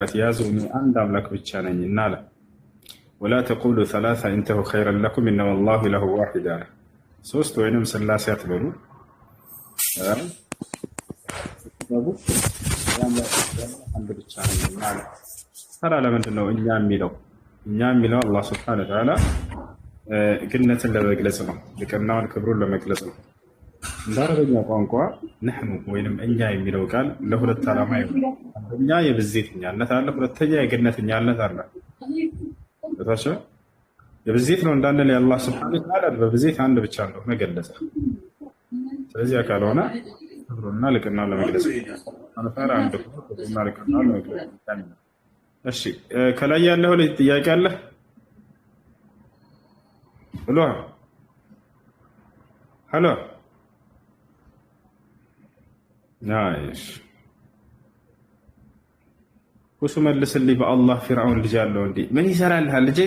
يازوني عند أملك بتشانني نالا ولا تقولوا ثلاثة انتهوا خيرا لكم إنما الله له واحدا ሶስት ወይንም ስላሴ አትበሉ አንድ ብቻ ነው ማለት ታዲያ ለምንድን ነው እኛ የሚለው አላህ ሱብሓነሁ ወተዓላ ግነትን ለመግለጽ ነው ልቅናውን ክብሩን ለመግለጽ ነው እንደ አረበኛ ቋንቋ ነህኑ ወይንም እኛ የሚለው ቃል ለሁለት ዓላማ ይውላል አንደኛ የብዜትኛነት አለ ሁለተኛ የግነትኛነት አለ ታዲያ የብዜት ነው እንዳንል የአላህ ሱብሓነሁ ወተዓላ በብዜት አንድ ብቻ እንደሆነ ገለጸ ስለዚህ ካልሆነ ክብሩና ልቅናውን ለመግለጽ አንፈራ አንድ ክብሩና ልቅናውን ለመግለጽ እሺ ከላይ ያለው ላይ ጥያቄ አለ ሄሎ ናይስ ወሱ መልስልኝ በአላህ ፊርዓውን ልጅ አለው እንዴ ምን ይሰራልሃል ልጄ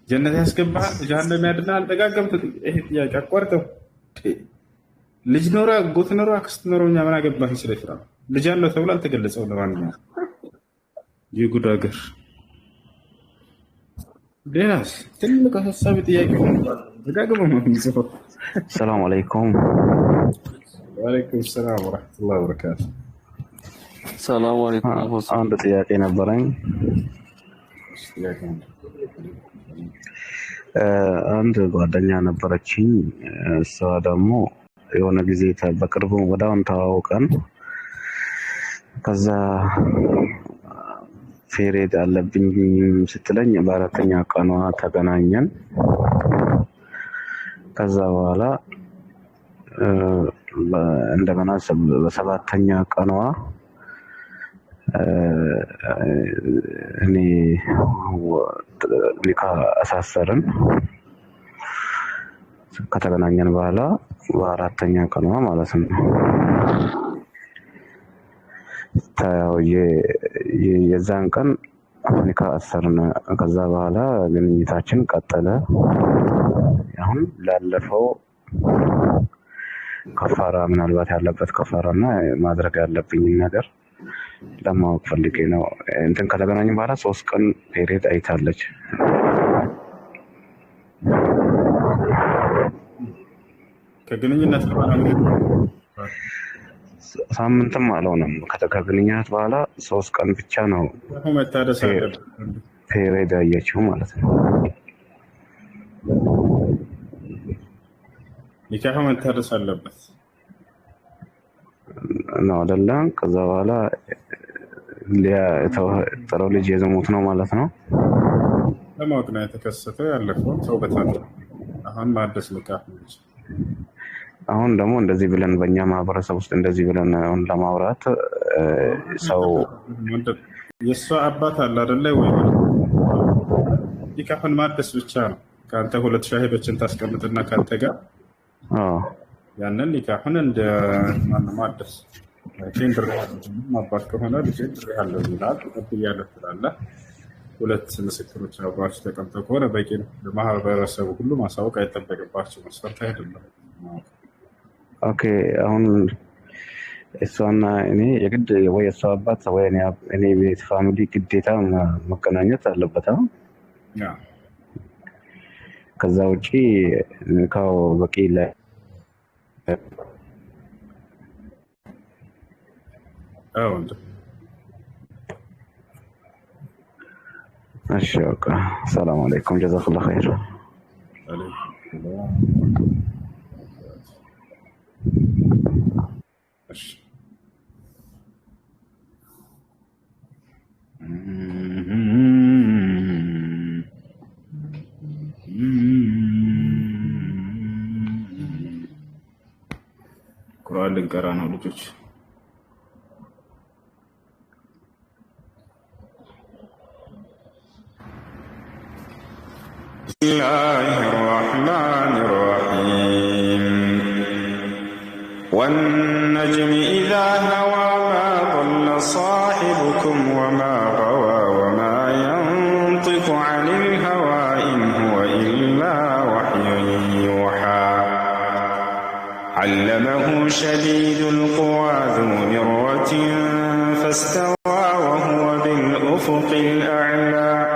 ጀነት ያስገባሃል ጀሃነም ያድናል ደጋገምት ይሄ ጥያቄ አቋርጠው ልጅ ኖራ ጎት ኖራ አክስት ኖሮኛ ምን አገባህ ስለ ፊርዓውን ልጅ አለው ተብሎ አልተገለጸው ለማንኛውም ይጉድ አገር ሌላስ ትልቅ ሀሳብ ጥያቄ ደጋግመው ነው የሚጽፈው ሰላም አለይኩም ወአለይኩም ሰላም ወራህመቱላሂ ወበረካቱ ሰላም አለይኩም አንድ ጥያቄ ነበረኝ አንድ ጓደኛ ነበረችኝ እሷ ደግሞ የሆነ ጊዜ በቅርቡ ወዳውን ተዋውቀን ከዛ ፌሬድ አለብኝ ስትለኝ በአራተኛ ቀኗ ተገናኘን ከዛ በኋላ እንደገና በሰባተኛ ቀኗ እኔ ኒካ አሳሰርን ከተገናኘን በኋላ በአራተኛ ቀኗ ማለት ነው ታው የዛን ቀን ኒካ አሰርን ከዛ በኋላ ግንኙነታችን ቀጠለ አሁን ላለፈው ከፋራ ምናልባት ያለበት ከፋራና ማድረግ ያለብኝ ነገር ለማወቅ ፈልጌ ነው እንትን ከተገናኘን በኋላ 3 ቀን ፔሪድ አይታለች ከግንኙነት በኋላ ሳምንትም አልሆነም ከተገናኘናት በኋላ 3 ቀን ብቻ ነው መታደስ አለበት ፔሪድ አየችው ማለት ነው ኒካህ መታደስ አለበት ነው አይደለም ከዛ በኋላ ጥሩ ልጅ የዘሙት ነው ማለት ነው ለማወቅ ነው የተከሰተው ያለፈው ተውበት አለ አሁን ማደስ ኒካህ ነው አሁን ደግሞ እንደዚህ ብለን በእኛ ማህበረሰብ ውስጥ እንደዚህ ብለን አሁን ለማውራት ሰው የሷ አባት አለ አይደለ ወይ ኒካህን ማደስ ብቻ ነው ካንተ ሁለት ሻሂዶችን ታስቀምጥና ካንተ ጋር ያንን ኒካህን እንደ ማደስ ኬንድር ማባክ ከሆነ ኬንድር ያለው ይላል ተብያለሁ ትላለህ ሁለት ምስክሮች አብራችሁ ተቀምጠው ከሆነ በቂ ነው ለማህበረሰቡ ሁሉ ማሳወቅ አይጠበቅባቸው መስፈርት አይደለም ኦኬ አሁን እሷና እኔ የግድ ወይ እሷ አባት ወይ እኔ ቤት ፋሚሊ ግዴታ መገናኘት አለበት ያ ከዛ ውጪ ንካው በቂ ላይ እሺ ኦኬ ሰላም አለይኩም ጀዛከላሁ ኸይር ቁርአን ልንቀራ ነው ልጆች بسم الله الرحمن الرحيم والنجم إذا هوى ما ضل صاحبكم وما غوى وما ينطق عن الهوى إن هو إلا وحي يوحى علمه شديد القوى ذو مرة فاستوى وهو الأفق الأعلى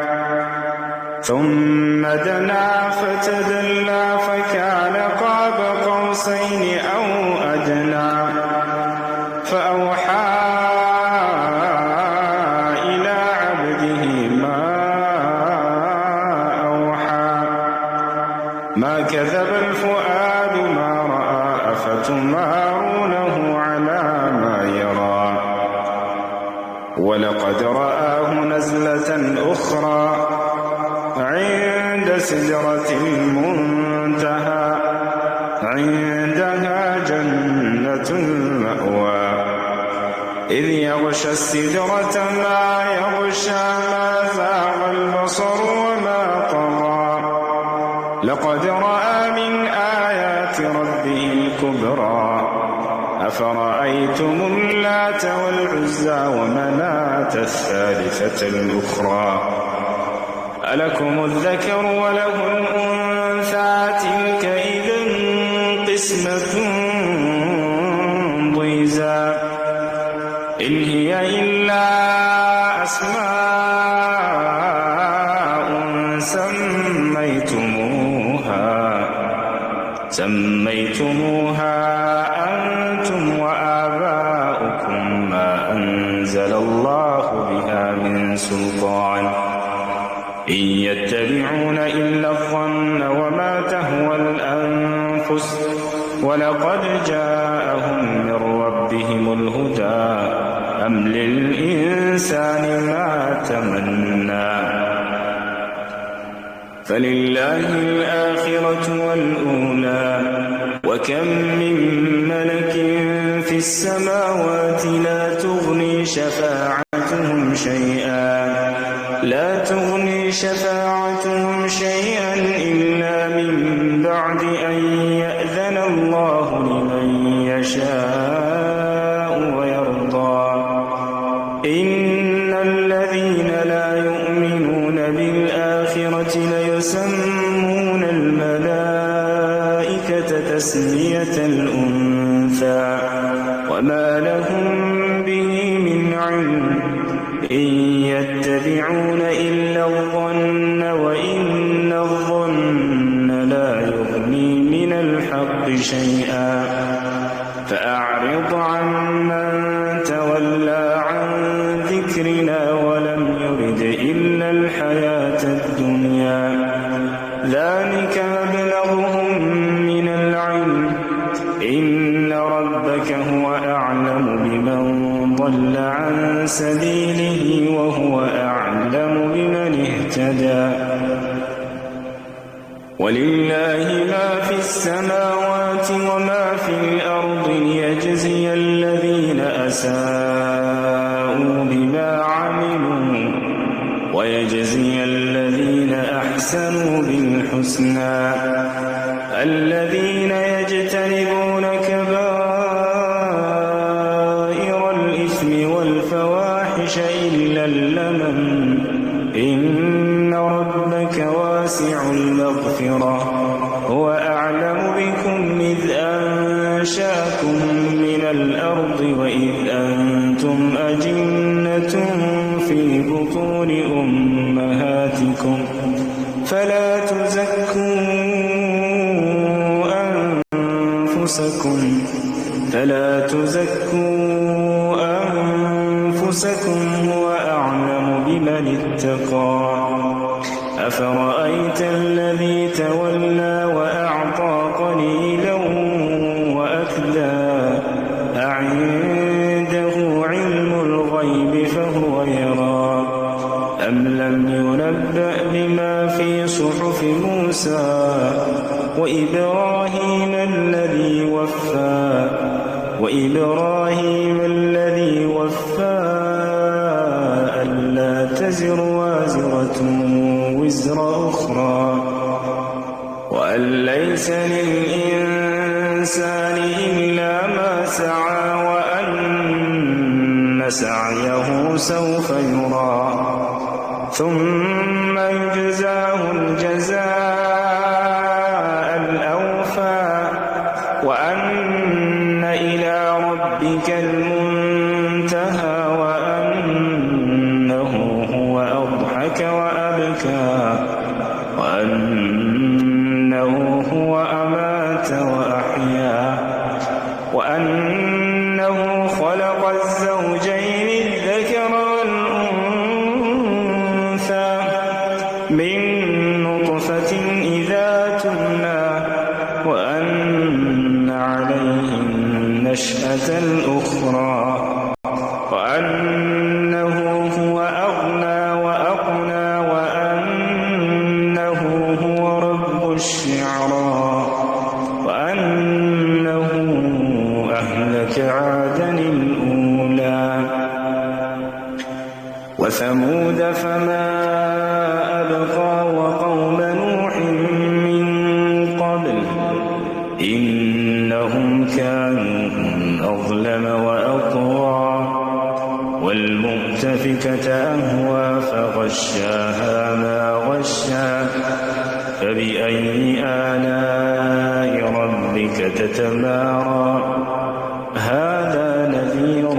ثم دنا فتدلى فكان قاب قوسين أو أدنى فأوحى إلى عبده ما أوحى ما كذب الفؤاد ما رأى أفتمارونه على ما يرى ولقد رآه نزلة أخرى عند سدرة المنتهى عندها جنة المأوى إذ يغشى السدرة ما يغشى ما زاغ البصر وما طغى لقد رأى من آيات ربه الكبرى أفرأيتم اللات والعزى ومناة الثالثة الأخرى ألكم الذكر وله الأنثى تلك إذا قسمة ضيزى إن هي إلا أسماء سميتموها أنتم وآباؤكم ما أنزل الله بها من سلطان إن يتبعون إلا الظن وما تهوى الأنفس ولقد جاءهم من ربهم الهدى أم للإنسان ما تمنى فلله الآخرة والأولى وكم من ملك في السماوات لا تغني شفاعتهم شيئا إلا من بعد أن يأذن الله لمن يشاء ويرضى إن الذين لا يؤمنون بالآخرة ليسمون الملائكة تسمية الأنثى وما لهم به من علم إن يتبعون إلا الظن وإن الظن لا يغني من الحق شيئا فأعرض عمن تولى عن ذكرنا ولم يرد إلا الحياة الدنيا ذلك مبلغهم من العلم إن ربك هو أعلم بمن ضل عن سبيله وهو أعلم بمن اهتدى ولله ما في السماوات وما في الأرض ليجزي الذين أساءوا بما عملوا ويجزي الذين أحسنوا بالحسنى الذين يجتنبون كبائر الإثم والفواحش إلا اللمم إن ربك واسع المغفرة هو أعلم بكم إذ أنشاكم من الأرض وإذ أنتم أجنة في بطون أمهاتكم فلا تزكوا أنفسكم هو أعلم بمن اتقى أفرأيت الذي تولى وأعطى قليلا وأكدى أعنده علم الغيب فهو يرى أم لم ينبأ بما في صحف موسى وإبراهيم الذي وفى ألا تزر وازرة وزر أخرى وأن ليس للإنسان إلا ما سعى وأن سعيه سوف يرى ثم يجزاه الجزاء الأوفى وأن إلى ربك المنتهى وأنه هو وأضحك وأبكى وأنه هو أمات وأحيا وأنه خلق الزوجين الذكر والأنثى من نطفة إذا تمنى وأن عليه النشأة الأخرى وأنه هو أغنى وأقنى وأنه هو رب الشعرى وأنه أهلك عادا الأولى وثمود فما أبقى وقوم نوح من قبل إنهم كانوا أظلم وأطغى والمؤتفكة أهوى فغشاها ما غشا فبأي آلاء ربك تتمارى هذا نذير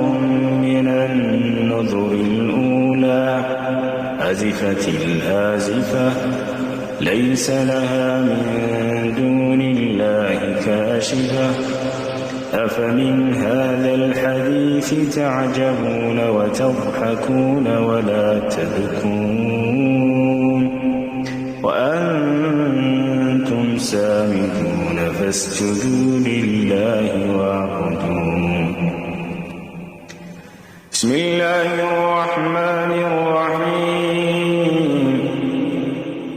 من النذر الأولى أزفت الآزفة ليس لها من دون الله كاشفة أفمن هذا الحديث تعجبون وتضحكون ولا تبكون وأنتم سامدون فاسجدوا لله واعبدوا بسم الله الرحمن الرحيم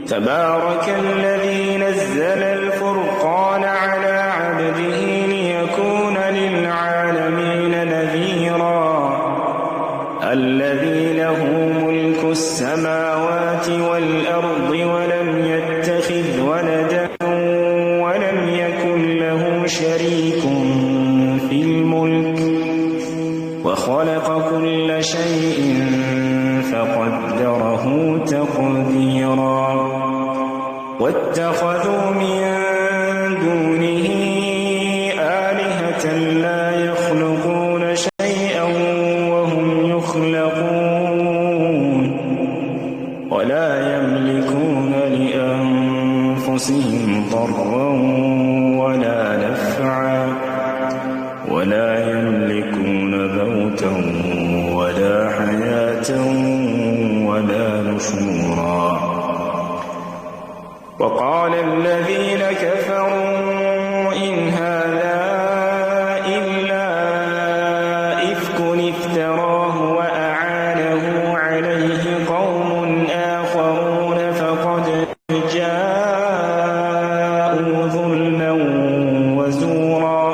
تبارك الذي نزل الفرقان على عبده ليكون للعالمين نذيرا الذي له ملك السماوات والأرض ولم يتخذ ولدا ولم يكن له شريك في الملك وخلق كل شيء فقدره تقديرا واتخذوا من دونه آلهة لا يخلقون شيئا وهم يخلقون ولا يملكون لأنفسهم ضرا ولا نفعا ولا يملكون موتا ولا حياة ولا نشورا وقال الذين كفروا إن هذا إلا إفك افتراه وأعانه عليه قوم آخرون فقد جاءوا ظلما وزورا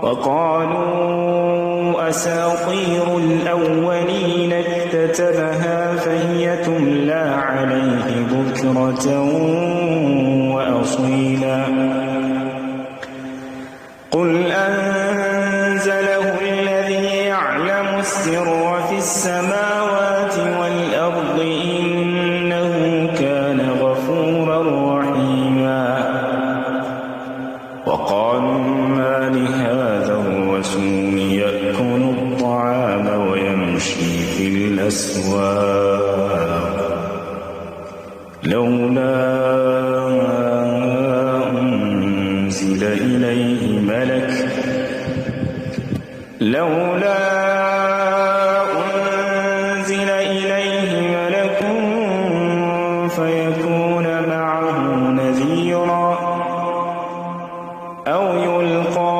وقالوا أساطير الأولين اكتتبها فهي تملى عليه بكرة وأصيلا قل أنزله الذي يعلم السر في السماوات والأرض إنه كان غفورا رحيما وقالوا ما لهذا الرسول يأكل الطعام ويمشي في الأسواق لولا أنزل إليه ملك فيكون معه نذيرا أو يلقى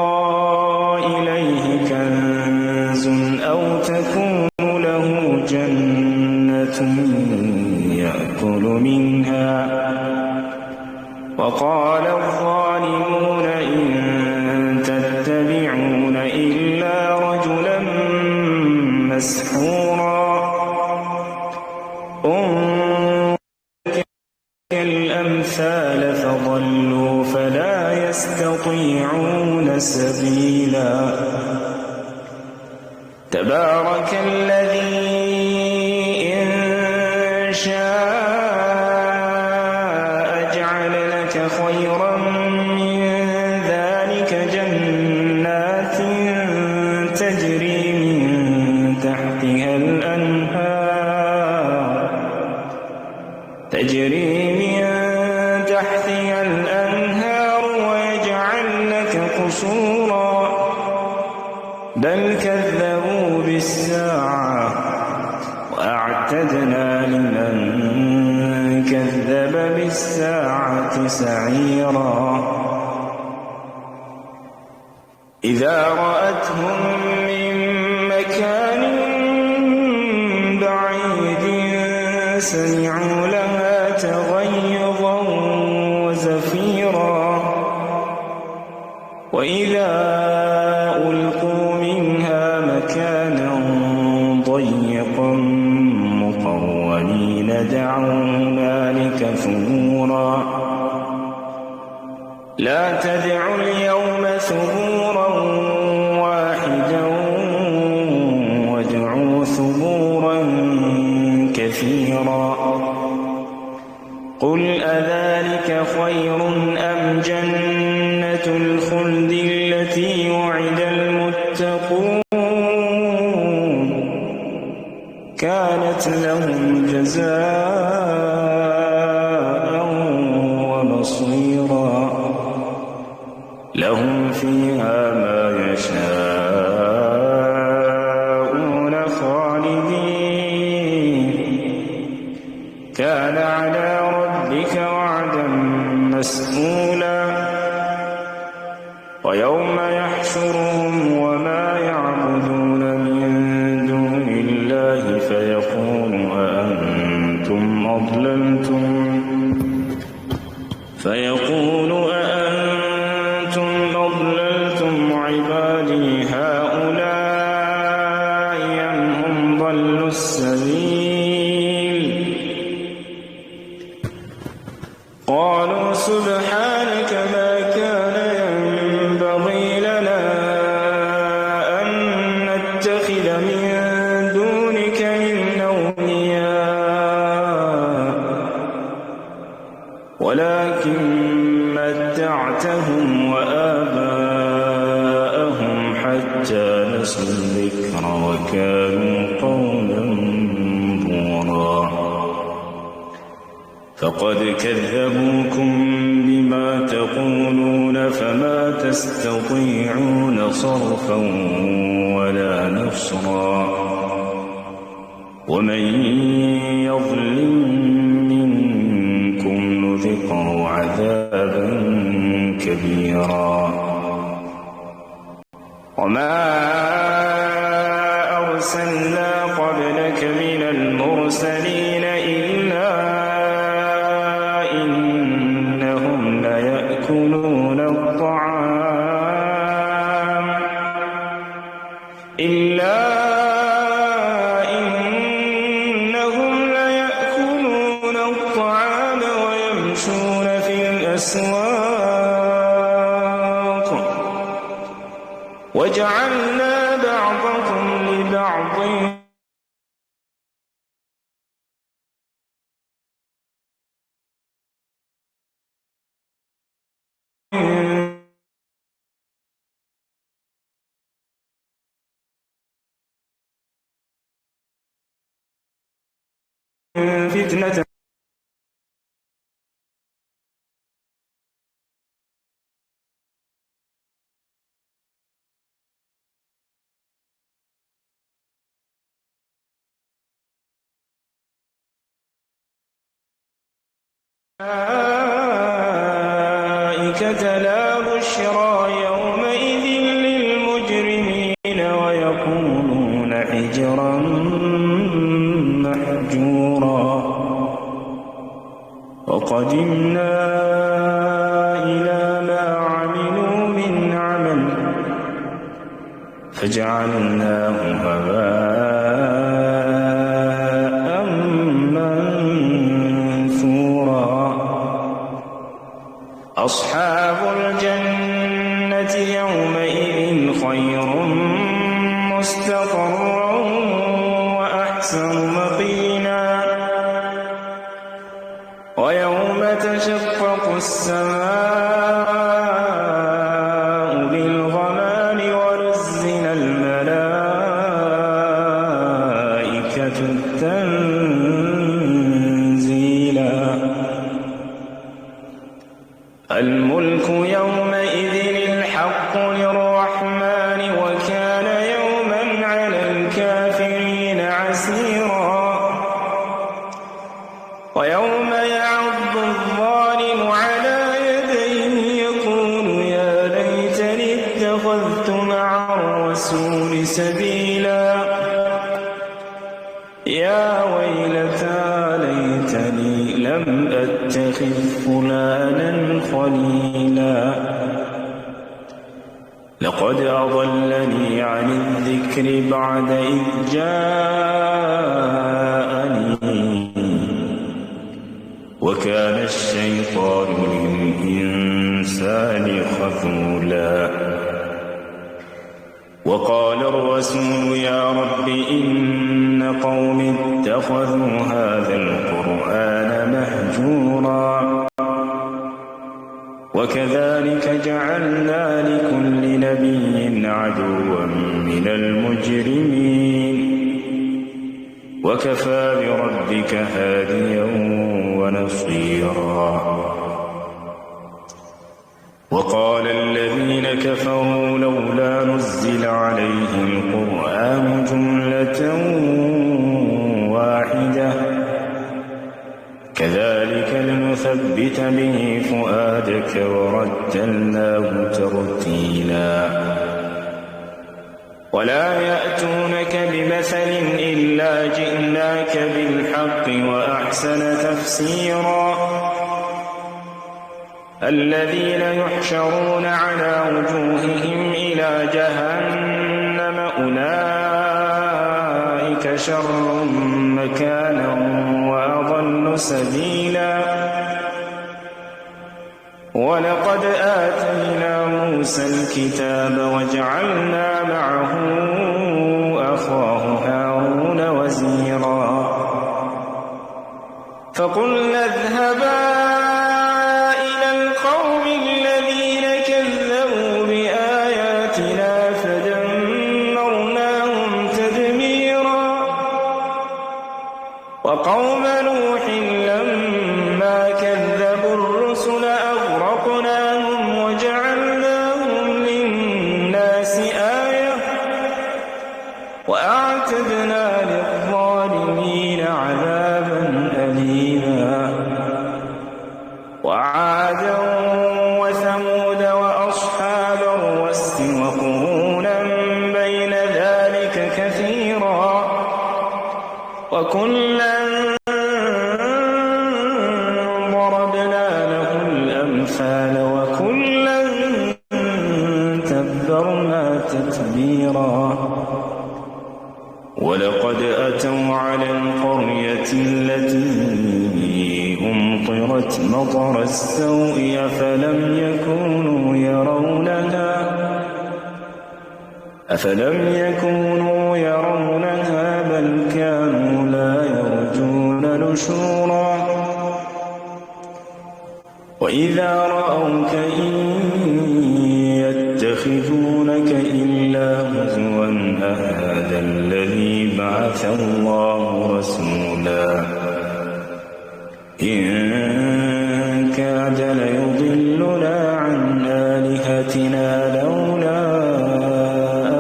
إليه كنز أو تكون له جنة يأكل منها وقال الظالمون إن تتبعون إلا رجلا مسحورا الأمثال فضلوا فلا يستطيعون سبيلا تبارك الذي إن شاء جعل لك خيرا من ذلك جنات تجري من تحتها الأنهار تجري من تحتها الأنهار ويجعل لك قصورا بل كذبوا بالساعة وأعتدنا لمن كذب بالساعة سعيرا إذا رأتهم من مكان بعيد سمعوا لها تغيظا وزفيرا وإذا ألقوا منها مكانا ضيقا مقرنين دعوا هنالك ثبورا لا تدعوا اليوم ثبورا واحدا وادعوا ثبورا كثيرا قل أذلك خير أم جنة الخلد التي وعد المتقون كانت لهم جزاء ومصيرا لهم فيها ما يشاءون خالدين كان على ربك وعدا مسئولا ويوم يحشرهم وما يعبدون من دون الله فيقول أأنتم أضللتم عبادي هؤلاء أم هم ضلوا السبيل قالوا سبحانك ما كان ينبغي لنا أن نتخذ من دونك من أولياء ولكن متعتهم وآباءهم حتى نسوا الذكر وكانوا قوما بورا فقد كذبوكم بما تقولون فما تستطيعون صرفا ولا نصرا ومن يظلم منكم نذقه عذابا كبيرا وما أرسلنا قبلك من المرسلين إلا إنهم ليأكلون الطعام ويمشون في الأسواق وجعلنا بعضكم لبعض فتنة الملائكة لا بشرى يومئذ للمجرمين ويقولون حجرا محجورا وقدمنا إلى ما عملوا من عمل فجعلناه هباء منثورا أصحاب الجنة يومئذ خير مستقرا وأحسن مقيلا ويوم تشقق السماء بالغمام ونزل الملائكة تنزيلا الملك يومئذ الحق للرحمن وكان يوما على الكافرين عسيرا ويوم يعض الظالم على يديه يقول يا ليتني اتخذت مع الرسول سبيلا يا ويلتى ليتني لم أتخذ فلانا خليلا لقد أضلني عن الذكر بعد إذ جاءني وكان الشيطان للإنسان خذولا وقال الرسول يا رب إن قومي اتخذوا هذا القرآن مهجورا وكذلك جعلنا لكل نبي عدوا من المجرمين وكفى بربك هاديا ونصيرا وقال الذين كفروا لولا نزل عليه القرآن جملة واحدة كذلك لنثبت به فؤادك ورتلناه ترتيلا ولا يأتونك بمثل إلا جئناك بالحق وأحسن تفسيرا الذين يحشرون على وجوههم إلى جهنم أولئك شر مكانا وأضل سبيلا ولقد آتينا موسى الكتاب وجعلنا معه أخاه هارون وزيرا فقلنا اذهبا إلى القوم الذين كذبوا بآياتنا فدمرناهم تدميرا وقوم نوح لما كذبوا الرسل أغرقناهم وجعلناهم للناس آية وأعتدنا للظالمين عذابا أليما وعادا وثمود وأصحاب الرس وقرونا بين ذلك كثيرا وكلا ضربنا له الأمثال وكلا تبرنا تتبيرا ولقد أتوا على القرية التي أمطرت مطر السوء أفلم يكونوا يرونها بل كانوا لا يرجون نشورا وإذا رأوك إن يتخذونك إلا هزوا أهذا الذي بعث الله رسولا إن كاد ليضلنا عن آلهتنا لولا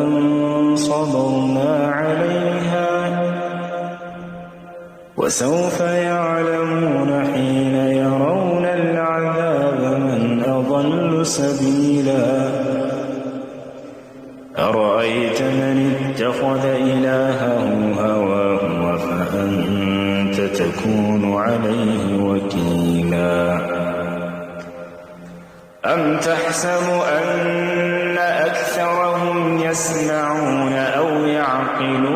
أن صبرنا عليها وسوف يعلمون حين يرون العذاب من أضل سبيلا أرأيت من اتخذ إلهه هواه فأنت تكون عليه وكيلا أم تحسب أن أكثرهم يسمعون أو يعقلون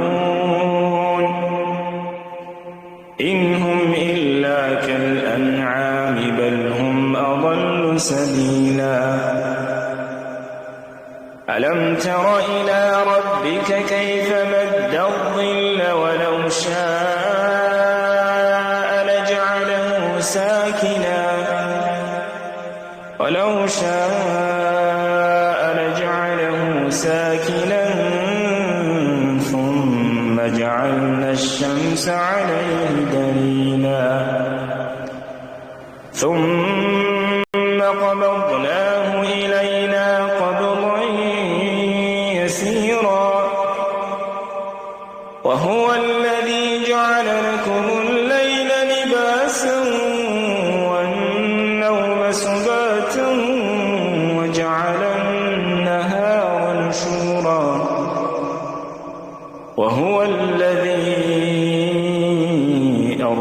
إن هم إلا كالأنعام بل هم أضل سبيلا ألم تر إلى ربك كيف مد الظل ولو شاء لجعله ساكنا ثم جعلنا الشمس عليه دليلا ثم قبضناه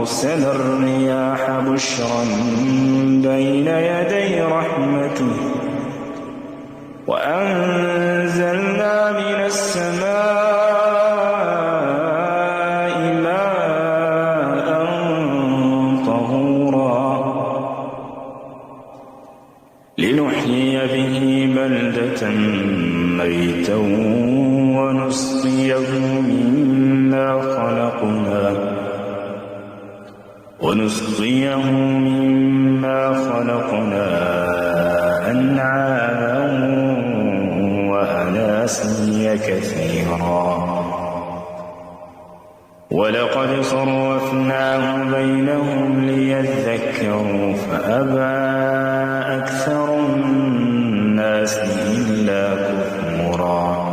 وأرسل الرياح بشرا بين يدي رحمته وأنزلنا من السماء ماء طهورا لنحيي به بلدة ميتا ونسقيه مما خلقنا أنعاما وأناسيا كثيرا ولقد صرفناه بينهم ليذكروا فأبى أكثر الناس إلا كفورا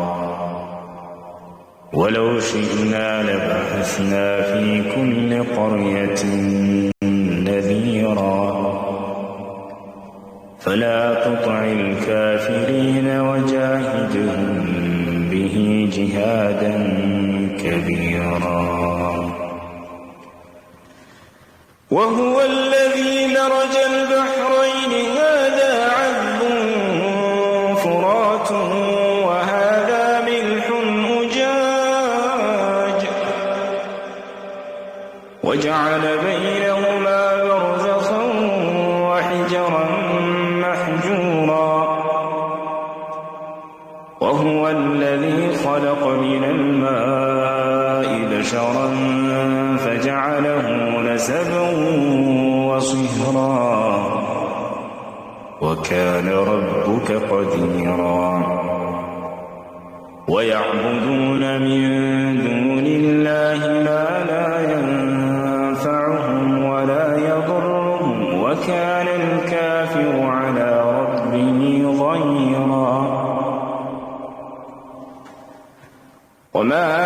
ولو شئنا لبعثنا في كل قرية نذيرا فلا تطع الكافرين وجاهدهم به جهادا كبيرا وهو الذي مرج البحرين هذا عذب فرات وهذا ملح أجاج وجعل بينهما برزخا وحجرا محجورا وهو الذي خلق من الماء بشرا فجعله نسبا وصهرا وكان ربك قديرا ويعبدون من دون الله ما لا ينفعهم ولا يضرهم وكان الكافر على ربه ظهيرا وما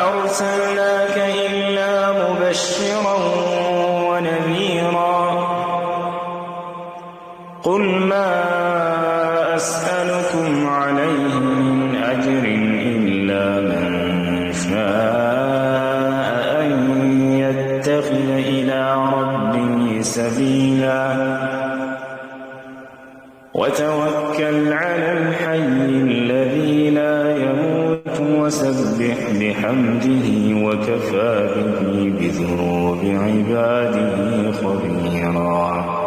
أرسلناك إلا مبشرا ونذيرا قل ما أسألكم عليه من أجر إلا من شاء أن يتخذ إلى ربه سبيلا وتوكل على الحي الذي لا يموت وسبح بحمده وكفى به بذنوب عباده خبيرا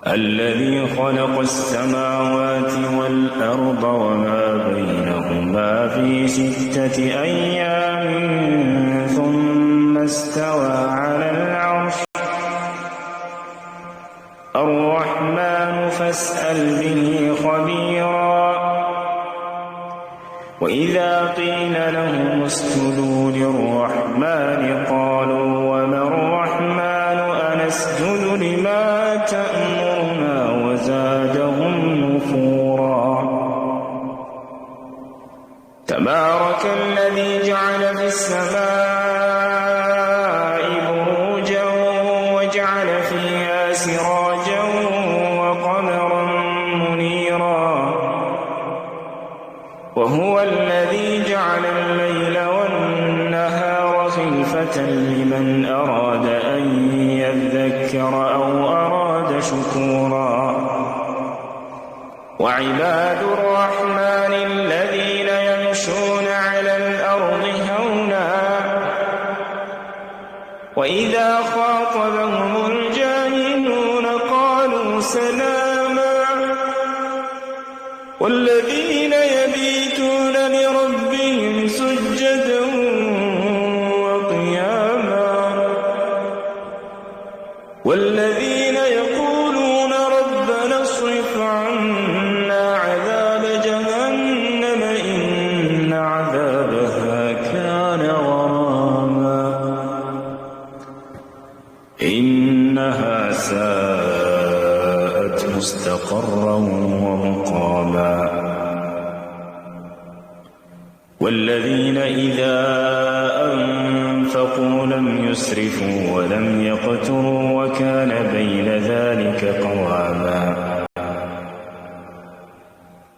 الذي خلق السماوات والأرض وما بينهما في 6 أيام ثم استوى على العرش الرحمن فاسأل به خبيرا وإذا قيل لهم اسجدوا للرحمن قالوا وما الرحمن أنسجد لما تأمرنا وزادهم نفورا تبارك الذي جعل في السماء بروجا وجعل فيها سراجا وقمرا منيرا وهو الذي جعل الليل والنهار خلفة لمن أراد أن يذكر أو أراد شكورا وعباد الرحمن الذين يمشون على الأرض هونا وإذا خاطبهم الجاهلون قالوا سلاما والذين يبيتون لربهم سجدا وقياما والذين يقولون ربنا اصرف عنا عذاب جهنم إن عذابها كان غراما إنها ساءت مستقرا ومقاما والذين إذا أنفقوا لم يسرفوا ولم يقتروا وكان بين ذلك قواما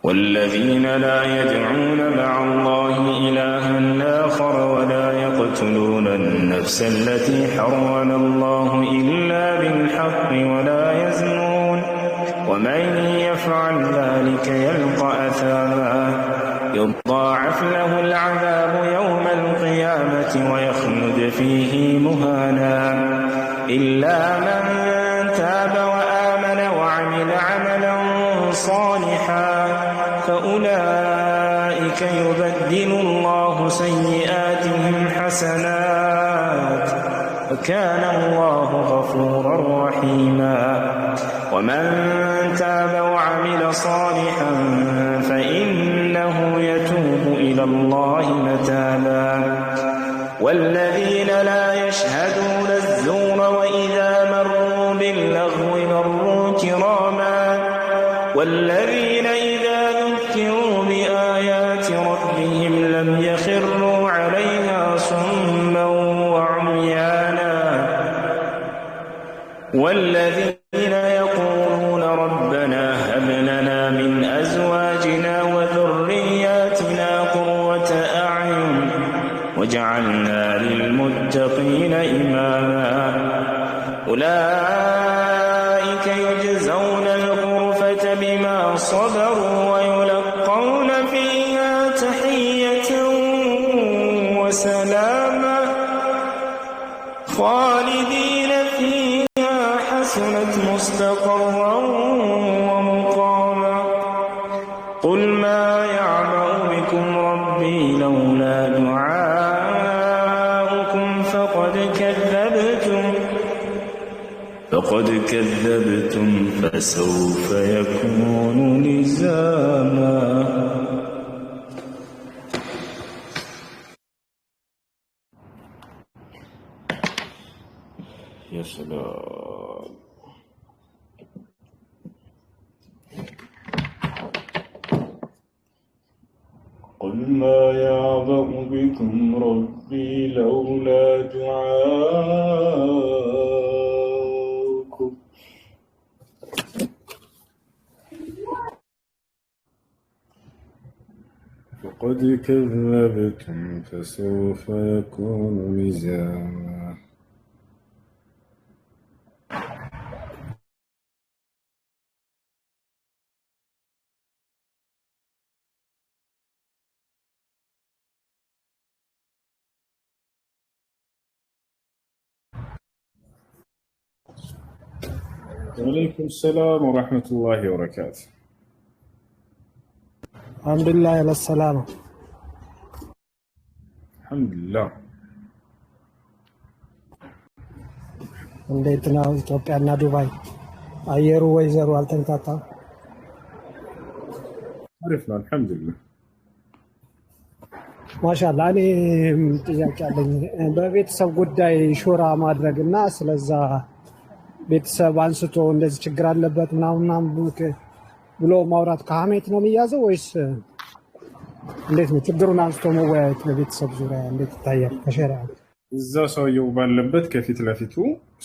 والذين لا يدعون مع الله إلها آخر ولا يقتلون يقتلون النفس التي حرم الله إلا بالحق ولا يزنون ومن يفعل ذلك يلقى أثاما يضاعف له العذاب يوم القيامة ويخلد فيه مهانا إلا من تاب وآمن وعمل عملا صالحا فأولئك يبدل الله سيئاتهم حسنات وكان الله غفورا رحيما ومن تاب وعمل صالحا فإنه يتوب إلى الله متابا والذين لا يشهدون الزور وإذا مروا باللغو مروا كراما والذين إذا ذكروا بآيات ربهم لم يخروا عليها صما وعميانا والذين يقولون ربنا هب لنا من أزواجنا وذرياتنا قرة أعين وجعلنا للمتقين إماما أولئك يجزون الغرفة بما صبروا ويلقون فيها تحية وسلاما خالدين فيها حسنت مستقرا ومقاما قل ما يعبأ بكم ربي لولا دعاؤكم فقد كذبتم فسوف يكون لزاما. يا سلام. قل ما يعبأ بكم ربي لولا دعاؤكم فقد كذبتم فسوف يكون لزاما. وعليكم السلام ورحمة الله وبركاته. الحمد لله على السلامة. الحمد لله. እንዴት ነው ኢትዮጵያና ዱባይ? አየሩ ወይዘሩ አልተንታታም? አሪፍ ነው አልሐምዱሊላህ። ማሻአላህ። እኔ ጥያቄ አለኝ በቤተሰብ ጉዳይ ሹራ ማድረግና ስለዛ ቤተሰብ አንስቶ እንደዚህ ችግር አለበት ምናምን ብሎ ማውራት ከሀሜት ነው የሚያዘው ወይስ እንዴት ነው? ችግሩን አንስቶ መወያየት በቤተሰብ ዙሪያ እንዴት ይታያል ከሸሪዓ? እዛ ሰውየው ባለበት ከፊት ለፊቱ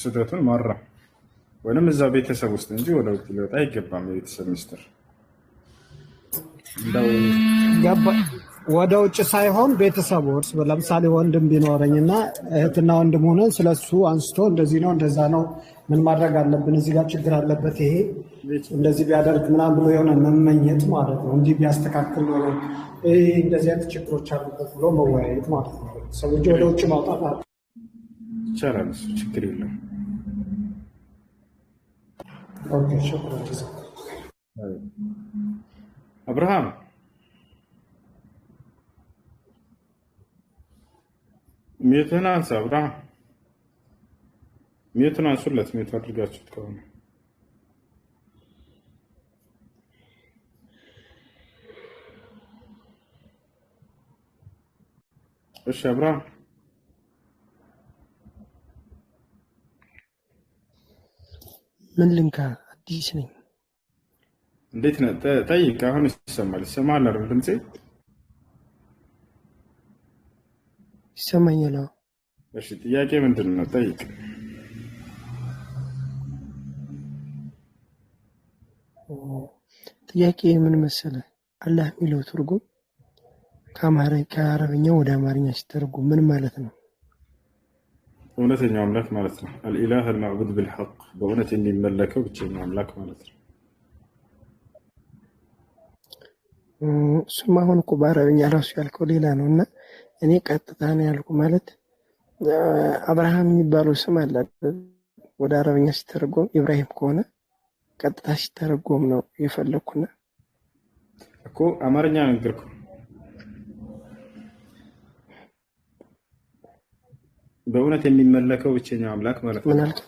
ስህተቱን ማረም ወይንም እዛ ቤተሰብ ውስጥ እንጂ ወደ ውጭ ሊወጣ አይገባም። የቤተሰብ ሚስጥር ወደ ውጭ ሳይሆን ቤተሰቡ እርስ ለምሳሌ ወንድም ቢኖረኝና እህትና ወንድም ሆነን ስለሱ አንስቶ እንደዚህ ነው እንደዛ ነው ምን ማድረግ አለብን እዚህ ጋር ችግር አለበት ይሄ እንደዚህ ቢያደርግ ምናምን ብሎ የሆነ መመኘት ማለት ነው። እንዲህ ቢያስተካክል ነው እንደዚህ አይነት ችግሮች አሉበት ብሎ መወያየት ማለት ነው። ሰዎች ወደ ውጭ ማውጣት ይቻላል፣ እሱ ችግር የለም። ኦኬ ሹክራን። አብርሃም ሚዩትን አንሳ። አብርሃም ሚዩትን አንሱለት። ሚዩት አድርጋችሁት ከሆነ እሺ። አብርሃም ምን ልንካ? አዲስ ነኝ። እንዴት ነህ? ጠይቅ። አሁን ይሰማል? ይሰማል አይደል? ድምጼ ይሰማኛል? እሺ። ጥያቄ ምንድን ነው? ጠይቅ። ጥያቄ ምን መሰለህ? አላህ የሚለው ትርጉም ከአረብኛ ወደ አማርኛ ሲተረጉም ምን ማለት ነው? እውነተኛው አምላክ ማለት ነው። አልኢላህ አልማዕቡድ ቢልሐቅ በእውነት የሚመለከው ብቸኛው አምላክ ማለት ነው። እሱም አሁን እኮ በአረብኛ ራሱ ያልከው ሌላ ነው እና እኔ ቀጥታ ነው ያልኩ። ማለት አብርሃም የሚባለው ስም አለ ወደ አረብኛ ሲተረጎም ኢብራሂም ከሆነ ቀጥታ ሲተረጎም ነው የፈለግኩና እኮ አማርኛ ነገርኩ። በእውነት የሚመለከው ብቸኛው አምላክ ማለት ነው። ምን አልክ?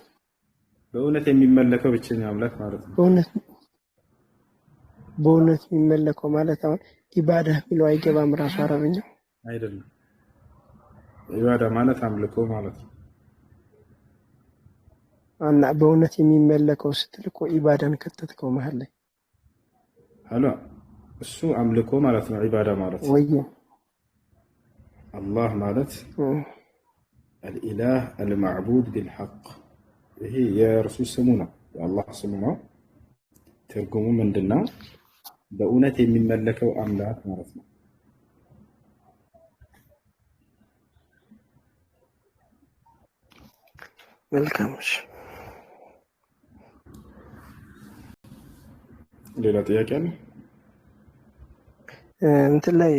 በእውነት የሚመለከው ብቸኛው አምላክ ማለት ነው። በእውነት የሚመለከው ማለት አሁን ኢባዳ የሚለው አይገባም ራሱ አረብኛው አይደለም። ኢባዳ ማለት አምልኮ ማለት ነው። እና በእውነት የሚመለከው ስትል እኮ ኢባዳን ከተትከው መሀል ላይ አሎ እሱ አምልኮ ማለት ነው። ኢባዳ ማለት ወይ አላህ ማለት አልኢላህ አልማዕቡድ ቢልሐቅ ይሄ የእርሱ ስሙ ነው፣ የአላህ ስሙ ነው። ትርጉሙ ምንድነው? በእውነት የሚመለከው አምላክ ማለት ነው። መልካም። ሌላ ጥያቄ አለ? እንትን ላይ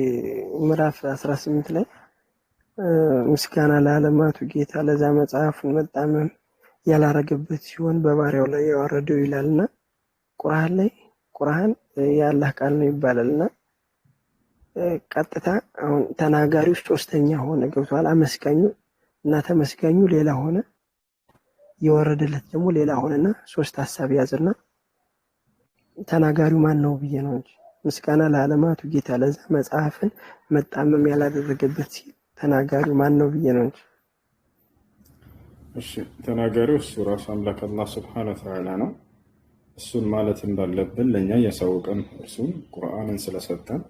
ምዕራፍ 18 ላይ ምስጋና ለዓለማቱ ጌታ ለዛ መጽሐፉን መጣመም ያላረገበት ሲሆን በባሪያው ላይ ያወረደው ይላልና ቁርአን ላይ ቁርአን የአላህ ቃል ነው ይባላልና ቀጥታ አሁን ተናጋሪው ሶስተኛ ሆነ። ገብቷል? አመስጋኙ እና ተመስጋኙ ሌላ ሆነ፣ የወረደለት ደግሞ ሌላ ሆነና ሶስት ሐሳብ ያዘና ተናጋሪው ማን ነው ብዬ ነው እንጂ ምስጋና ለዓለማቱ ጌታ ለዛ መጽሐፍን መጣመም ያላደረገበት ሲል ተናጋሪው ማን ነው ብዬ ነው እንጂ። እሺ ተናጋሪው እሱ ራሱ አምላክ አላህ ሱብሓነሁ ወተዓላ ነው። እሱን ማለት እንዳለብን ለእኛ እያሳወቀን እርሱን ቁርአንን ስለሰጠን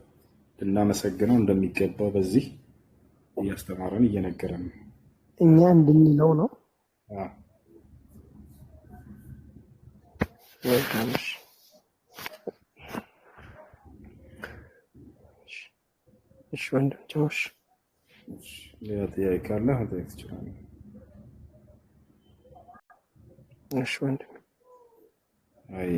ልናመሰግነው እንደሚገባው በዚህ እያስተማረን እየነገረን ነው። እኛ እንድንለው ነው። እሺ ወንድም ጨውሽ ሌላ ጥያቄ ካለ መጠየቅ ትችላለህ። እሺ ወንድም አይ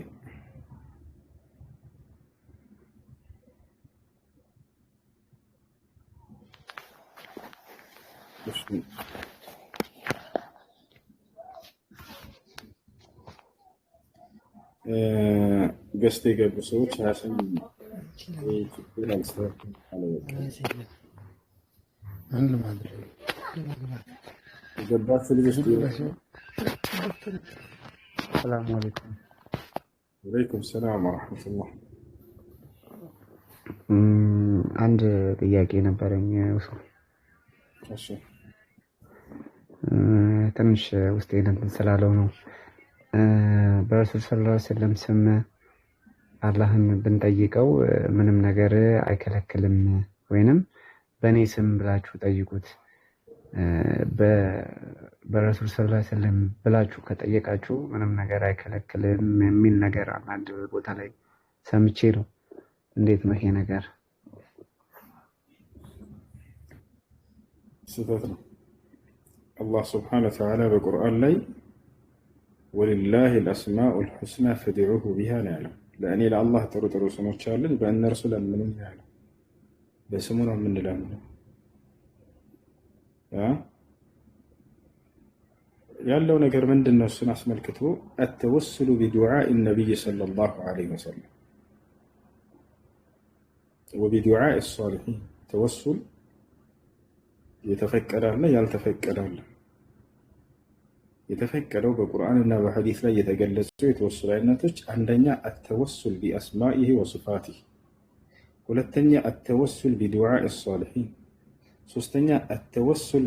ገስት የገቡ ሰዎች ራስን ሰላም አለይኩም። ወአለይኩም ሰላም ወራህመቱላህ። አንድ ጥያቄ ነበረኝ። እሺ ትንሽ ውስጤ እንትን ስላለው ነው። በረሱል ሰለላሁ ዐለይሂ ወሰለም ስም አላህን ብንጠይቀው ምንም ነገር አይከለክልም፣ ወይንም በእኔ ስም ብላችሁ ጠይቁት፣ በረሱል ሰለላሁ ዐለይሂ ወሰለም ብላችሁ ከጠየቃችሁ ምንም ነገር አይከለክልም የሚል ነገር አንድ ቦታ ላይ ሰምቼ ነው። እንዴት ነው ይሄ ነገር? ስህተት ነው። አላህ ስብሓነሁ ወተዓላ በቁርአን ላይ ወሊላሂ አልአስማኡል ሑስና ፈድዑሁ ቢሃ ነው ያለው። ለእኔ ለአላህ ጥሩ ጥሩ ስሞች አሉኝ፣ በእነርሱ ለምኑኝ ነው ያለው። በስሙ ነው የምንለምነው። ያለው ነገር ምንድን ነው? እሱን አስመልክቶ አተወሱሉ ቢዱዓኢ ነቢይ ሰለላሁ ዐለይሂ ወሰለም ወቢዱዓኢ ሷሊሒን። ተወሱል የተፈቀዳለ ያልተፈቀዳለ። የተፈቀደው በቁርአንና በሐዲስ ላይ የተገለጹ የተወሱል አይነቶች አንደኛ አተወሱል ቢአስማኢሂ ወሲፋቲሂ፣ ሁለተኛ አተወሱል ቢዱዓኢ ሷሊሒን፣ ሶስተኛ አተወሱል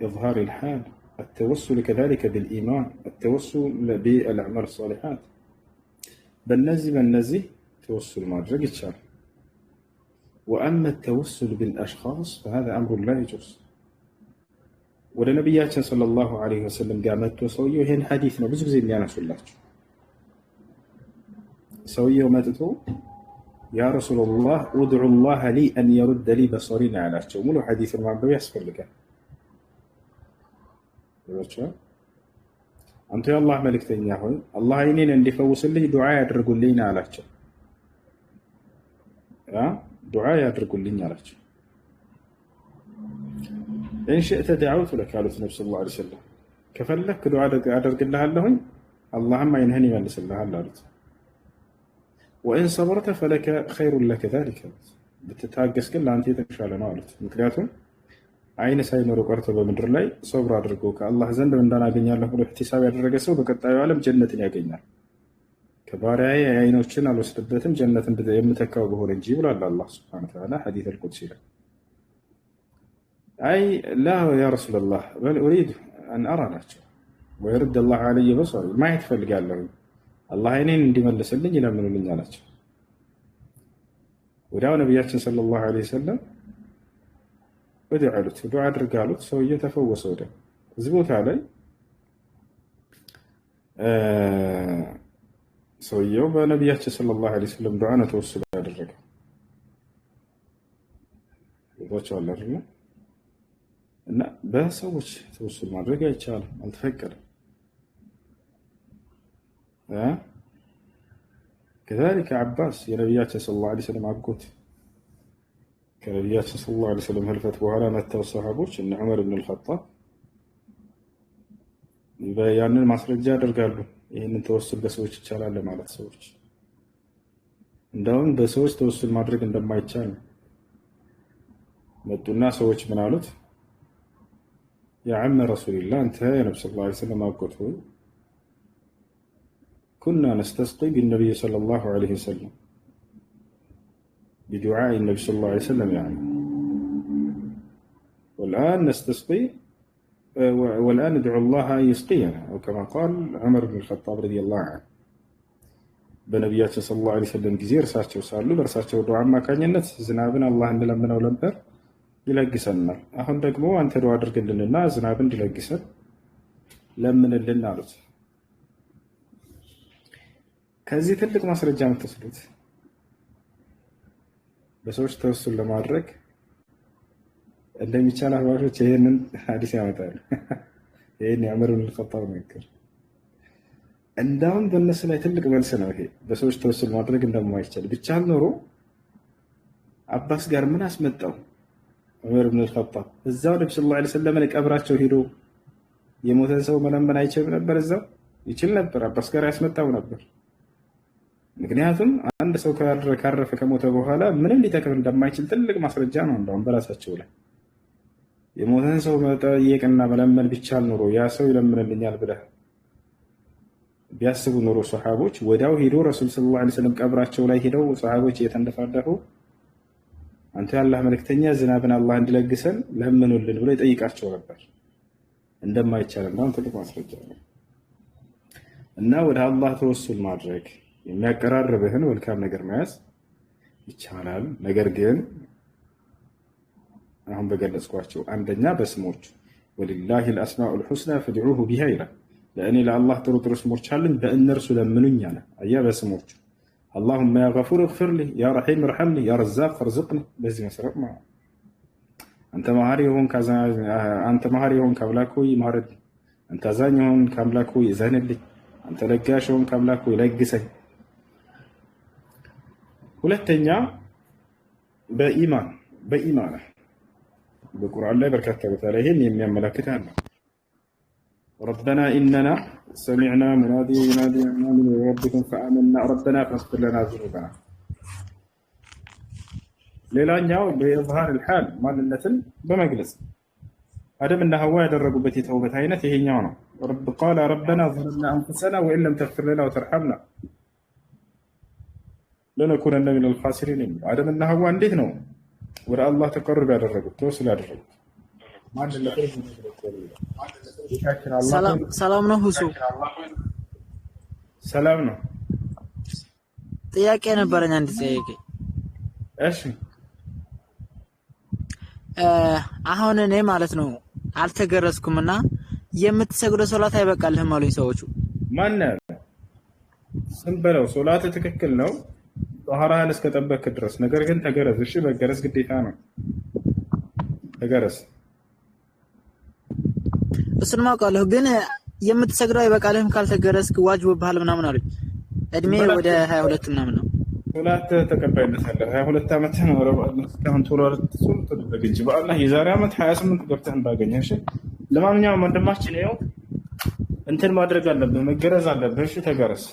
بإظهار الحال، التوسل كذلك بالإيمان، التوسل بالأعمال الصالحات. بالنزي توسل ما رجل. وأما التوسل بالأشخاص فهذا أمر لا يجوز. ولنبياتنا صلى الله عليه وسلم قامت وسويه هنا حديثنا بس زي اللي أنا سولته سويه وماتته يا رسول الله ادعو الله لي أن يرد لي بصري على شو ملو حديث المعبد يسفر لك ይወቻ አንተ የአላህ መልእክተኛ ሆይ አላህ አይኔን እንዲፈውስልኝ ዱዓ ያድርጉልኝ አላቸው። ዱዓ ያድርጉልኝ አላቸው። ኢን ሽእተ ደዐውቱ ለከ አሉት ነብዩ ሰለላሁ ዐለይሂ ወሰለም ከፈለክ ዱዓ አደርግልሃለሁኝ አላህም አይንህን ይመልስልሃል አሉት። ወኢን ሰበርተ ፈለከ ኸይሩን ለከ ዛሊከ ብትታገስ ግን ለአንተ የተሻለ ነው አሉት። ምክንያቱም አይን ሳይኖር ቀርቶ በምድር ላይ ሶብር አድርጎ ከአላህ ዘንድ እንዳናገኛለሁ ብሎ ኢህቲሳብ ያደረገ ሰው በቀጣዩ ዓለም ጀነትን ያገኛል። ከባሪያዬ አይኖችን አልወስድበትም ጀነትን የምተካው በሆነ እንጂ ብሏል አላህ ሱብሓነሁ ወተዓላ ሐዲስ አልቁድሲ ላይ። አይ ላ ያ ረሱላላህ በል ኡሪድ አን አራ ናቸው ወይርድ አላህ ዐለይሂ በሰሪ ማየት እፈልጋለሁ አላህ አይኔን እንዲመልስልኝ ይለምኑልኝ አላቸው። ወዲያው ነቢያችን ሰለላሁ ዐለይሂ ወሰለም ወዲያው አሉት ዱዓ አድርግ አሉት። ሰውዬው ተፈወሰ። ወዲያው እዚህ ቦታ ላይ ሰውየው በነቢያችን ሰለላሁ ዐለይሂ ወሰለም ዱዓ ነው ተወሱል ያደረገው። ይወጣው አይደል? እና በሰዎች ተወሱል ማድረግ አይቻልም፣ አልተፈቀደም። كذلك عباس የነቢያችን ሰለላሁ ዐለይሂ ወሰለም አጎት ከነቢያችን ሰለላሁ ዐለይሂ ወሰለም ህልፈት በኋላ መተው ሰሃቦች እነ ዑመር ኢብኑ አልኸጣብ ያንን ማስረጃ ያደርጋሉ። ይህንን ተወሱል በሰዎች ይቻላል ለማለት ሰዎች እንደውም በሰዎች ተወሱል ማድረግ እንደማይቻል መጡና ሰዎች ምን አሉት? ያ ዐመ ረሱልላህ አንተ የነብዩ ሰለላሁ ዐለይሂ ወሰለም አጎት ሆይ كنا نستسقي بالنبي صلى الله عليه وسلم بدعاء النبي صلى الله عليه وسلم يعني والآن نستسقي والآن ندعو الله أن يسقينا أو كما قال عمر بن الخطاب رضي الله عنه بنبيات صلى الله عليه وسلم جزير ساتشو سالو برساتشو دعاء ما كان ينت زنابنا الله أن لمنا ولمبر يلقسنا أخن دقمو أنت دعاء درق لنا زنابنا يلقسن لمن لنا عرض ከዚህ ትልቅ ማስረጃ የምትወስዱት በሰዎች ተወሱል ለማድረግ እንደሚቻል አህባሾች ይሄንን ሐዲስ ያመጣሉ። ይሄን የዑመር ኢብኑ አልኸጣብ ንግግር እንደውም በእነሱ ላይ ትልቅ መልስ ነው። ይሄ በሰዎች ተወሱል ማድረግ እንደማይቻል ብቻ ኖሮ አባስ ጋር ምን አስመጣው? ዑመር ኢብኑ አልኸጣብ እዛው ነብዩ ሰለላሁ ዐለይሂ ወሰለም ለቀብራቸው ሄዶ የሞተን ሰው መለመን አይችልም ነበር? እዛው ይችል ነበር። አባስ ጋር ያስመጣው ነበር። ምክንያቱም አንድ ሰው ካረፈ ከሞተ በኋላ ምንም ሊጠቅም እንደማይችል ትልቅ ማስረጃ ነው። እንደውም በራሳቸው ላይ የሞተን ሰው መጠየቅና መለመን ቢቻል ኖሮ ያ ሰው ይለምንልኛል ብለህ ቢያስቡ ኖሮ ሱሐቦች ወዲያው ሄዶ ረሱል ሰለላሁ ዐለይሂ ወሰለም ቀብራቸው ላይ ሄደው ሱሐቦች እየተንደፋደፉ አንተ ያላህ መልእክተኛ ዝናብን አላህ እንዲለግሰን ለምኑልን ብሎ ይጠይቃቸው ነበር። እንደማይቻል እንደውም ትልቅ ማስረጃ ነው። እና ወደ አላህ ተወሱል ማድረግ የሚያቀራርብህን መልካም ነገር መያዝ ይቻላል። ነገር ግን አሁን በገለጽኳቸው አንደኛ በስሞቹ ወሊላሂ አልአስማኡል ሑስና ፈድዑሁ ቢሃ ይላል። ለእኔ ለአላህ ጥሩ ጥሩ ስሞች አሉኝ በእነርሱ ለምኑኝ አለ። አያ በስሞቹ አላሁመ ያ ገፉር እግፊር ሊ፣ ያ ረሒም እርሐምኒ፣ ያ ረዛቅ ፈርዝቅኒ። በዚህ መሰረት ማለት አንተ መሐሪ የሆንክ አምላክ ሆይ ማረኝ፣ አንተ አዛኝ የሆንክ አምላክ ሆይ እዘንልኝ፣ አንተ ለጋሽ የሆንክ አምላክ ሆይ ለግሰኝ። ሁለተኛ በኢማን በቁርአን ላይ በርካታ ቦታ ላይ ይሄን የሚያመለክት አለ። ረበና ኢነና ሰሚዕና ሙናዲየን ዩናዲየ አን አሚኑ ቢረቢኩም ፈአመና ረበና ፈግፊር ለና ዙኑበና። ሌላኛው በኢዝሃር አልሓል ማንነትን በመግለጽ አደምና ሐዋ ያደረጉበት የተውበት አይነት ይሄኛው ነው። ቃለ ረበና ظለምና አንፉሰና ወኢን ለም ተግፊር ለና ወተርሐምና ለነኩነነ ሚነል ኻሲሪን የሚለው አደምና ሐዋ እንዴት ነው ወደ አላህ ተቀርብ ያደረጉት ተወሱል ያደረጉት? ሰላም ነው ሁሱ? ሰላም ነው። ጥያቄ ነበረኝ፣ አንድ ጥያቄ። እሺ አሁን እኔ ማለት ነው አልተገረዝኩምና የምትሰግደው ሶላት አይበቃልህም አሉኝ ሰዎቹ። ማን ያለ ስም በለው። ሶላት ትክክል ነው ጧሃራህን እስከጠበክ ድረስ። ነገር ግን ተገረዝ። እሺ መገረዝ ግዴታ ነው። ተገረዝ። እሱን ማውቃለሁ። ግን የምትሰግደው አይበቃልህም ካልተገረዝክ ዋጅብብሃል ምናምን አሉኝ። እድሜ ወደ 22 ምናምን ነው። ሶላት ተቀባይነት አለ። 22 ዓመት ነው ረባህ እስካሁን ቶሎት ተደረገ እንጂ በአላህ የዛሬ ዓመት 28 ገብተህ እንዳገኘህ። እሺ ለማንኛውም ወንድማችን ነው እንትን ማድረግ አለብህ፣ መገረዝ አለብህ። እሺ ተገረዝ።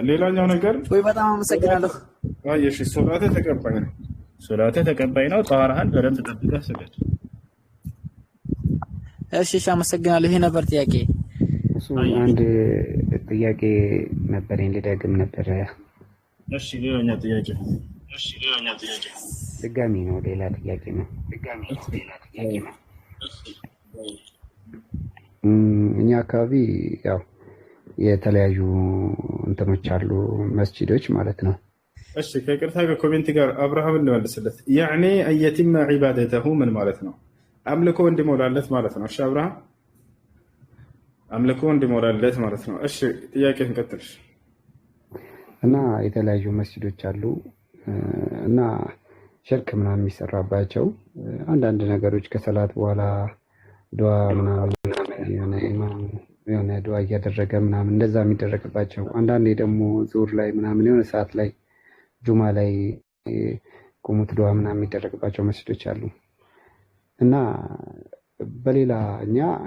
ሌላኛው ነገር ወይ በጣም አመሰግናለሁ። አይ እሺ ሶላትህ ተቀባይ ነው። ሶላትህ ተቀባይ ነው። ጣራህን በደንብ ጠብቀህ ስገድ። እሺ አመሰግናለሁ። ይሄ ነበር ጥያቄ። አንድ ጥያቄ ነበረኝ ልደግም ነበረ። እሺ ሌላኛው ጥያቄ ድጋሚ ነው፣ ሌላ ጥያቄ ነው። እኛ አካባቢ ያው የተለያዩ እንትኖች አሉ፣ መስጂዶች ማለት ነው። እሺ ከቅርታ ከኮሜንት ጋር አብርሃም እንመልስለት። ያኔ አየቲማ ዒባደተሁ ምን ማለት ነው? አምልኮ እንዲሞላለት ማለት ነው። እሺ አብርሃም አምልኮ እንዲሞላለት ማለት ነው። እሺ ጥያቄን ቀጥል። እና የተለያዩ መስጂዶች አሉ እና ሽርክ ምናምን የሚሰራባቸው አንዳንድ ነገሮች ከሰላት በኋላ ዱዓ ምናምን የሆነ ዱዓ እያደረገ ምናምን እንደዛ የሚደረግባቸው፣ አንዳንዴ ደግሞ ዙር ላይ ምናምን የሆነ ሰዓት ላይ ጁማ ላይ ቁሙት ዱዓ ምናምን የሚደረግባቸው መስጂዶች አሉ እና በሌላ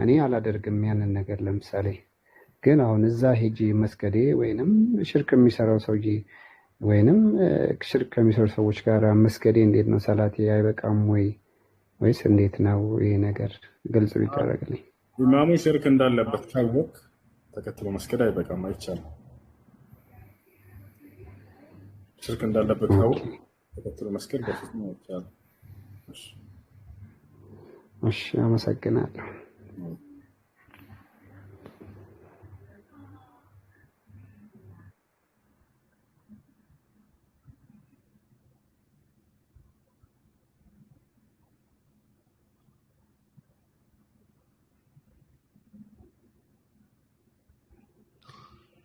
እኔ አላደርግም ያንን ነገር። ለምሳሌ ግን አሁን እዛ ሄጂ መስገዴ ወይንም ሽርክ የሚሰራው ሰውዬ ወይንም ሽርክ ከሚሰሩ ሰዎች ጋር መስገዴ እንዴት ነው? ሰላቴ አይበቃም ወይስ እንዴት ነው? ይሄ ነገር ግልጽ ቢደረግልኝ። ኢማሙ ሽርክ እንዳለበት ካወቅ ተከትሎ መስገድ አይበቃም፣ አይቻልም። ሽርክ እንዳለበት ካወቅ ተከትሎ መስገድ በፍጹም አይቻልም። እሺ አመሰግናለሁ።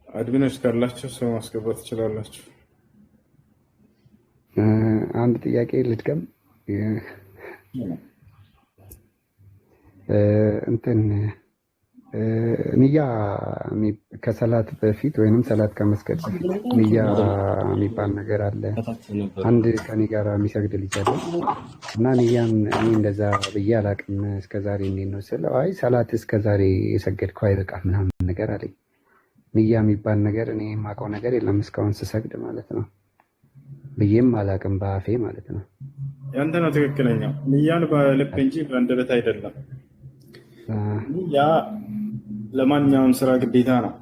አድሚኖች ካላችሁ ሰው ማስገባት ትችላላችሁ። አንድ ጥያቄ ልድገም። እንትን ንያ ከሰላት በፊት ወይንም ሰላት ከመስገድ በፊት ንያ የሚባል ነገር አለ። አንድ ከኔ ጋር የሚሰግድ ልጅ አለ እና ንያን እኔ እንደዛ ብዬ አላቅም እስከዛሬ። እንዴት ነው ስለው አይ ሰላት እስከዛሬ የሰገድከው አይበቃም ምናምን ነገር አለኝ። ንያ የሚባል ነገር እኔ የማውቀው ነገር የለም እስካሁን ስሰግድ ማለት ነው፣ ብዬም አላቅም በአፌ ማለት ነው። ያንተ ነው ትክክለኛው። ንያን በልብ እንጂ በአንደበት አይደለም። ንያ ለማንኛውም ስራ ግዴታ ነው።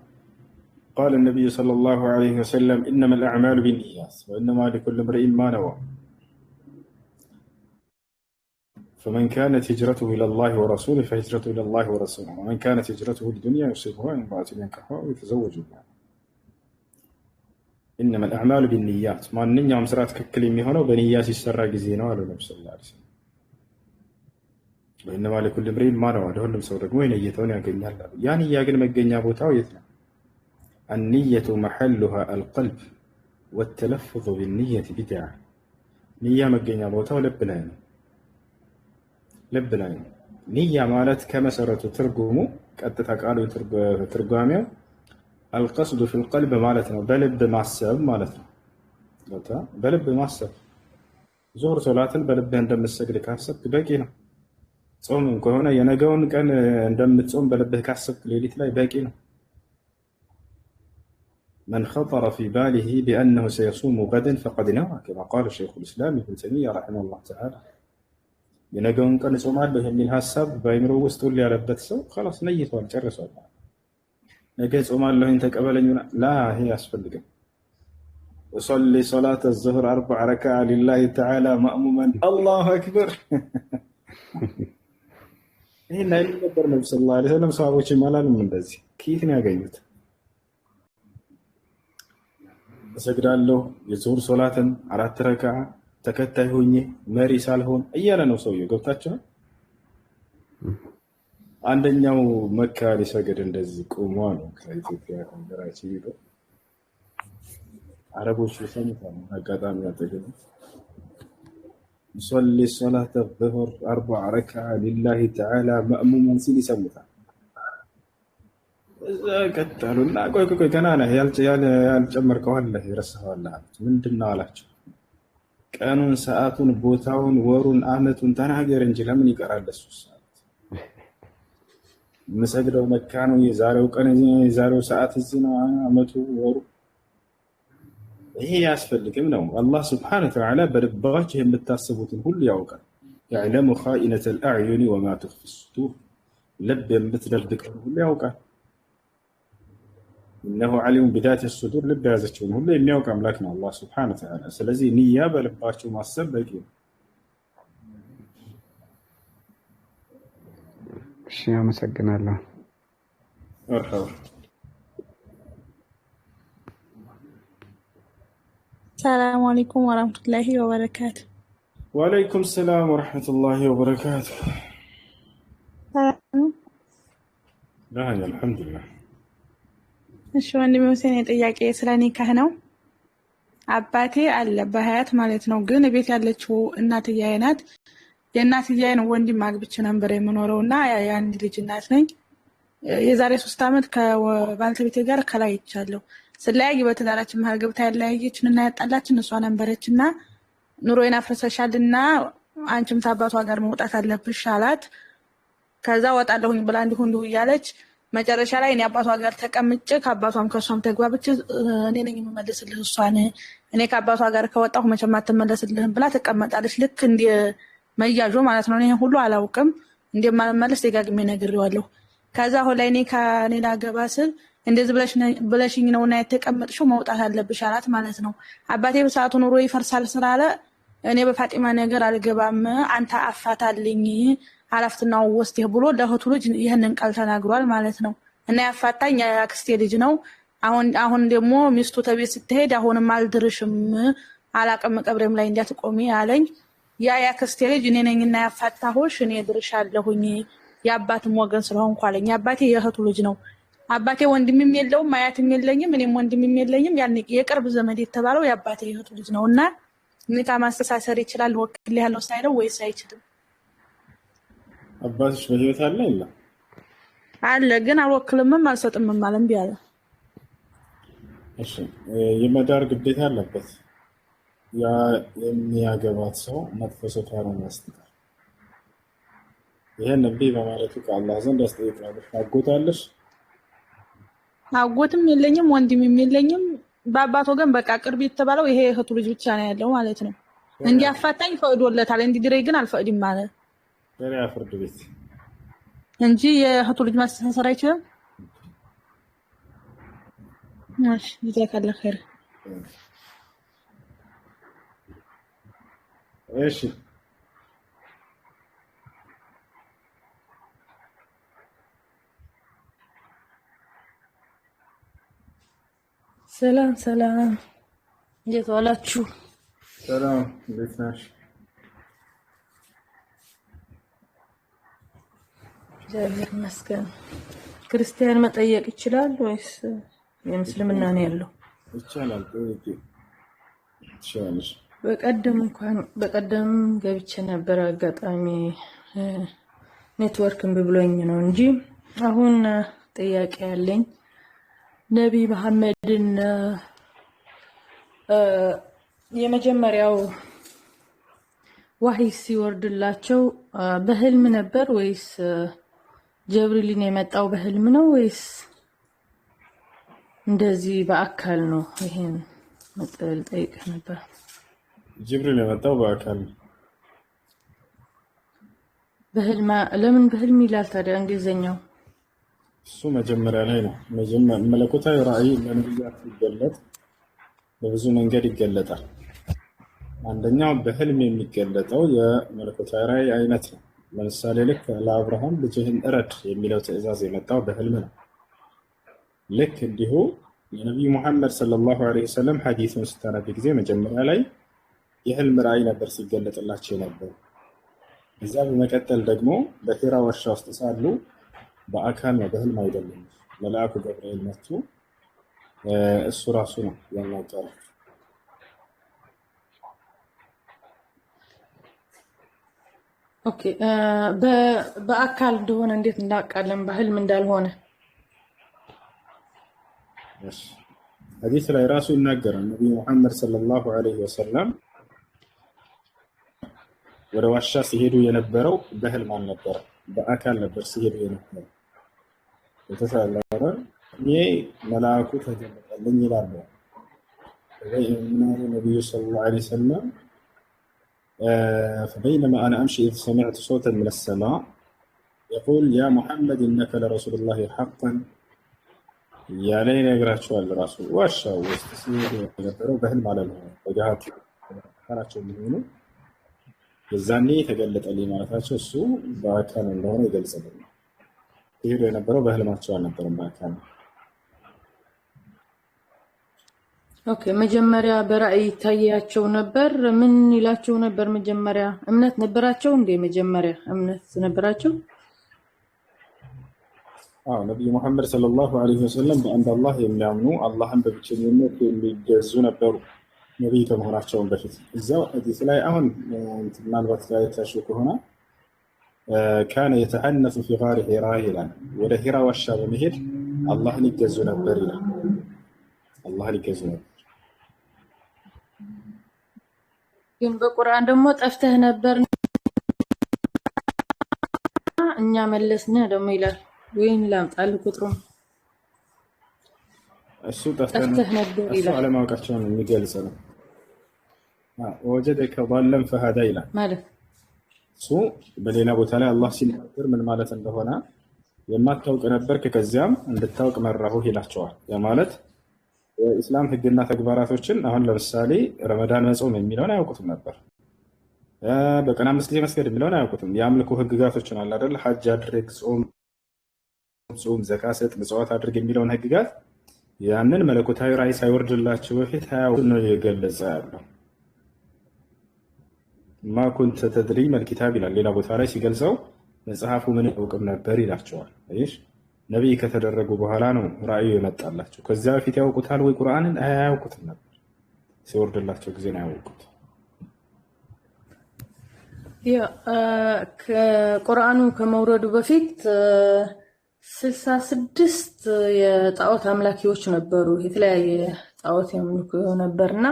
ቃለ ነቢዩ ሰለላሁ ዐለይሂ ወሰለም ኢነማ አልአዕማሉ ቢንኒያት ወኢነማ ሊኩሊ እምሪኢን ማ ነዋ ፈመን ካነት ሂጅረቱሁ ኢለላሂ ወረሱሊሂ ፈሂጅረቱሁ ኢለላሂ ወረሱሊሂ ወመን ካነት ሂጅረቱሁ ሊዱንያ ዩሲቡሃ አው ኢምረአቲን የንኪሑሃ አው የተዘወጁ ቢሃ። ኢነማ አልአዕማሉ ቢንኒያት፣ ማንኛውም ስራ ትክክል የሚሆነው በንያ ሲሰራ ጊዜ ነው አሉ ነብዩ ሰለላሁ ዐለይሂ ወሰለም። ወኢነማ ሊኩሊ እምሪኢን ማ ነዋ፣ ለሁሉም ሰው ደግሞ የነየተውን ያገኛል አሉ። ያ ንያ ግን መገኛ ቦታው የት ነው? አኒየቱ መሐሉሃ አልቀልብ ወተለፉዙ ቢንኒየቲ ቢድዓ። ንያ መገኛ ቦታው ልብ ላይ ነው። ልብ ላይ ነው። ንያ ማለት ከመሰረቱ ትርጉሙ ቀጥታ ቃሉ ትርጓሜው አልቀስዱ ፊል ቀልብ ማለት ነው። በልብ ማሰብ ማለት ነው። በልብ ማሰብ ዙህር ሶላትን በልብህ እንደምትሰግድ ካሰብክ በቂ ነው። ጾምም ከሆነ የነገውን ቀን እንደምትጾም በልብህ ካሰብክ ሌሊት ላይ በቂ ነው። መን ኸጠረ ፊ ባሊሂ ቢአነሁ ሰየሱሙ ገደን ፈቀድ ነዋ ከማ ቃለ ሸይኹል ኢስላም ኢብኑ ተይሚያ ረሒመሁላህ ተዓላ። የነገውን ቀን እጾማለሁ የሚል ሀሳብ በአይምሮ ውስጥ ሁሉ ያለበት ሰው ኸላስ ነይቷል፣ ጨርሷል። ነገ እጾማለሁኝ ተቀበለኝ ላ ይሄ አያስፈልግም። ወሰሊ ሶላተ ዙህር 4 ረክዓ ሊላሂ ተዓላ ማእሙመን አላሁ አክበር። ይህን አይነት ነበር ነቢ ሰለላሁ ዐለይሂ ወሰለም። ሰሃቦች ይማላሉም እንደዚህ። ከየት ነው ያገኙት? እሰግዳለሁ የዙህር ሶላትን 4 ረክዓ ተከታይ ሆኜ መሪ ሳልሆን እያለ ነው ሰውየው። ገብታችኋል? አንደኛው መካ ሊሰግድ እንደዚህ ቆሞ ነው ከኢትዮጵያ ሀገራችን ሄዶ አረቦች ሰምተው አጋጣሚ ያጠገቡ يصلي صلاة الظهر 4 ركعة لله تعالى مأموما سيدي سموتا قتلوا ቆይ ገና ነህ ያልጨመርከው አለ ይረሳው አለ ምንድነው አላቸው ቀኑን ሰዓቱን ቦታውን ወሩን አመቱን ተናገር እንጂ ለምን ይቀራል እሱ መስገደው መካ ነው የዛሬው ቀን የዛሬው ሰዓት እዚህ ነው አመቱ ወሩ ይሄ ያስፈልግም ነው አላህ Subhanahu Wa Ta'ala በልባችሁ የምታስቡትን ሁሉ ያውቃል يعلم خائنة الأعين وما تخفي الصدور ልብ የምትደብቀው ሁሉ ያውቃል إنه عليم بذات الصدور ልብ ያዘችውን ሁሉ የሚያውቅ አምላክ ነው አላህ Subhanahu Wa Ta'ala ስለዚህ ንያ በልባችሁ ማሰብ በቂ ነው እሺ አመሰግናለሁ መርሐባ ሰላም አለይኩም ወራህመቱላሂ ወበረካቱ ወአለይኩም ሰላም ወራህመቱላሂ ወበረካቱ ዳኛ አልহামዱሊላህ እሺ ወንድሜ ሁሴን የጥያቄ ስለ ኒካህ ነው አባቴ አለ በሀያት ማለት ነው ግን ቤት ያለችው እናትዬ ናት የእናትዬን ወንድም አግብቼ ነበር የምኖረውና የአንድ ልጅ እናት ነኝ የዛሬ 3 አመት ከባለቤቴ ጋር ከላይ ይቻለው ስለያይ በተዳራችን መሃል ገብታ ያለያየችንና ያጣላችን እሷ ነበረችና ኑሮዬን አፍርሰሻልና አንቺም ታባቷ ጋር መውጣት አለብሽ አላት ከዛ ወጣለሁኝ ብላ እንዲሁን ይያለች መጨረሻ ላይ እኔ አባቷ ጋር ተቀምጬ ከአባቷም ከሷም ተግባብቼ እኔ ነኝ የምመልስልህ እሷን እኔ ከአባቷ ጋር ከወጣሁ መቼም አትመለስልህም ብላ ተቀመጣለች ልክ እንደ መያጆ ማለት ነው እኔ ሁሉ አላውቅም እንደማልመለስ ደጋግሜ ነግሬዋለሁ ከዛ ሆላይ እኔ ከኔላ ገባ ስል እንደዚህ ብለሽኝ ነውና የተቀመጥሽው መውጣት አለብሽ አላት ማለት ነው አባቴ በሰዓቱ ኑሮ ይፈርሳል ስላለ እኔ በፋጢማ ነገር አልገባም አንተ አፋታልኝ አላፍትናው ወስደህ ብሎ ለእህቱ ልጅ ይሄንን ቃል ተናግሯል ማለት ነው እና ያፋታኝ አክስቴ ልጅ ነው አሁን ደግሞ ሚስቱ ተቤት ስትሄድ አሁንም አልድርሽም አላቀም ቀብሬም ላይ እንዲያትቆሚ አለኝ ያክስቴ ልጅ እኔ ነኝና ያፋታሁሽ እኔ ድርሻለሁኝ ያባትም ወገን ስለሆንኩ አለኝ አባቴ የእህቱ ልጅ ነው አባቴ ወንድምም የለውም አያትም የለኝም እኔም ወንድምም የለኝም ያን የቅርብ ዘመድ የተባለው ያባቴ የእህቱ ልጅ ነውና ኒካ ማስተሳሰር ይችላል ወክል ያለው ሳይለው ወይስ አይችልም አባትሽ በህይወት አለ አይደል አለ ግን አልወክልምም አልሰጥምም ማለት ቢያለ እሺ የመዳር ግዴታ አለበት ያ የሚያገባት ሰው መጥፎ ሰው ካልሆነ ያስተካክል ይሄን ነብይ በማለቱ ከአላህ ዘንድ ያስጠይቃል አጎታለሽ አጎትም የለኝም ወንድምም የለኝም በአባቶ ወገን በቃ ቅርብ የተባለው ይሄ እህቱ ልጅ ብቻ ነው ያለው ማለት ነው እንዲያፋታኝ ፈቅዶለታል እንዲድረይ ግን አልፈቅድም ማለት ሸሪዓ ፍርድ ቤት እንጂ የእህቱ ልጅ ማስተሳሰር አይችልም ማሽ ጀዛከላ ኸይር እሺ ሰላም እንዴት ዋላችሁ ሰላም እንዴት ነሽ እግዚአብሔር ይመስገን ክርስቲያን መጠየቅ ይችላል ወይስ የሙስሊምና ነው ያለው ይችላል ትችላለሽ በቀደም ገብቼ ነበር አጋጣሚ ኔትወርክ ብብሎኝ ነው እንጂ አሁን ጥያቄ ያለኝ ነብይ መሐመድን የመጀመሪያው ወህይ ሲወርድላቸው በህልም ነበር ወይስ ጀብሪልን የመጣው በህልም ነው ወይስ እንደዚህ በአካል ነው ይሄን መጥል ጠይቅ ነበር ጅብሪል የመጣው በአካል በህልም ለምን በህልም ይላል ታዲያ እንግሊዘኛው እሱ መጀመሪያ ላይ ነው መለኮታዊ ራእይ ለነብያት ይገለጥ በብዙ መንገድ ይገለጣል አንደኛው በህልም የሚገለጠው የመለኮታዊ ራእይ አይነት ነው ለምሳሌ ልክ ለአብርሃም ልጅህን እረድ የሚለው ትዕዛዝ የመጣው በህልም ነው ልክ እንዲሁ የነብዩ መሐመድ ሰለላሁ ዐለይሂ ወሰለም ሐዲሱን ስታነብ ጊዜ መጀመሪያ ላይ የህልም ራእይ ነበር ሲገለጥላቸው ነበር እዛ በመቀጠል ደግሞ በሂራ ዋሻ ውስጥ ሳሉ በአካል ነው በህልም አይደለም መልአኩ ገብርኤል መጥቶ እሱ ራሱ ነው ያናገረው ኦኬ በአካል እንደሆነ እንዴት እናውቃለን በህልም እንዳልሆነ? እሺ ሐዲስ ላይ ራሱ ይናገራል። ነብዩ መሐመድ ሰለላሁ ዐለይሂ ወሰለም ወደ ዋሻ ሲሄዱ የነበረው በህልም አልነበረ፣ በአካል ነበር ሲሄዱ የነበረው። የተሳለረ እኔ መልአኩ ተገለጠልኝ ይላሉ ነብዩ ሰለላሁ ዐለይሂ ወሰለም فبينما أنا أمشي إذ سمعت صوتا من السماء يقول يا محمد إنك لرسول الله حقا يا لين يقرأ الرسول واشا واستسير يقرأوا بهلم على الوجهات خرجوا منه الزاني تقلت لي ما نفاتشو السوء باكان اللون يقلس لنا يقرأوا ينبروا بهلمات شوال نبروا باكان. ኦኬ መጀመሪያ በራእይ ታያቸው ነበር? ምን ይላቸው ነበር? መጀመሪያ እምነት ነበራቸው እንዴ? መጀመሪያ እምነት ነበራቸው? ነብዩ መሐመድ ሰለላሁ ዐለይሂ ወሰለም በአንድ አላህ የሚያምኑ አላህን በብቸኝነት የሚገዙ ነበሩ ነብይ ከመሆናቸው በፊት። እዛው ሐዲስ ላይ አሁን ምናልባት ላይ ታሽው ከሆነ كان يتحنث في غار حراء ይላል። ወደ ሂራ ዋሻ በመሄድ አላህን ይገዙ ነበር ይላል። አላህን ይገዙ ነበር። ግን በቁርአን ደግሞ ጠፍተህ ነበር እኛ መለስነ ደግሞ ይላል። ወይን ላምጣል ቁጥሩን እሱ ጠፍተህ ነበር ይላል። አለማወቃቸውን የሚገልጽ ነው። ወጀደከ ضالًا فهدى ይላል ማለት እሱ በሌላ ቦታ ላይ አላህ ሲናገር ምን ማለት እንደሆነ የማታውቅ ነበርክ ከዚያም እንድታውቅ መራሁህ ይላቸዋል። ያ ማለት የኢስላም ህግና ተግባራቶችን አሁን ለምሳሌ ረመዳን መጾም የሚለውን አያውቁትም ነበር። በቀን 5 ጊዜ መስገድ የሚለውን አያውቁትም። የአምልኮ ህግጋቶችን አለ አይደል? ሐጅ አድርግ፣ ጾም፣ ዘካ ስጥ፣ ምጽዋት አድርግ የሚለውን ህግጋት ያንን መለኮታዊ ራእይ ሳይወርድላቸው በፊት አያውቁ ነው የገለጸ ያለው። ማ ኩንተ ተድሪ መልኪታብ ይላል ሌላ ቦታ ላይ ሲገልጸው መጽሐፉ ምን ያውቅም ነበር ይላቸዋል። አይሽ ነብይ ከተደረጉ በኋላ ነው ራእዩ የመጣላቸው። ከዚያ በፊት ያውቁታል ወይ? ቁርአንን አያውቁትም ነበር። ሲወርድላቸው ጊዜ ነው ያውቁት። ከቁርአኑ ከመውረዱ በፊት 66 የጣዖት አምላኪዎች ነበሩ። የተለያየ ጣዖት ያምልኩ ነበርና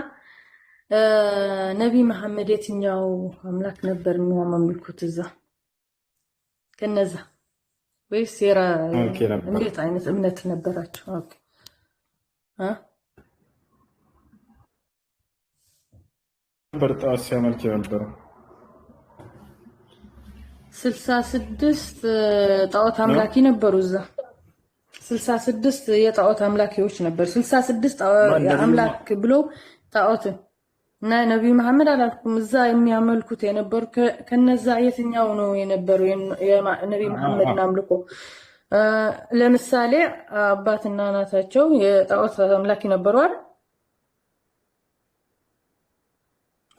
ነብይ መሐመድ የትኛው አምላክ ነበር የሚያመልኩት እዛ ከነዛ? ወይስ የራ እንዴት አይነት እምነት ነበራቸው? ኦኬ በርጣስ ሲያመልክ ነበር። 66 ጣዖት አምላኪ ነበሩ እዛ። 66 የጣዖት አምላኪዎች ነበር። 66 አምላክ ብሎ ጣዖት እና ነብዩ መሐመድ አላልኩም እዛ የሚያመልኩት የነበሩ ከነዛ የትኛው ነው የነበሩ የነብዩ መሐመድን አምልኮ? ለምሳሌ አባትና እናታቸው የጣዖት አምላኪ ነበሩ አይደል?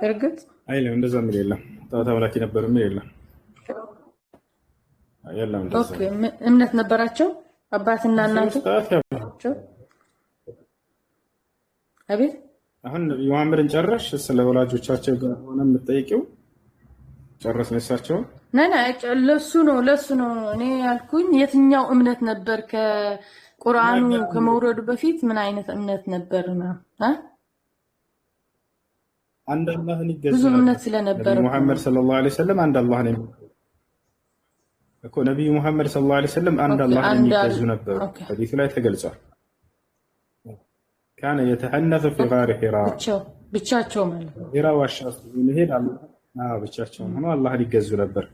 እርግጥ አይደለም እንደዛ ምን የለም። ጣዖት አምላኪ ነበሩ ምን የለም። አይደለም እንደዛ። ኦኬ እምነት ነበራቸው አባትና እናታቸው? አቤት አሁን የመሐመድን ጨረሽ ስለ ወላጆቻቸው ጋር ሆነ የምትጠይቂው ጨረስን እሳቸው ነና ለሱ ነው እኔ ያልኩኝ የትኛው እምነት ነበር ከቁርአኑ ከመውረዱ በፊት ምን አይነት እምነት ነበርና አንድ አላህን ይገዙ ብዙ እምነት ስለነበር ሙሐመድ ሰለላሁ ዐለይሂ ወሰለም አንድ አላህ ነው እኮ ነብዩ ሙሐመድ ሰለላሁ ዐለይሂ ወሰለም አንድ አላህን ይገዙ ነበር። ሐዲስ ላይ ተገልጿል። كان يتحنث في غار حراء ብቻቸው ማለት ነው። ሂራ ዋሻ ውስጥ የሚሄድ ብቻቸው ሆኖ አላህን ይገዙ ነበር።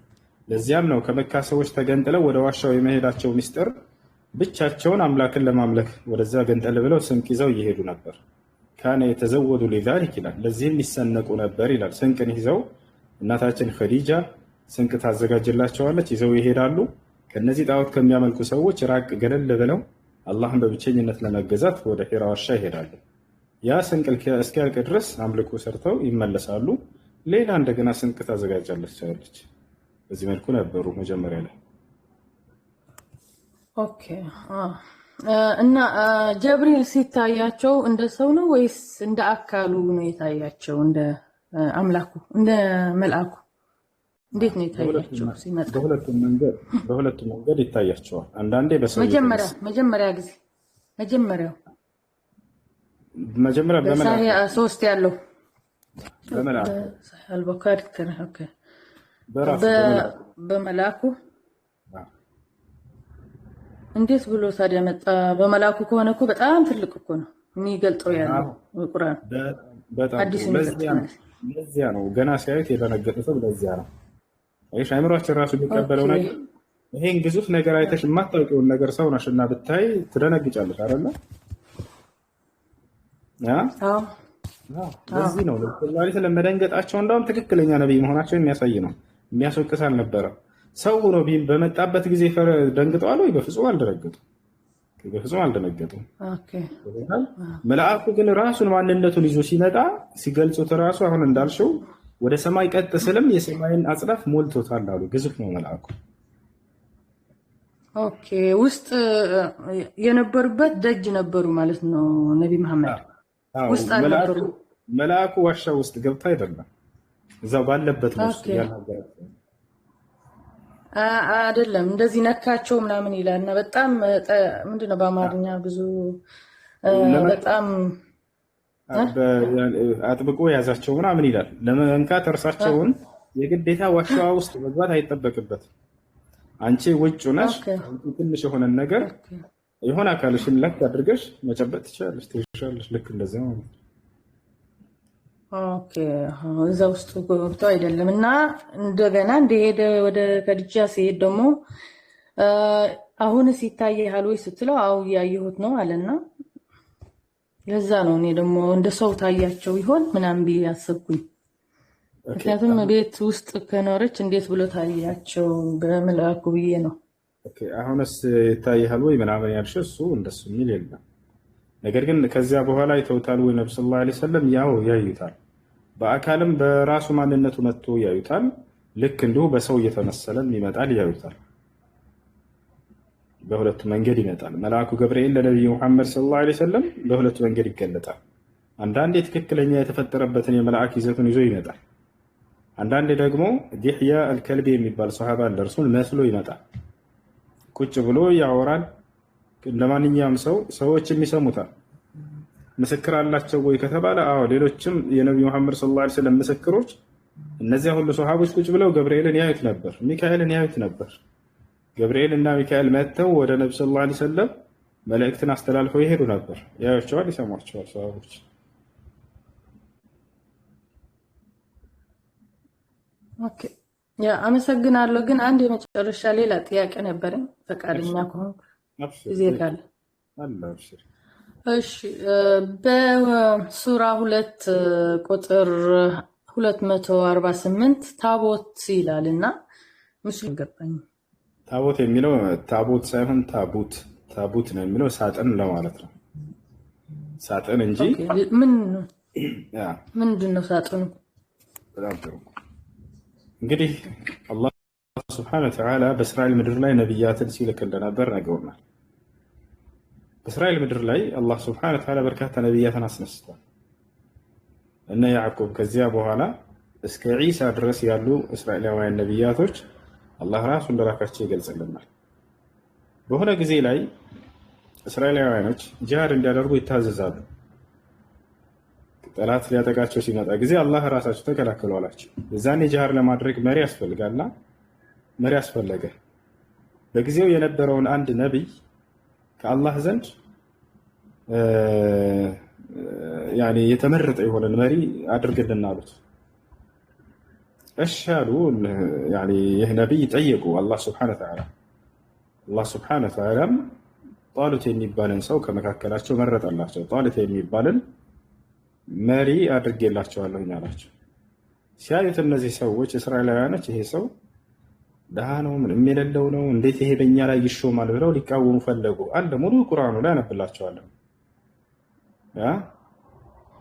ለዚያም ነው ከመካ ሰዎች ተገንጥለው ወደ ዋሻው የመሄዳቸው ሚስጥር ብቻቸውን አምላክን ለማምለክ ወደዛ ገንጠል ብለው ስንቅ ይዘው እየሄዱ ነበር። كان يتزود لذلك ይላል ለዚህም ይሰነቁ ነበር ይላል። ስንቅን ይዘው እናታችን ኸዲጃ ስንቅ ታዘጋጅላቸዋለች፣ ይዘው ይሄዳሉ። ከነዚህ ጣዖት ከሚያመልኩ ሰዎች ራቅ ገለል ብለው አላህን በብቸኝነት ለመገዛት ወደ ሂራ ዋሻ ይሄዳሉ። ያ ስንቅ እስኪያልቅ ድረስ አምልኮ ሰርተው ይመለሳሉ። ሌላ እንደገና ስንቅ ታዘጋጃለች። በዚህ መልኩ ነበሩ መጀመሪያ ላይ። ኦኬ እና ጀብሪል ሲታያቸው እንደ ሰው ነው ወይስ እንደ አካሉ ነው የታያቸው? እንደ አምላኩ እንደ መልአኩ? እንዴት ነው የታያቸው ሲመጣ? በሁለቱም መንገድ ይታያቸዋል። አንዳንዴ በሰው መጀመሪያ በሳሂህ 3 ያለው በመልአኩ በመልአኩ እንዴት ብሎ ታዲያ መጣ? በመልአኩ ከሆነ እኮ በጣም ትልቅ እኮ ነው የሚገልጠው ያለው ቁርአን። አዲስ ለዚያ ነው ገና ሲያዩት የደነገጠ ሰው ለዚያ ነው። አይሽ አይምሮአችን ራሱ የሚቀበለው ነገር ይሄን ግዙፍ ነገር አይተሽ የማታውቂውን ነገር ሰው ነሽና ብታይ ትደነግጫለሽ አይደለ? ለዚህ ነው ለመደንገጣቸው እንደውም ትክክለኛ ነብይ መሆናቸውን የሚያሳይ ነው። የሚያስወቅስ አልነበረም። ሰው ሆኖ በመጣበት ጊዜ ደንግጠዋል ወይ? በፍጹም አልደነገጡም። መልአኩ ግን ራሱን ማንነቱን ይዞ ሲመጣ ሲገልጹት ራሱ አሁን እንዳልሽው ወደ ሰማይ ቀጥ ስልም የሰማይን አጽናፍ ሞልቶታል አሉ። ግዙፍ ነው መልአኩ። ኦኬ ውስጥ የነበሩበት ደጅ ነበሩ ማለት ነው ነብይ መሐመድ ውስጥ አልነበሩ። መልአኩ ዋሻ ውስጥ ገብታ አይደለም እዛው ባለበት ነው ያናገረው አይደለም። እንደዚህ ነካቸው ምናምን ይላልና በጣም ምንድነው በአማርኛ ብዙ በጣም አጥብቆ ያዛቸው ምናምን ይላል። ለመንካት እርሳቸውን የግዴታ ዋሻዋ ውስጥ መግባት አይጠበቅበትም። አንቺ ውጭ ነሽ፣ ትንሽ የሆነ ነገር የሆነ አካልሽን ለክ አድርገሽ መጨበጥ ትችላለሽ፣ ትይሻለሽ። ልክ እንደዛ ነው። ኦኬ እዛ ውስጥ ገብቶ አይደለም እና እንደገና እንደሄደ ወደ ከድጃ ሲሄድ ደግሞ አሁንስ ይታያል ወይ ስትለው አው ያየሁት ነው አለና ለዛ ነው እኔ ደግሞ እንደ ሰው ታያቸው ይሆን ምናምን ብዬ አሰብኩኝ። ምክንያቱም ቤት ውስጥ ከኖረች እንዴት ብሎ ታያቸው በመልአኩ ብዬ ነው። ኦኬ አሁንስ ይታያል ወይ ምናምን ያልሽ እሱ እንደሱ የሚል የለም። ነገር ግን ከዚያ በኋላ ይተውታል ወይ ነብዩ ሰለላሁ ዐለይሂ ወሰለም? ያው ያዩታል። በአካልም በራሱ ማንነቱ መጥቶ ያዩታል። ልክ እንዲሁ በሰው እየተመሰለም ይመጣል ያዩታል። በሁለቱ መንገድ ይመጣል። መልአኩ ገብርኤል ለነብዩ መሐመድ ሰለላሁ ዐለይሂ ወሰለም በሁለቱ መንገድ ይገለጣል። አንዳንዴ ትክክለኛ የተፈጠረበትን የመልአክ ይዘቱን ይዞ ይመጣል። አንዳንዴ ደግሞ ዲህያ አልከልቢ የሚባል ሱሐባ እርሱን መስሎ ይመጣል። ቁጭ ብሎ ያወራል። ለማንኛውም ሰዎችም ይሰሙታል። ምስክር አላቸው ወይ ከተባለ አዎ፣ ሌሎችም የነብዩ መሐመድ ሰለላሁ ዐለይሂ ወሰለም ምስክሮች እነዚያ ሁሉ ሱሐቦች ቁጭ ብለው ገብርኤልን ያዩት ነበር፣ ሚካኤልን ያዩት ነበር። ገብርኤል እና ሚካኤል መጥተው ወደ ነብዩ ሰለላሁ ዐለይሂ ወሰለም መልእክትን አስተላልፈው ይሄዱ ነበር። ያዩቸዋል፣ ይሰሟቸዋል ሱሐቦች። ኦኬ ያ አመሰግናለሁ። ግን አንድ የመጨረሻ ሌላ ጥያቄ ነበረኝ ፈቃደኛ ከሆንኩ ጊዜ ካለ። እሺ በሱራ 2 ቁጥር 248 ታቦት ይላልና ምስሉ ገባኝ። ታቦት የሚለው ታቦት ሳይሆን ታቡት ነው የሚለው ሳጥን ለማለት ነው። ሳጥን እንጂ ምንድነው ሳጥኑ? በጣም ጥሩ። እንግዲህ አላህ ሱብሓነሁ ወተዓላ በእስራኤል ምድር ላይ ነቢያትን ሲልክ እንደነበር ነግሮናል። በእስራኤል ምድር ላይ አላህ ሱብሓነሁ ወተዓላ በርካታ ነቢያትን አስነስቷል። እነ ያዕቁብ ከዚያ በኋላ እስከ ዒሳ ድረስ ያሉ እስራኤላውያን ነቢያቶች አላህ ራሱ እንደላካቸው ይገልጽልናል። በሆነ ጊዜ ላይ እስራኤላውያኖች ጂሃድ እንዲያደርጉ ይታዘዛሉ። ጠላት ሊያጠቃቸው ሲመጣ ጊዜ አላህ ራሳቸው ተከላከሉ አላቸው። የዛኔ ጂሃድ ለማድረግ መሪ ያስፈልጋልና መሪ ያስፈለገ። በጊዜው የነበረውን አንድ ነቢይ ከአላህ ዘንድ የተመረጠ የሆነን መሪ አድርግልን አሉት። እሺ አሉ። ይህ ነቢይ ጠየቁ አላህ ሱብሓነሁ ወተዓላ። አላህ ሱብሓነሁ ወተዓላም ጣሉት የሚባልን ሰው ከመካከላቸው መረጠላቸው። ጣሉት የሚባልን መሪ አድርጌላቸዋለሁ አላቸው። ሲያዩት እነዚህ ሰዎች እስራኤላውያኖች ይሄ ሰው ደሃ ነው፣ ምንም የሌለው ነው፣ እንዴት ይሄ በእኛ ላይ ይሾማል ብለው ሊቃወሙ ፈለጉ። አንድ ሙሉ ቁርአኑ ላይ አነብላቸዋለሁ።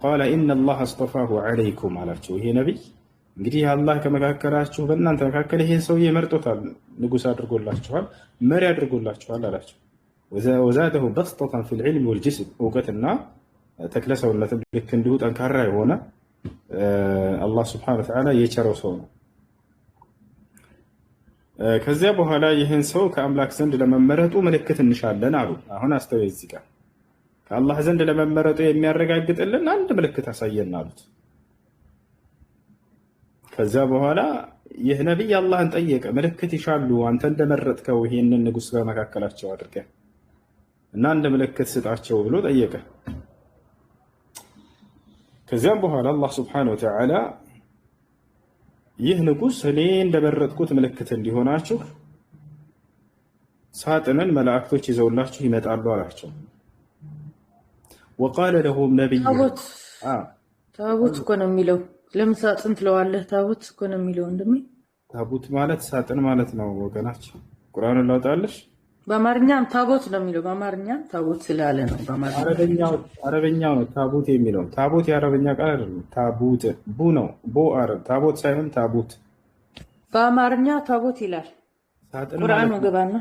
ቃለ ኢነላህ አስጠፋሁ ዐለይኩም አላቸው። ይሄ ነቢይ እንግዲህ አላህ ከመካከላችሁ በእናንተ መካከል ይሄን ሰውዬ መርጦታል፣ ንጉሥ አድርጎላችኋል፣ መሪ አድርጎላችኋል አላቸው። ወዛደሁ በስጠተን ፊል ዒልሚ ወልጅስም፣ እውቀትና ተክለ ሰውነትም ልክ እንዲሁ ጠንካራ የሆነ አላህ ሱብሓነሁ ወተዓላ የቸረው ሰው ነው። ከዚያ በኋላ ይህን ሰው ከአምላክ ዘንድ ለመመረጡ ምልክት እንሻለን አሉ። አሁን አስተውይ፣ እዚህ ጋር ከአላህ ዘንድ ለመመረጡ የሚያረጋግጥልን አንድ ምልክት አሳየን አሉት። ከዚያ በኋላ ይህ ነቢይ አላህን ጠየቀ። ምልክት ይሻሉ አንተ እንደመረጥከው ይህንን ንጉሥ በመካከላቸው አድርገህ እና አንድ ምልክት ስጣቸው ብሎ ጠየቀ። ከዚያም በኋላ አላህ ስብሓነሁ ወተዓላ ይህ ንጉሥ እኔ እንደመረጥኩት ምልክት እንዲሆናችሁ ሳጥንን መላእክቶች ይዘውላችሁ ይመጣሉ አላቸው። ወቃለ ለሁም ነቢይ ታቦት እኮ ነው የሚለው። ለምን ሳጥን ትለዋለህ? ታቦት እኮ ነው የሚለው ወንድሜ። ታቦት ማለት ሳጥን ማለት ነው ወገናችን። ቁርአኑን ላውጣልሽ። በአማርኛም ታቦት ነው የሚለው። በአማርኛም ታቦት ስላለ ነው። አረበኛው ነው ታቦት የሚለው። ታቦት የአረበኛ ቃል አይደለም። ታቦት ቡ ነው። ቦ አረ ታቦት ሳይሆን ታቦት። በአማርኛ ታቦት ይላል። ቁርአኑ ግባና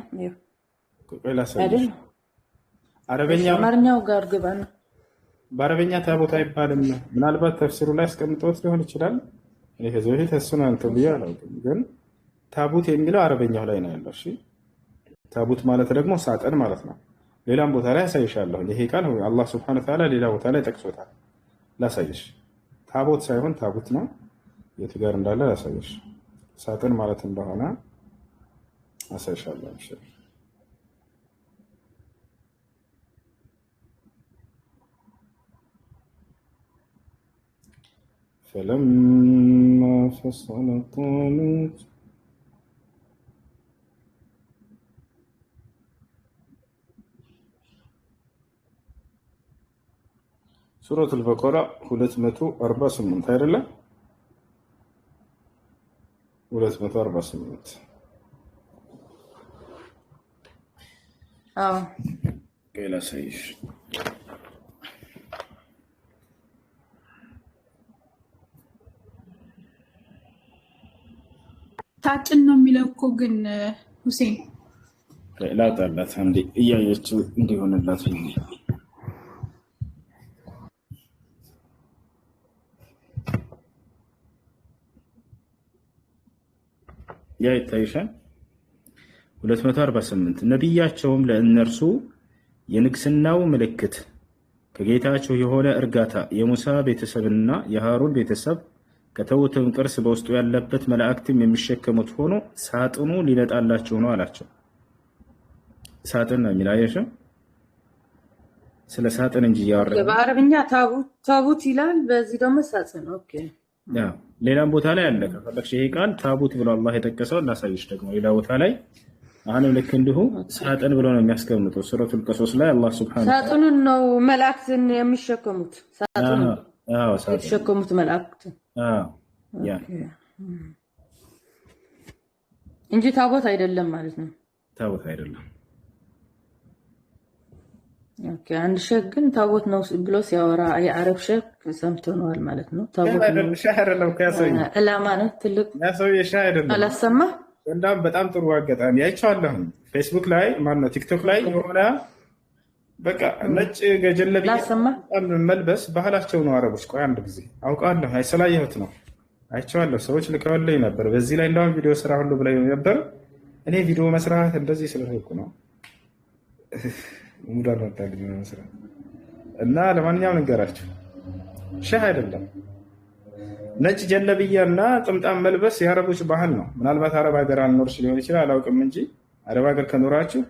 አይደል? አማርኛው ጋር ግባና። በአረበኛ ታቦት አይባልም። ምናልባት ተፍሲሩ ላይ አስቀምጦት ሊሆን ይችላል። እኔ ከዚህ በፊት እሱን አንተ ብዬ አላውቅም፣ ግን ታቦት የሚለው አረበኛው ላይ ነው ያለው። እሺ ታቦት ማለት ደግሞ ሳጥን ማለት ነው። ሌላም ቦታ ላይ ያሳይሻለሁ። ይሄ ቃል አላህ ሱብሓነሁ ወተዓላ ሌላ ቦታ ላይ ጠቅሶታል። ላሳይሽ። ታቦት ሳይሆን ታቦት ነው። የት ጋር እንዳለ ላሳይሽ። ሳጥን ማለት እንደሆነ አሳይሻለሁ። እሺ فلما فصل طالوت سورة البقرة 248 አይደለም 248 ሌላ ሳይሽ ሳጥን ነው የሚለው እኮ ግን ሁሴን ላጣላት አንዴ እያየችው እንዲሆንላት ያ ይታይሻል። 248 ነቢያቸውም ለእነርሱ የንግስናው ምልክት ከጌታቸው የሆነ እርጋታ የሙሳ ቤተሰብና የሃሩን ቤተሰብ ከተውትም ቅርስ በውስጡ ያለበት መላእክትም የሚሸከሙት ሆኖ ሳጥኑ ሊመጣላችሁ ነው አላቸው። ሳጥን ነው የሚላየሽው ስለ ሳጥን እንጂ ያወራ በአረብኛ ታቡት ይላል፣ በዚህ ደግሞ ሳጥን። ኦኬ ሌላም ቦታ ላይ አለ። ከፈለግሽ ይሄ ቃል ታቡት ብሎ አላህ የጠቀሰው እናሳይሽ። ደግሞ ሌላ ቦታ ላይ አሁንም ልክ እንዲሁ ሳጥን ብሎ ነው የሚያስቀምጠው። ሱረቱል ቀሶስ ላይ አላህ ሱብሓነሁ ሳጥኑን ነው መላእክትን የሚሸከሙት። ሳጥኑን የሚሸከሙት መላእክት እንጂ ታቦት አይደለም ማለት ነው። ታቦት አይደለም። ኦኬ አንድ ሼክ ግን ታቦት ነው ብሎ ሲያወራ የአረብ ሼክ ሰምተነዋል ማለት ነው። ታቦት ነው ሻህረለም ከያሰኝ ዕላማ ነው ትልቅ ያሰው የሻህረለም አላሰማ እንዳም በጣም ጥሩ አጋጣሚ አይቻለሁ። ፌስቡክ ላይ ማነው ቲክቶክ ላይ የሆነ በቃ ነጭ ገጀለብያ መልበስ ባህላቸው ነው አረቦች። ቆይ አንድ ጊዜ አውቃለሁ አይሰላየሁት ነው አይቻለሁ። ሰዎች ልከውልኝ ነበር። በዚህ ላይ እንደውም ቪዲዮ ስራ ሁሉ ብለው ነበር። እኔ ቪዲዮ መስራት እንደዚህ ስለሆንኩ ነው ሙዳር ወጣልኝ መስራት እና ለማንኛውም ንገራችሁ ሸህ አይደለም። ነጭ ጀለብያና ጥምጣም መልበስ የአረቦች ባህል ነው። ምናልባት አረብ ሀገር አልኖርሽ ሊሆን ይችላል አላውቅም እንጂ አረብ ሀገር ከኖራችሁ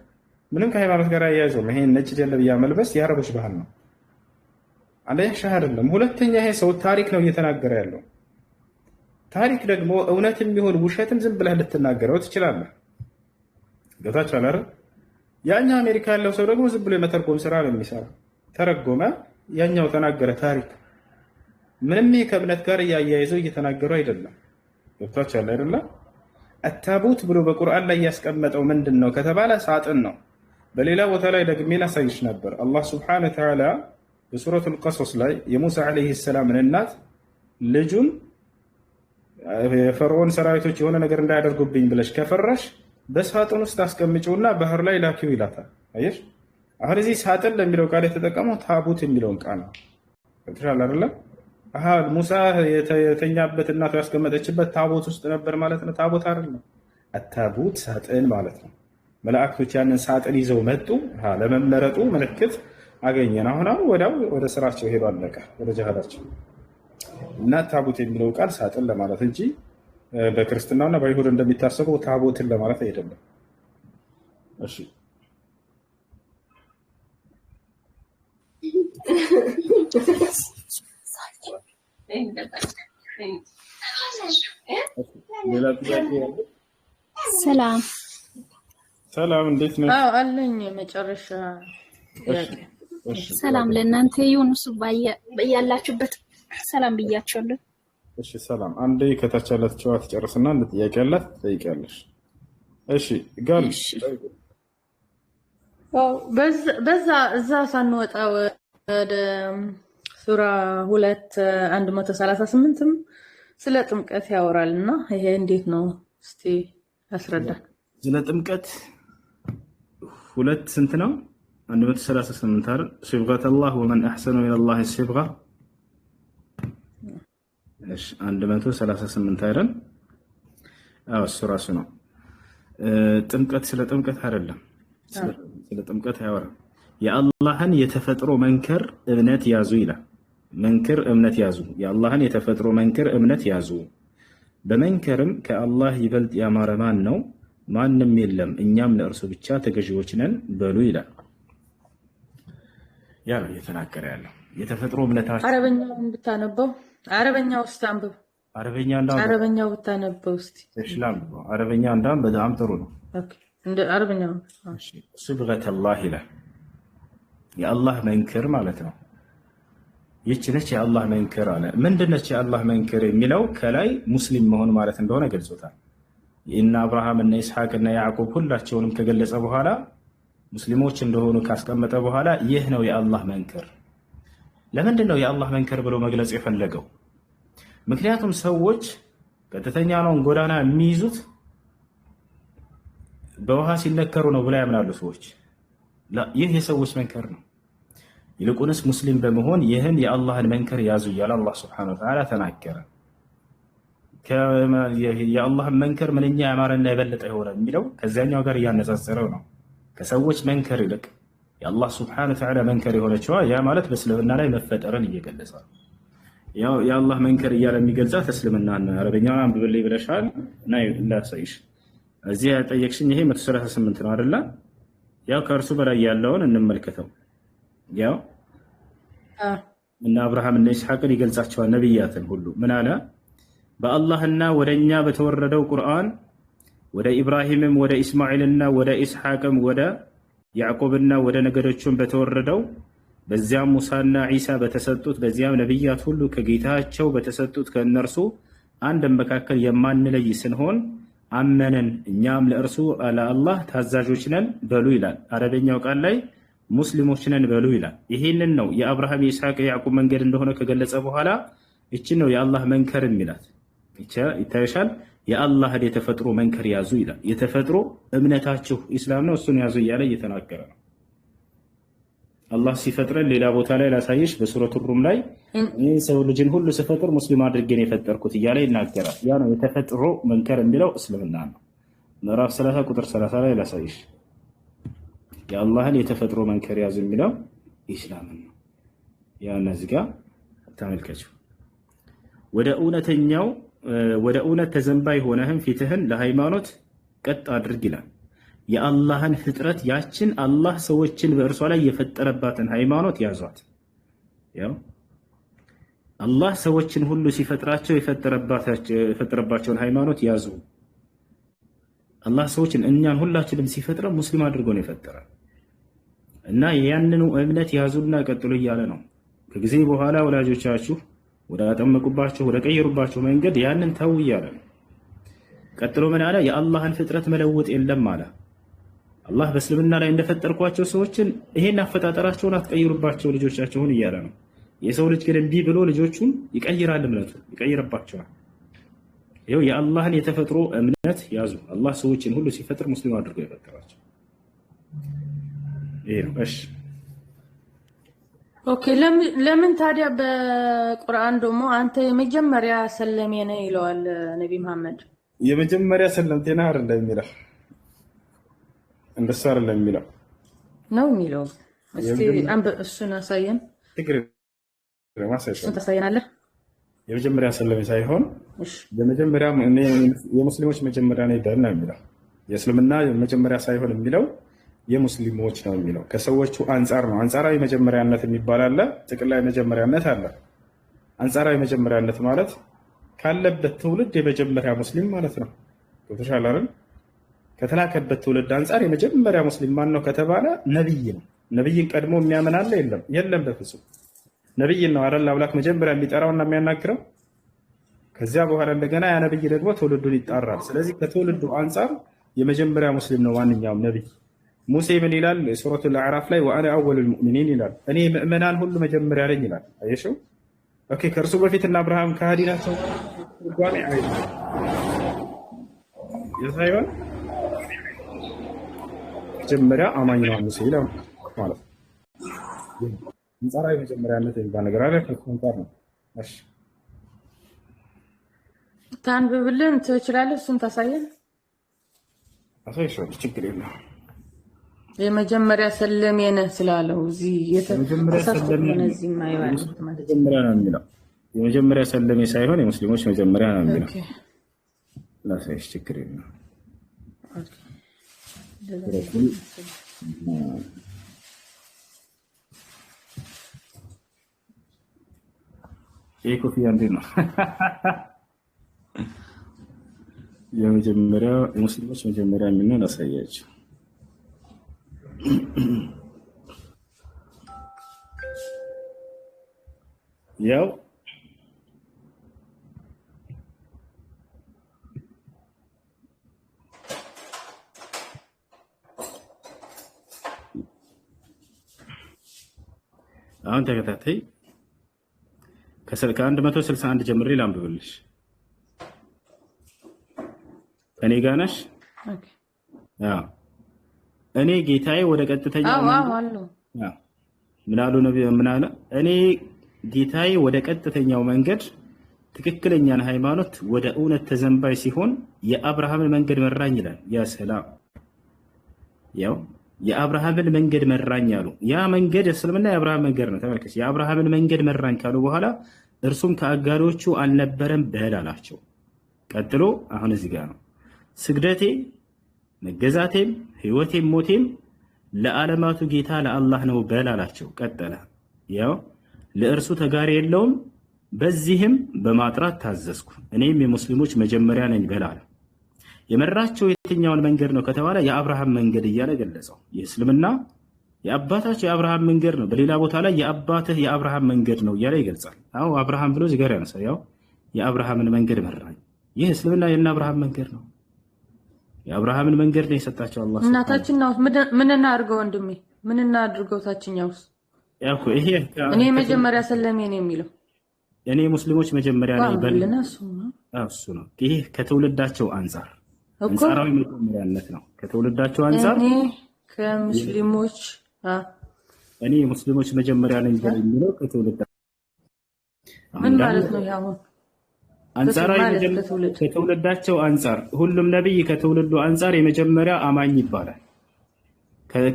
ምንም ከሃይማኖት ጋር አያይዘውም። ይሄን ነጭ ጀለብያ መልበስ የአረቦች ባህል ነው። አንደኛ ሸህ አይደለም። ሁለተኛ ይሄ ሰው ታሪክ ነው እየተናገረ ያለው። ታሪክ ደግሞ እውነትም ይሁን ውሸትም ዝም ብለህ ልትናገረው ትችላለህ። ገብታችኋል አይደል? ያኛው አሜሪካ ያለው ሰው ደግሞ ዝም ብሎ የመተርጎም ስራ ነው የሚሰራው። ተረጎመ፣ ያኛው ተናገረ። ታሪክ ምንም ከእምነት ጋር እያያይዘው እየተናገሩ አይደለም። ገብታችኋል አይደለ? አታቡት ብሎ በቁርአን ላይ ያስቀመጠው ምንድን ነው ከተባለ ሳጥን ነው። በሌላ ቦታ ላይ ደግሜ ላሳይሽ ነበር። አላህ ሱብሓነሁ ወተዓላ በሱረቱል ቀሶስ ላይ የሙሳ ዓለይሂ ሰላምን እናት ልጁን የፈርዖን ሰራዊቶች የሆነ ነገር እንዳያደርጉብኝ ብለሽ ከፈራሽ በሳጥን ውስጥ አስቀምጪውና ባህር ላይ ላኪው ይላታል። አየሽ፣ አሁን እዚህ ሳጥን ለሚለው ቃል የተጠቀመው ታቡት የሚለውን ቃል ነው። ከተሻለ አይደለ? አሃ ሙሳ የተኛበት እናቱ ያስቀመጠችበት ታቦት ውስጥ ነበር ማለት ነው። ታቦት አይደለም። አታቡት ሳጥን ማለት ነው። መላእክቶች ያንን ሳጥን ይዘው መጡ። ለመመረጡ ምልክት አገኘን። አሁን ወዲያው ወደ ስራቸው ሄዱ፣ አለቀ፣ ወደ ጀሃዳቸው። እና ታቡት የሚለው ቃል ሳጥን ለማለት እንጂ በክርስትናና በይሁድ እንደሚታሰበው ታቦትን ለማለት አይደለም። እሺ ሌላ ጥያቄ ያለ? ሰላም እንዴት ነሽ? አለኝ መጨረሻ ጥያቄ። ሰላም ለእናንተ ይሁን። እሱ በያላችሁበት ሰላም ብያችኋለሁ። እሺ ሰላም። አንዴ ከታች ያለችዋ ትጨርስና አንድ ጥያቄ ያላት ትጠይቂያለሽ። እሺ ጋል በዛ እዛ ሳንወጣ ወደ ሱራ 2:138ም ስለ ጥምቀት ያወራል እና ይሄ እንዴት ነው እስቲ ያስረዳል። ስለ ጥምቀት 2 ስንት ነው? 138 አይደል? ሲብጋት አላህ ወመን አሕሰኑ ኢለላህ ሲብጋ። እሺ 138 አይደል? አዎ እሱ ራሱ ነው። ጥምቀት ስለ ጥምቀት አይደለም፣ ስለ ጥምቀት አያወራም። የአላህን የተፈጥሮ መንከር እምነት ያዙ ይላል። መንክር እምነት ያዙ፣ የአላህን የተፈጥሮ መንክር እምነት ያዙ። በመንከርም ከአላህ ይበልጥ ያማረ ማን ነው? ማንም የለም፣ እኛም ለእርሱ ብቻ ተገዢዎች ነን በሉ ይላል። ያ ነው እየተናገረ ያለው። የተፈጥሮ እምነታችን አረበኛውን ብታነበው፣ አረበኛ ውስጥ አንብብ። አረበኛው ብታነበው እስቲ። እስላም አረበኛ እንዳም በጣም ጥሩ ነው። ኦኬ እንደ አረበኛው ሲብገተ አላህ ይላል። የአላህ መንክር ማለት ነው። ይህች ነች የአላህ መንክር አለ። ምንድነች የአላህ መንክር የሚለው ከላይ ሙስሊም መሆን ማለት እንደሆነ ገልጾታል። እና አብርሃም እና ይስሐቅ እና ያዕቆብ ሁላቸውንም ከገለጸ በኋላ ሙስሊሞች እንደሆኑ ካስቀመጠ በኋላ ይህ ነው የአላህ መንክር። ለምንድን ነው የአላህ መንክር ብሎ መግለጽ የፈለገው? ምክንያቱም ሰዎች ቀጥተኛ ነው ጎዳና የሚይዙት በውሃ ሲነከሩ ነው ብላ ያምናሉ ሰዎች። ይህ የሰዎች መንከር ነው። ይልቁንስ ሙስሊም በመሆን ይህን የአላህን መንከር ያዙ እያለ አላህ ሱብሓነሁ ወተዓላ ተናገረ። የአላህን መንከር ምንኛ ያማረና የበለጠ የሆነ የሚለው ከዚያኛው ጋር እያነጻጸረው ነው። ከሰዎች መንከር ይልቅ የአላህ ሱብሓነሁ ወተዓላ መንከር የሆነችዋ ያ ማለት በእስልምና ላይ መፈጠርን እየገለጸ ነው። የአላህ መንከር እያለ የሚገልጻት እስልምና ነው። አረበኛውን አንብብልኝ ብለሻል እና ላሳይሽ። እዚህ ያጠየቅሽኝ ይሄ 138 ነው አይደለ? ያው ከእርሱ በላይ ያለውን እንመልከተው። ያው እና አብርሃም እና ይስሐቅን ይገልጻቸዋል ነብያትን ሁሉ ምን አለ? በአላህና ወደኛ በተወረደው ቁርአን ወደ ኢብራሂምም ወደ ኢስማኤልና ወደ ኢስሐቅም ወደ ያዕቆብና ወደ ነገዶቹም በተወረደው በዚያም ሙሳና ዒሳ በተሰጡት በዚያም ነብያት ሁሉ ከጌታቸው በተሰጡት ከእነርሱ አንድ መካከል የማንለይ ስንሆን አመነን እኛም ለእርሱ ለአላህ ታዛዦች ነን በሉ ይላል። አረበኛው ቃል ላይ ሙስሊሞች ነን በሉ ይላል። ይሄንን ነው የአብርሃም የኢስሐቅ የያዕቆብ መንገድ እንደሆነ ከገለጸ በኋላ እቺን ነው የአላህ መንከር የሚላት። ይታይሻል። የአላህን የተፈጥሮ መንከር ያዙ ይላል። የተፈጥሮ እምነታችሁ ኢስላም ነው፣ እሱን ያዙ እያለ እየተናገረ ነው። አላህ ሲፈጥረን ሌላ ቦታ ላይ ላሳየሽ፣ በሱረቱ ሩም ላይ እኔ ሰው ልጅን ሁሉ ስፈጥር ሙስሊም አድርጌ ነው የፈጠርኩት እያለ ይናገራል። ያ ነው የተፈጥሮ መንከር የሚለው እስልምና ነው። ምዕራፍ 30 ቁጥር 30 ላይ ላሳየሽ። የአላህን የተፈጥሮ መንከር ያዙ የሚለው ኢስላም ነው። ያ እነዚህ ጋር ተመልከችው። ወደ እውነት ተዘንባይ ሆነህም ፊትህን ለሃይማኖት ቀጥ አድርግ ይላል። የአላህን ፍጥረት ያችን አላህ ሰዎችን በእርሷ ላይ የፈጠረባትን ሃይማኖት ያዟት። ያው አላህ ሰዎችን ሁሉ ሲፈጥራቸው የፈጠረባቸውን ሃይማኖት ያዙ። አላህ ሰዎችን እኛን ሁላችንም ሲፈጥረ ሙስሊም አድርጎ ነው የፈጠረ እና ያንኑ እምነት ያዙና ቀጥሉ እያለ ነው። ከጊዜ በኋላ ወላጆቻችሁ ወደ አጠመቁባቸው ወደ ቀየሩባቸው መንገድ ያንን ተው እያለ ነው። ቀጥሎ ምን አለ? የአላህን ፍጥረት መለወጥ የለም አለ። አላህ በእስልምና ላይ እንደፈጠርኳቸው ሰዎችን ይሄን አፈጣጠራቸውን አትቀይሩባቸው ልጆቻቸውን እያለ ነው። የሰው ልጅ ግን እምቢ ብሎ ልጆቹን ይቀይራል፣ እምነቱ ይቀይርባቸዋል። ይኸው የአላህን የተፈጥሮ እምነት ያዙ። አላህ ሰዎችን ሁሉ ሲፈጥር ሙስሊም አድርጎ የፈጠራቸው ይሄ ነው። እሺ ኦኬ። ለምን ታዲያ በቁርአን ደግሞ አንተ የመጀመሪያ ሰለሜ ነህ ይለዋል ነቢ መሐመድ? የመጀመሪያ ሰለምቴና አይደለም የሚለው እንደሱ አይደለም የሚለው ነው የሚለው። እስቲ እሱን አሳየን። እሱን ታሳየናለህ? የመጀመሪያ ሰለሜ ሳይሆን የመጀመሪያ የሙስሊሞች መጀመሪያ ነው ይደል ነው የሚለው። የእስልምና መጀመሪያ ሳይሆን የሚለው የሙስሊሞች ነው የሚለው። ከሰዎቹ አንጻር ነው። አንጻራዊ መጀመሪያነት የሚባል አለ፣ ጥቅላዊ መጀመሪያነት አለ። አንጻራዊ መጀመሪያነት ማለት ካለበት ትውልድ የመጀመሪያ ሙስሊም ማለት ነው። ገብቶሻል አይደል? ከተላከበት ትውልድ አንጻር የመጀመሪያ ሙስሊም ማን ነው ከተባለ ነብይ ነው። ነብይን ቀድሞ የሚያምን አለ? የለም፣ የለም በፍጹም። ነብይን ነው አይደል አምላክ መጀመሪያ የሚጠራውና የሚያናግረው። ከዚያ በኋላ እንደገና ያ ነብይ ደግሞ ትውልዱን ይጣራል። ስለዚህ ከትውልዱ አንጻር የመጀመሪያ ሙስሊም ነው ማንኛውም ነብይ። ሙሴ ምን ይላል? ሱረቱል አዕራፍ ላይ ወአነ አወሉል ሙእሚኒን ይላል። እኔ ምእመናን ሁሉ መጀመሪያ ነኝ ይላል። አየሽው? ኦኬ፣ ከእርሱ በፊት እና አብርሃም ከሃዲ ናቸው ጓኔ አይ የሳይሆን መጀመሪያ አማኝ ነው ሙሴ ይላል ማለት ነው። አንጻራዊ መጀመሪያነት የሚባል ነገር አለ። ከእሱም ጋር ነው። እሺ ታንብብልን ትችላለህ? እሱን ታሳየን። አሳይሻለሁ፣ ችግር የለም። የመጀመሪያ ሰለሜ ነህ ስላለው እዚህ የተሰጠነ እዚህ ማይባል መጀመሪያ ነው የሚለው። የመጀመሪያ ሰለሜ ሳይሆን የሙስሊሞች መጀመሪያ ነው የሚለው። ላሳይሽ፣ ችግር የለም። ይሄ ኮፍያ እንዴት ነው? የመጀመሪያ የሙስሊሞች መጀመሪያ የሚሆን ላሳያቸው። ያው አሁን ተከታታይ ከ161 ጀምሬ ላንብብልሽ። እኔ ጋር ነሽ? እኔ ጌታዬ ወደ ቀጥተኛው ምን አለ? እኔ ጌታዬ ወደ ቀጥተኛው መንገድ ትክክለኛን ሃይማኖት ወደ እውነት ተዘንባይ ሲሆን የአብርሃምን መንገድ መራኝ ይላል። ያ ሰላም፣ ያው የአብርሃምን መንገድ መራኝ አሉ። ያ መንገድ እስልምና የአብርሃም መንገድ ነው። ተመልከች፣ የአብርሃምን መንገድ መራኝ ካሉ በኋላ እርሱም ከአጋሪዎቹ አልነበረም በል አላቸው። ቀጥሎ አሁን እዚህ ጋር ነው ስግደቴ መገዛቴም ህይወቴም ሞቴም ለዓለማቱ ጌታ ለአላህ ነው በል አላቸው። ቀጠለ፣ ያው ለእርሱ ተጋሪ የለውም፣ በዚህም በማጥራት ታዘዝኩ፣ እኔም የሙስሊሞች መጀመሪያ ነኝ በል አለ። የመራቸው የትኛውን መንገድ ነው ከተባለ የአብርሃም መንገድ እያለ ገለጸው። የእስልምና የአባታቸው የአብርሃም መንገድ ነው። በሌላ ቦታ ላይ የአባትህ የአብርሃም መንገድ ነው እያለ ይገልጻል። አዎ አብርሃም ብሎ እዚህ ጋር ያነሳው ያው የአብርሃምን መንገድ መራኝ። ይህ እስልምና የእነ አብርሃም መንገድ ነው። የአብርሃምን መንገድ ነው የሰጣቸው አላህ። እና ታችኛውስ ምን እናድርገው ወንድሜ? ምን እናድርገው? ታችኛውስ ያው ይሄ እኔ መጀመሪያ ሰለሜ ነው የሚለው እኔ ሙስሊሞች መጀመሪያ ነኝ በልና እሱ ነው። ይሄ ከትውልዳቸው አንፃር አንጻራዊ መጀመሪያነት ነው። ከትውልዳቸው አንፃር እኔ ከሙስሊሞች እኔ ሙስሊሞች መጀመሪያ ነኝ የሚለው ከትውልዳቸው ምን ማለት ነው? ያው አንጻራዊ ከትውልዳቸው አንፃር ሁሉም ነብይ ከትውልዱ አንፃር የመጀመሪያ አማኝ ይባላል።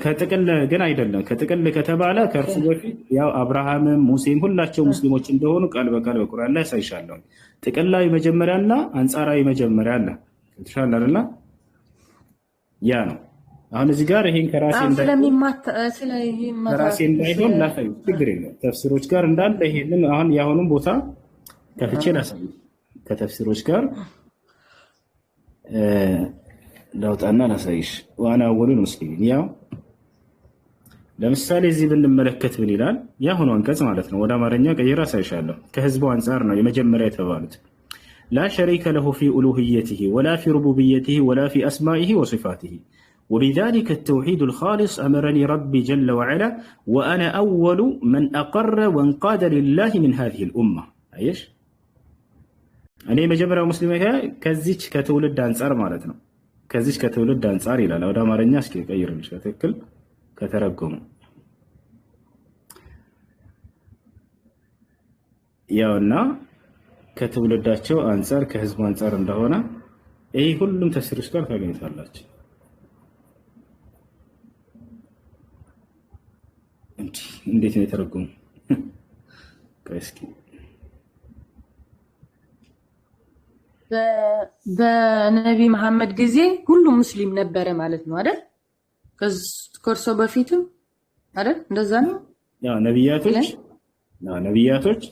ከጥቅል ግን አይደለም። ከጥቅል ከተባለ ከእርሱ በፊት ያው አብርሃምም ሙሴም ሁላቸው ሙስሊሞች እንደሆኑ ቃል በቃል በቁርአን ላይ ያሳይሻለሁ። ጥቅላዊ መጀመሪያና አንጻራዊ መጀመሪያ አለ። ተሻለ አይደል? ያ ነው። አሁን እዚህ ጋር ይሄን ከራሴ እንዳይሆን ላሳይ፣ ችግር የለም። ተፍሲሮች ጋር እንዳለ ይሄንን አሁን ያሁኑን ቦታ ከፍቼ ላሳይ። ከተፍሲሮች ጋር ላውጣና ላሳይሽ። ዋና አወሉል ሙስሊሚን ያው ለምሳሌ እዚህ ብንመለከት ምን ይላል? ያሁኑ አንቀጽ ማለት ነው። ወደ አማርኛ ቀይራ አሳይሻለሁ። ከህዝቡ አንፃር ነው የመጀመሪያ የተባሉት። ላ ሸሪከ ለሁ ፊ ኡሉሂየቲሂ ወላ ፊ ሩቡቢየቲሂ ወላ ፊ አስማኢሂ ወሲፋቲሂ وبذلك التوحيد الخالص أمرني ربي جل وعلا وأنا أول من أقر وانقاد لله من هذه الأمة. أيش؟ أنا مجمرة مسلمة كزيج كتولد أنصار مالتنا كزيج كتولد أنصار إلى لو دام الناس كي غير مش كتكل كترقم يا ونا كتولداتشو أنصار كحزب أنصار እንደሆነ ይሄ ሁሉም ተፍሲሮች ጋር ታገኙታላችሁ። እንዴት ነው የተረጎመው? እስኪ በነቢ መሐመድ ጊዜ ሁሉም ሙስሊም ነበረ ማለት ነው አይደል? ከእርሶ በፊትም አይደል? እንደዛ ነው። ያው ነቢያቶች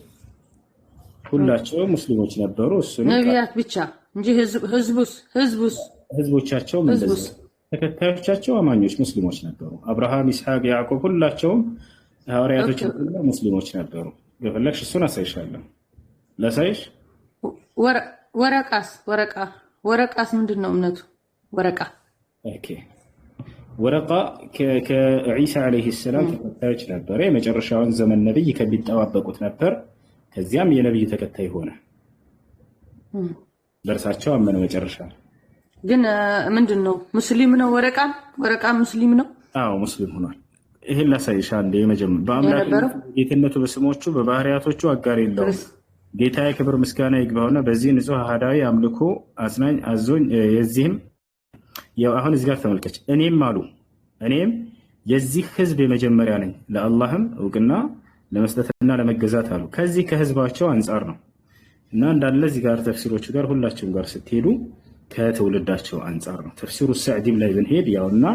ሁላቸውም ሙስሊሞች ነበሩ። እሱ ነቢያት ብቻ እንጂ ህዝቦቻቸውም እንደዚህ ተከታዮቻቸው አማኞች ሙስሊሞች ነበሩ። አብርሃም፣ ይስሐቅ፣ ያዕቆብ ሁላቸውም ሐዋርያቶች ሙስሊሞች ነበሩ። የፈለግሽ እሱን አሳይሻለሁ። ለሳይሽ ወረቃስ ምንድን ነው እምነቱ? ወረቃ ከዒሳ ዓለይሂ ሰላም ተከታዮች ነበረ። የመጨረሻውን ዘመን ነብይ ከሚጠባበቁት ነበር። ከዚያም የነብዩ ተከታይ ሆነ። በእርሳቸው አመነ። መጨረሻ ግን ምንድን ነው ሙስሊም ነው? ወረቃ ሙስሊም ነው? አዎ ሙስሊም ሆኗል። ይሄን ላሳይሽ አንዴ። በአምላክ ጌትነቱ በስሞቹ በባህሪያቶቹ አጋር የለውም። ጌታዬ ክብር ምስጋና ይግባውና በዚህ ንጹህ አሃዳዊ አምልኮ አጽናኝ አዞኝ የዚህም አሁን እዚህ ጋር ተመልከች። እኔም የዚህ ህዝብ የመጀመሪያ ነኝ፣ ለአላህም እውቅና ለመስጠትና ለመገዛት አሉ። ከዚህ ከህዝባቸው አንጻር ነው እና እንዳለ እዚህ ጋር ተፍሲሮቹ ጋር ሁላችሁም ጋር ስትሄዱ ከትውልዳቸው አንጻር ነው። ተፍሲሩ ሰዕዲም ላይ ብንሄድ ያውና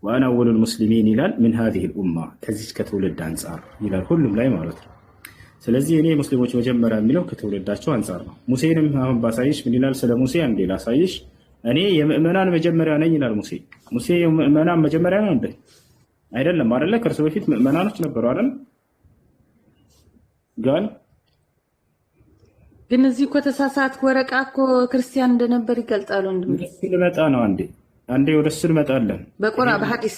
ወአና አወሉል ሙስሊሚን ይላል። ምን ሀዚህ ኡማ ከዚህ ከትውልድ አንጻር ይላል ሁሉም ላይ ማለት ነው። ስለዚህ እኔ ሙስሊሞች መጀመሪያ የሚለው ከትውልዳቸው አንጻር ነው። ሙሴንም አሁን ባሳይሽ ምን ይላል ስለ ሙሴ? አንዴ ላሳይሽ። እኔ የምእመናን መጀመሪያ ነኝ ይላል ሙሴ። ሙሴ የምእመናን መጀመሪያ ነው እንዴ? አይደለም አይደለ? ከእርሱ በፊት ምእመናኖች ነበሩ አይደል? ግን እዚህ እኮ ተሳሳትኩ። ወረቃ እኮ ክርስቲያን እንደነበር ይገልጣሉ። ልመጣ ነው። አንዴ ወደ እሱ እንመጣለን። በሐዲስ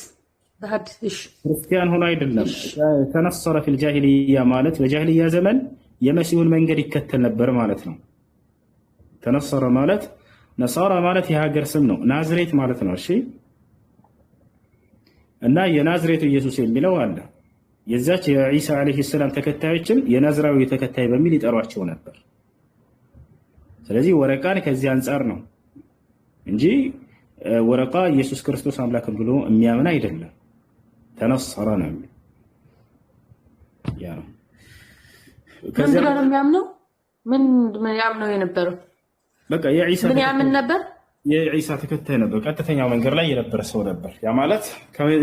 ክርስቲያን ሆኖ አይደለም። ተነሰረ ፊል ጃሂልያ ማለት በጃሂልያ ዘመን የመሲሁን መንገድ ይከተል ነበር ማለት ነው። ተነሰረ ማለት ነሳራ ማለት የሀገር ስም ነው። ናዝሬት ማለት ነው። እሺ። እና የናዝሬቱ ኢየሱስ የሚለው አለ። የዛች የዒሳ ዓለይሂ ሰላም ተከታዮችም የናዝራዊ ተከታይ በሚል ይጠሯቸው ነበር። ስለዚህ ወረቃን ከዚህ አንጻር ነው እንጂ ወረቃ ኢየሱስ ክርስቶስ አምላክን ብሎ የሚያምን አይደለም። ተነሰረ ነው ያ ነው። ከዚህ ጋር የሚያምነው ምን ያምነው የነበረው በቃ የዒሳ ምን ያምን ነበር? የዒሳ ተከታይ ነበር። ቀጥተኛው መንገድ ላይ የነበረ ሰው ነበር። ያ ማለት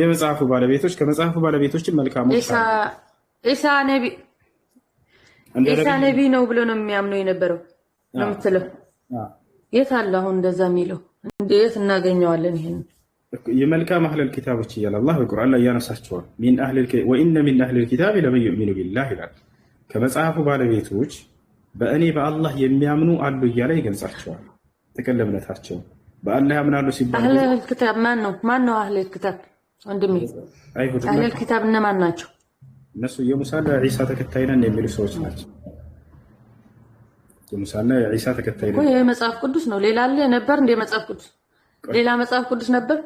የመጽሐፉ ባለቤቶች ከመጽሐፉ ባለቤቶች መልካሞች ኢሳ ነቢ ነው ብሎ ነው የሚያምነው የነበረው ነው የምትለው? የት አለ አሁን እንደዛ የሚለው? እንዴት እናገኘዋለን? ይሄን የመልካም አህለል ኪታቦች እያለ አላህ በቁርአን ላይ ያነሳቸዋል። ወኢነ ሚን አህለል ኪታብ ለመን ዩእሚኑ ቢላህ ይላል። ከመጽሐፉ ባለቤቶች በእኔ በአላህ የሚያምኑ አሉ እያለ ይገልጻቸዋል። ጥቅል እምነታቸው በአላህ ያምናሉ ሲባል አህለል ኪታብ ማን ነው አህለል ኪታብ? ወንድሜ አህለል ኪታብ እነማን ናቸው? እነሱ የሙሳና የዒሳ ተከታይ ነን የሚሉ ሰዎች ናቸው። የሙሳና የዒሳ ተከታይ ነን። ይሄ መጽሐፍ ቅዱስ ነው። ሌላ አለ ነበር እንደ መጽሐፍ ቅዱስ ሌላ መጽሐፍ ቅዱስ ነበር።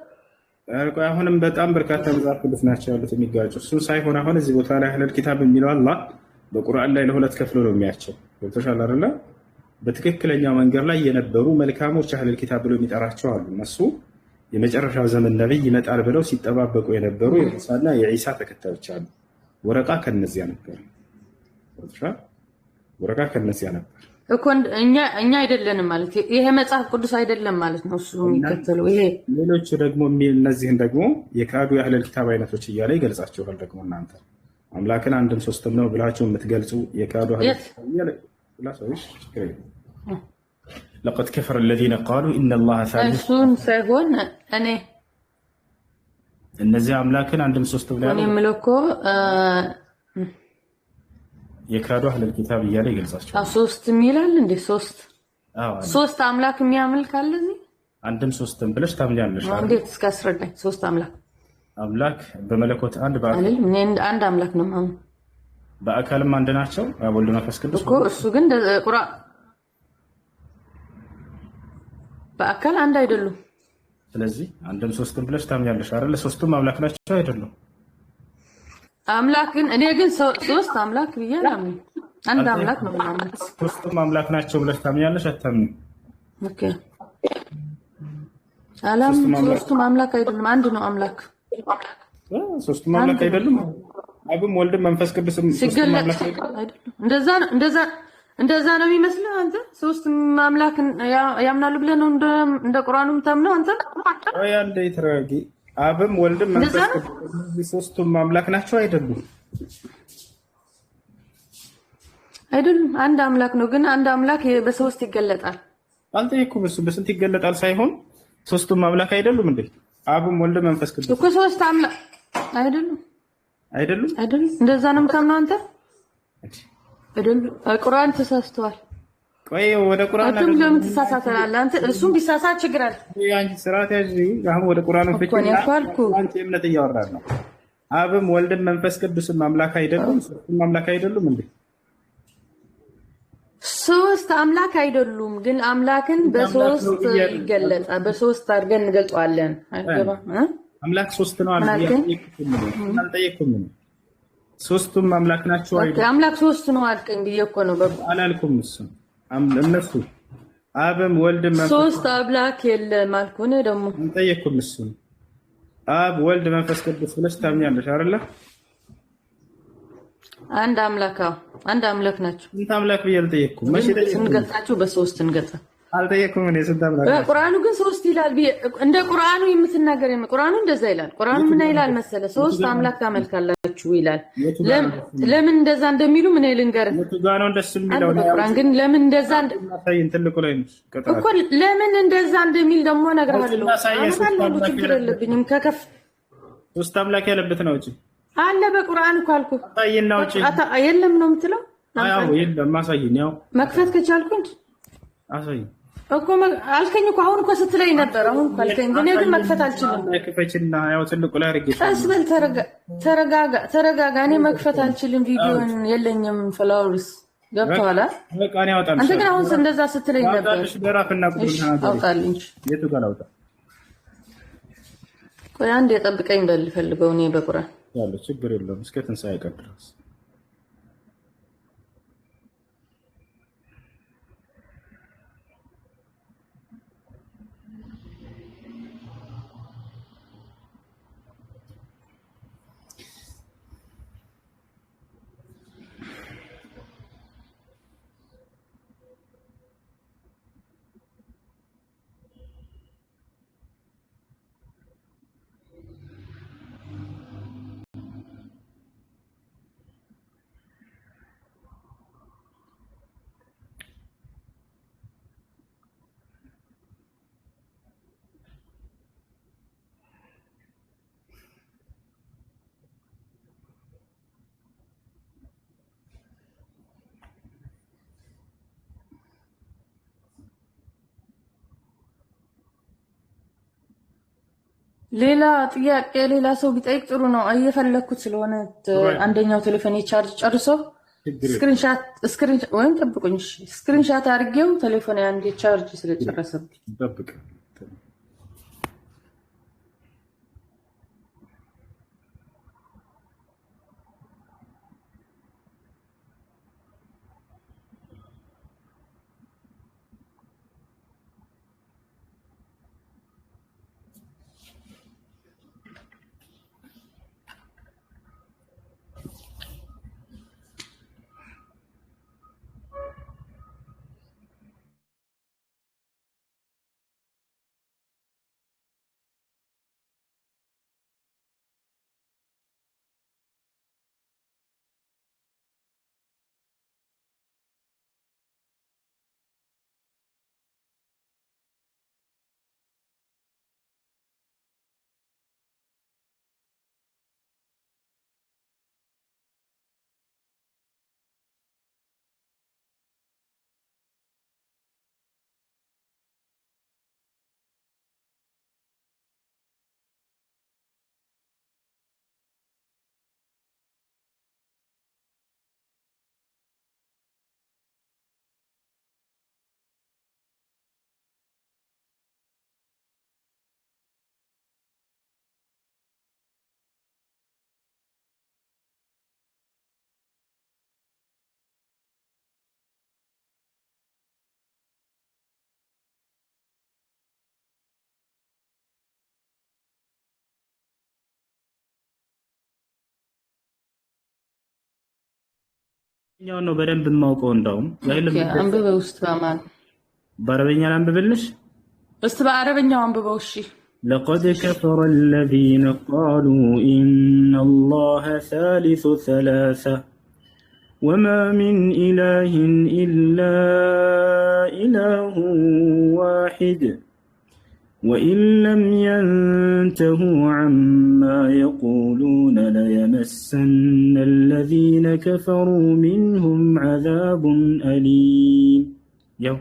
አሁንም በጣም በርካታ መጽሐፍ ቅዱስ ናቸው ያሉት የሚጋጩ። እሱ ሳይሆን አሁን እዚህ ቦታ ላይ አህለል ኪታብ የሚለው አላህ በቁርአን ላይ ለሁለት ከፍሎ ነው የሚያቸው። ገብቶሻል አይደለ? በትክክለኛው መንገድ ላይ የነበሩ መልካሞች አህለል ኪታብ ብሎ የሚጠራቸው አሉ። እነሱ የመጨረሻው ዘመን ነብይ ይመጣል ብለው ሲጠባበቁ የነበሩ የሙሳና የዒሳ ተከታዮች አሉ። ወረቃ ከነዚያ ነበር። ገብቶሻል? ወረቃ ከነዚያ ነበር እኮ እኛ አይደለንም ማለት ይሄ መጽሐፍ ቅዱስ አይደለም ማለት ነው። እሱ የሚከተለው ይሄ ሌሎቹ ደግሞ እነዚህን ደግሞ የካዱ የአህለል ኪታብ አይነቶች እያለ ይገልጻቸዋል። ደግሞ እናንተ አምላክን አንድም ሶስትም ነው ብላችሁ የምትገልጹ የካዱ ለቀድ ከፈረ الذين قالوا ان الله ثالث እሱን ሳይሆን እኔ እነዚህ አምላክን አንድም ሶስትም ብለው እኔ የምለው እኮ የካዱ አህለል ኪታብ እያለ ይገልጻቸዋል። ሶስት የሚላል እንዴ? ሶስት አምላክ የሚያመልክ አለ? አንድም ሶስትም ብለሽ ታምኛለሽ? እንዴት እስከ አስረዳኝ። ሶስት አምላክ በመለኮት አንድ አንድ አምላክ ነው ማለት በአካልም አንድ ናቸው። አብ ወልድ መንፈስ ቅዱስ እኮ እሱ ግን ቁርአን በአካል አንድ አይደሉም። ስለዚህ አንድም ሶስትም ብለሽ ታምኛለሽ አይደል? ሶስቱም አምላክ ናቸው አይደሉም? አምላክ ግን እኔ ግን ሶስት አምላክ ብያለሁ። አንድ አምላክ ነው ማለት ሶስቱም አምላክ ናቸው ብለሽ ታምኛለሽ አታምኚም? ኦኬ አላም ሶስቱም አምላክ አይደሉም፣ አንድ ነው አምላክ። ሶስቱም አምላክ አይደሉም። አብም ወልድም መንፈስ ቅዱስም ሶስቱም አምላክ አይደሉም። እንደዛ ነው የሚመስለው። አንተ ሶስቱም አምላክ ያምናሉ ብለህ ነው እንደ ቁርአኑም ታምነው አንተ? አይ አንዴ ተረጋጊ። አብም ወልድም መንፈስ ቅዱስ ሶስቱም አምላክ ናቸው አይደሉም? አይደሉም፣ አንድ አምላክ ነው። ግን አንድ አምላክ በሶስት ይገለጣል። አልጠየኩም። እሱ በስንት ይገለጣል ሳይሆን ሶስቱም አምላክ አይደሉም እንዴ? አብም ወልድም መንፈስ ቅዱስ እኮ ሶስት አምላክ አይደሉም? አይደሉም? እንደዛ ነው የምታምነው አንተ? አይደሉም። ቁርአን ተሳስተዋል። ቆይ ወደ ቁርአን አንተም ለምን ትሳሳታለህ? አንተ እሱም ቢሳሳት ችግር አለ። አንቺ ስርዓት ያዥ። አሁን ወደ ቁርአኑ ፍቺና አንቺ እምነት እያወራን ነው። አብም ወልድም መንፈስ ቅዱስም አምላክ አይደሉም? ሶስቱም አምላክ አይደሉም እንዴ? ሶስት አምላክ አይደሉም፣ ግን አምላክን በሶስት ይገለጻል። በሶስት አድርገን እንገልጸዋለን። አይገባ አምላክ ሶስት ነው አልጠየኩም። ሶስቱም አምላክ ናቸው አይደል? አምላክ ሶስት ነው አልከኝ ብዬ እኮ ነው። አላልኩም። እነሱ አብም ወልድም ሶስት አምላክ የለም አልኩህ። እኔ ደግሞ አልጠየኩም። አብ ወልድ መንፈስ ቅዱስ ብለሽ ታምኛለሽ አይደለ? አንድ አምላክ አንድ አምላክ ናቸው። ስንት አምላክ ብዬ አልጠየኩም። መቼ ስንገልጻቸው በሶስት እንገልጻ አልጠየኩም። እኔ ስንት አምላክ በቁርአኑ ግን ሶስት ይላል። እንደ ቁርአኑ የምትናገር ቁርአኑ እንደዛ ይላል። ቁርአኑ ምን ይላል መሰለ? ሶስት አምላክ ታመልካላችሁ ይላል። ለምን እንደዛ እንደሚሉ ምን ልንገርህ ጋር ነው እንደሱ የሚለው ነው። ቁርአን ግን ለምን እንደዛ ትልቁ ላይ እኮ ለምን እንደዛ እንደሚል ደግሞ እነግርሃለሁ። አሁን ችግር የለብኝም። ከከፍ ሶስት አምላክ ያለበት ነው እንጂ አለ በቁርአን እኮ አልኩህ። አሳይና ውጪ የለም ነው የምትለው? አዎ የለም። አሳይኝ። ያው መክፈት ከቻልኩ እንጂ አሳይኝ እኮ አልከኝ እኮ አሁን እኮ ስትለኝ ነበር። አሁን እኮ አልከኝ፣ ግን እኔ ግን መክፈት አልችልም። ከፈችና ያው ትልቁ ላይ አድርጌ አስበል። ተረጋጋ። እኔ መክፈት አልችልም። ቪዲዮን የለኝም። ፍላወርስ ገብቶሃል? በቃ እኔ አውጣልሽ። አንተ ግን አሁን እንደዛ ስትለኝ ነበር። ደራፍና ቁጥሩና አውጣልኝ። የቱ ጋር አውጣ? ቆይ አንድ የጠብቀኝ በል ፈልገው። እኔ በቁርአን ያለው ችግር የለውም እስከ ትንሣኤ ቀን ድረስ ሌላ ጥያቄ ሌላ ሰው ቢጠይቅ ጥሩ ነው። እየፈለኩት ስለሆነ አንደኛው ቴሌፎን ቻርጅ ጨርሶ ስክሪንሻት ወይም ጠብቁኝ፣ ስክሪንሻት አድርጌው ቴሌፎን አንዴ ቻርጅ ስለጨረሰብኝ እኛው ነው በደንብ የማውቀው እንደውም ያይለም አንብበው ውስጥ በማን በአረበኛ አንብብልሽ እስቲ በአረበኛው አንብበው እሺ لقد كفر الذين قالوا إن الله ثالث ثلاثة وما من إله إلا إله واحد وإن لم ينتهوا عما يقولون ليمسن الذين كفروا منهم عذاب أليم يو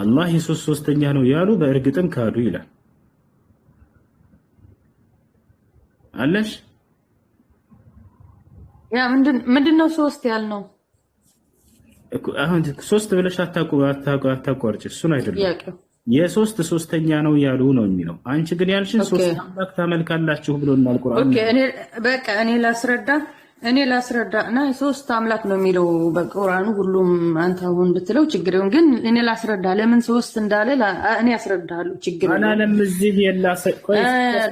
الله يسوس سوستنيانو يالو بأرقتم كادو إلا علاش يا مندن سوست يالنو አሁን ሶስት ብለሽ አታቋርጭ እሱን አይደለም የሶስት ሶስተኛ ነው ያሉ ነው የሚለው አንቺ ግን ያልሽን ሶስት አምላክ ታመልካላችሁ ብሎናል ቁርአን ኦኬ እኔ ላስረዳ እና ሶስት አምላክ ነው የሚለው በቁርአኑ ሁሉም አንተ አሁን ብትለው ችግር ይሁን ግን እኔ ላስረዳ ለምን ሶስት እንዳለ እኔ ያስረዳለሁ ችግር አና ለምዚህ የላሰ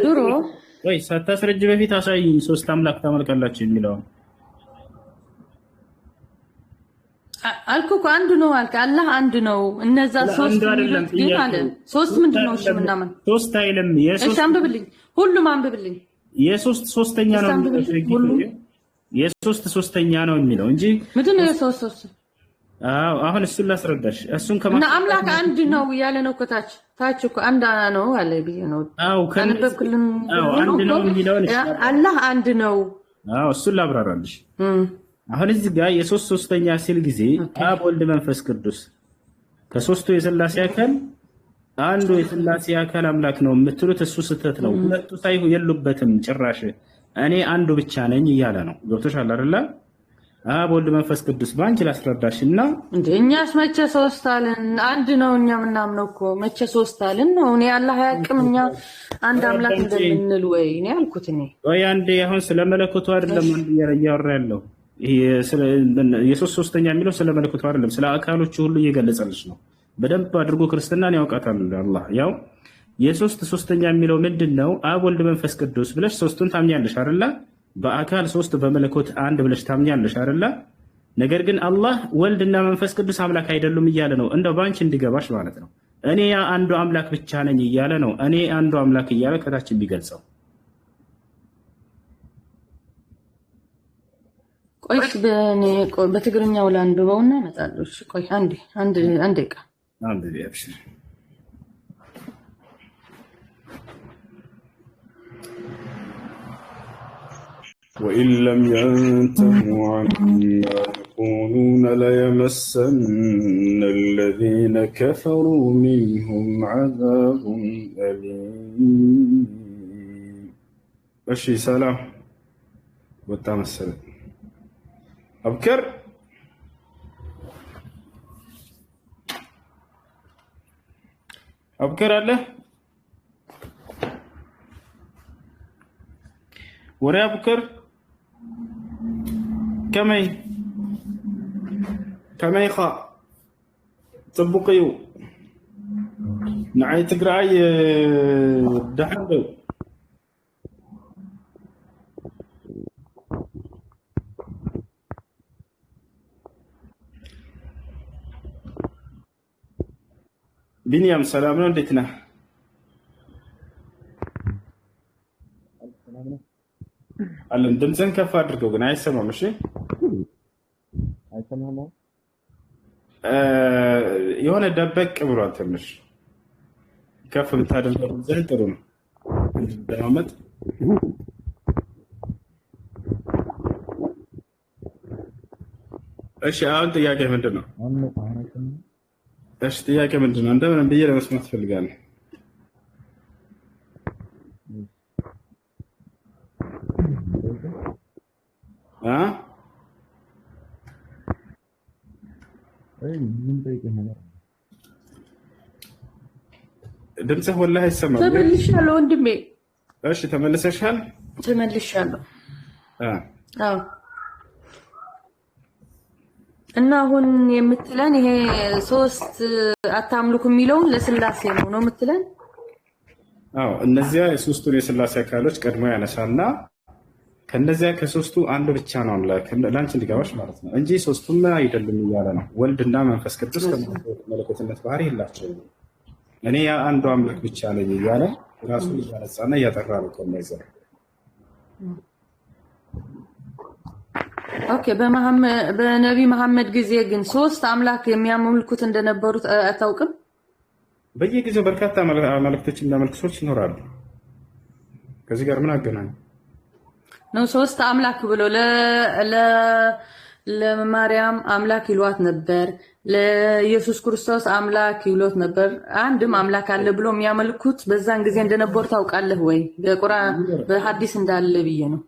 ድሮ ወይ ሳታስረጅ በፊት አሳይኝ ሶስት አምላክ ታመልካላችሁ የሚለው አልኩ አንዱ ነው አልከ አላህ አንድ ነው እነዛ ሶስት ግን አለ ሶስት ምንድነው እሺ ምናምን ሶስት አይለም የሶስት አንብብልኝ ሁሉም አንብብልኝ የሶስት ሶስተኛ ነው የሶስት ሶስተኛ ነው የሚለው እንጂ ምንድነው የሶስት አዎ አሁን እሱን ላስረዳሽ እሱን እና አምላክ አንድ ነው ያለ ነው ታች እኮ አንድ ነው አለ ብዬ ነው አዎ ከነበብክልን አዎ አንድ ነው የሚለው አላህ አንድ ነው አዎ እሱን ላብራራልሽ አሁን እዚህ ጋር የሶስት ሶስተኛ ሲል ጊዜ አብ ወልድ መንፈስ ቅዱስ ከሶስቱ የሥላሴ አካል አንዱ የሥላሴ አካል አምላክ ነው የምትሉት እሱ ስተት ነው ሁለቱ ሳይሁ የሉበትም ጭራሽ እኔ አንዱ ብቻ ነኝ እያለ ነው ገብቶሻል አይደል አብ ወልድ መንፈስ ቅዱስ ባንቺ ላስረዳሽና እንደኛስ መቼ ሶስት አለን አንድ ነው እኛ ምናምነው እኮ መቼ ሶስት አለን ነው እኔ አላህ ያቅም እኛ አንድ አምላክ እንደምንል ወይ እኔ አልኩት እኔ ወይ አንዴ አሁን ስለ መለኮቱ አይደለም አንድ እያወራ ያለው የሶስት ሶስተኛ የሚለው ስለ መለኮቱ አይደለም ስለ አካሎቹ ሁሉ እየገለጸልሽ ነው በደንብ አድርጎ ክርስቲያናን ያውቃታል አላህ ያው የሶስት ሶስተኛ የሚለው ምንድነው አብ ወልድ መንፈስ ቅዱስ ብለሽ ሶስቱን ታምኛለሽ አይደል በአካል ሶስት በመለኮት አንድ ብለሽ ታምኛለሽ አይደል ነገር ግን አላህ ወልድና መንፈስ ቅዱስ አምላክ አይደሉም እያለ ነው እንደው ባንቺ እንዲገባሽ ማለት ነው እኔ አንዱ አምላክ ብቻ ነኝ እያለ ነው እኔ አንዱ አምላክ እያለ ከታች የሚገልጸው ቆይ በትግርኛው ላንብበውና እመጣለሁ እሺ ቆይ አንድ ደቂቃ አንድ ቢያብሽር وإن لم ينتهوا عما يقولون ليمسن الذين كفروا منهم عذاب أليم أشي سلام والتمثل أبكر عليه ورا أبكر كمي خا طبقيو نعي تقرأي دحندو بنيام سلام ነው እንዴት ነህ አለን ድምፅን ከፍ አድርገው ግን አይሰማም እሺ አይሰማም የሆነ ደበቅ ብሏል ትንሽ ከፍ ብታደርገው ድምፅህን ጥሩ ነው እንደማመጥ እሺ አሁን ጥያቄ ምንድን ነው እሺ ጥያቄ ምንድን ነው እንደምን ብዬ ለመስማት ፈልጋለሁ ድምፅህ ወላሂ አይሰማም ተመልሻለሁ ወንድሜ እሺ ተመልሰሻል ተመልሻለሁ አዎ እና አሁን የምትለን ይሄ ሶስት አታምልኩ የሚለውን ለስላሴ ነው የምትለን አዎ እነዚያ የሶስቱን የስላሴ አካሎች ቀድሞ ያነሳና ከነዚያ ከሶስቱ አንዱ ብቻ ነው አምላክ ለአንቺ እንዲገባሽ ማለት ነው እንጂ ሶስቱም አይደሉም እያለ ነው። ወልድና መንፈስ ቅዱስ ከመለኮትነት ባህሪ የላቸውም። እኔ ያ አንዱ አምላክ ብቻ ነኝ እያለ ራሱን እያነጻና እያጠራ ነው ከነዚያ። ኦኬ። በነቢ መሐመድ ጊዜ ግን ሶስት አምላክ የሚያመልኩት እንደነበሩት አታውቅም? በየጊዜው በርካታ አማልክቶች የሚያመልኩ ሰዎች ይኖራሉ። ከዚህ ጋር ምን አገናኝ ነው? ሶስት አምላክ ብሎ ለማርያም አምላክ ይሏት ነበር፣ ለኢየሱስ ክርስቶስ አምላክ ይሏት ነበር። አንድም አምላክ አለ ብሎ የሚያመልኩት በዛን ጊዜ እንደነበሩ ታውቃለህ ወይ? በቁርአን በሐዲስ እንዳለ ብዬ ነው።